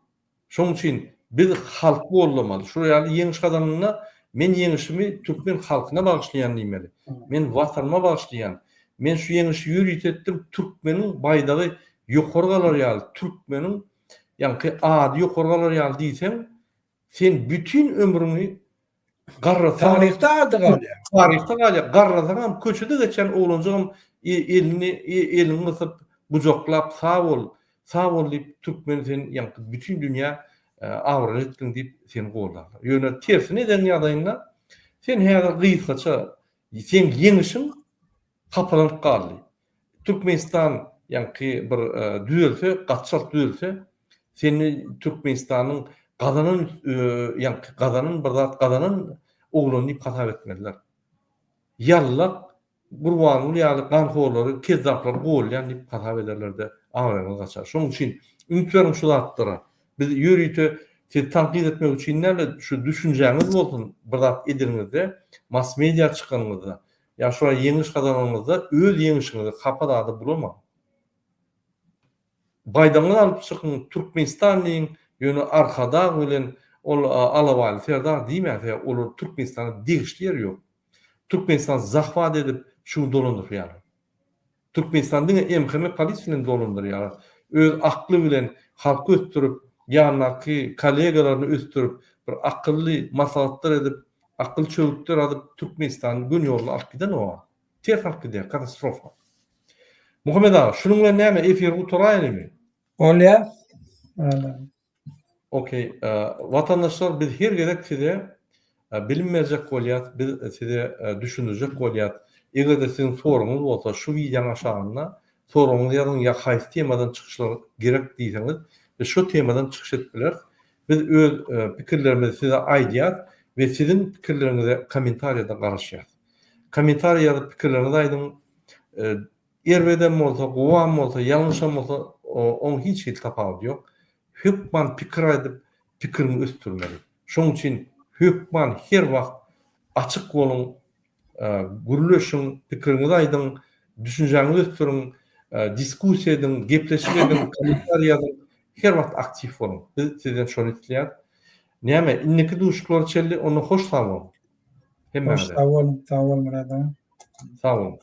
Şoň üçin biz halk bolmaly. Şu ýaly ýeňiş kazanyna men ýeňişimi türkmen halkyna bagşlaýan diýmeli. Men watanyma bagşlaýan. Men şu ýeňişi ýürüýt etdim türkmeniň baýdagy ýokargalar ýaly, türkmeniň ýani ady ýokargalar ýaly diýsem, sen bütün ömrüni garrasan, Tarihte adı galya. Tarihte galya, garrasan köçede geçen oğlancağım elini ısıp, bucaklap, sağ ol diýip türkmeni sen ýani bütün dünýä awran etdiň diýip seni gollarlar. Ýöne tersine eden ýagdaýynda sen häzir gysgaça sen ýeňişiň kapalanyp galdy. Türkmenistan ýani bir düzelse, gatçak düzelse, seni Türkmenistanyň gazanan ýani gazanan bir zat gazanan oglany diýip hasap etmediler. Ýallap Gurbanly ýaly gamhorlary, kezzaplar golýan diýip hasap ederler-de awranyň gaçar. Şoň üçin ümidlerim şu zatlara. Biz ýürüýte siz tanqid etmek üçin näle şu düşünjäňiz bolsun, bir zat ediriňizde, mass media çykanyňyzda, ýa şoňa ýeňiş kazananyňyzda öz ýeňişiňizi hapadada bulama. Baýdanly alyp çykyň Türkmenistan diýin, ýöne arkada bilen ol alawaly Serdar diýmese, olar Türkmenistana degişler ýok. Türkmenistan zahvat edip şu dolandyr ýaly. Türkmenistan diňe emheme polis bilen dolandyr ýaly. Öz akly bilen halky östürüp, ýanyky kollegalaryny östürüp, bir akylly maslahatlar edip, akyl çöwükler adyp Türkmenistan gün ýoluna alyp giden o. Ter halky katastrofa. Muhammed Ağa, şunun bilen näme efir guturaýanymy? Olýar. Okey, vatandaşlar biz her gerek size bilinmeyecek bolýar, biz size düşünürjek bolýar. Eger de sizin soruňyz bolsa şu videoň aşagynda soruňyzy ýazın ýa haýsy temadan çykyşlar gerek diýseňiz, biz şu temadan çykyş etdiler. Biz öz pikirlerimizi size aýdýar we sizin pikirleriňizi kommentariýada garaşýar. Kommentariýada pikirlerinizi aýdyň. Erbeden bolsa, gowan bolsa, ýalňyşam bolsa, on hiç tapawy ýok. Hükman pikir edip pikirini östürmeli. Şoň üçin hükman her wagt açyk bolun, gürleşiň, pikirinizi aýdyň, düşünjäňizi östürün, diskussiýa edin, gepleşik edin, kommentaar ýazyň, her wagt aktiv bolun. Biz sizden şonu isleýär. Näme, inneki duşuklar çelli, onu hoş sağ bolun. Hoş sağ olun, Murad. Sağ olun.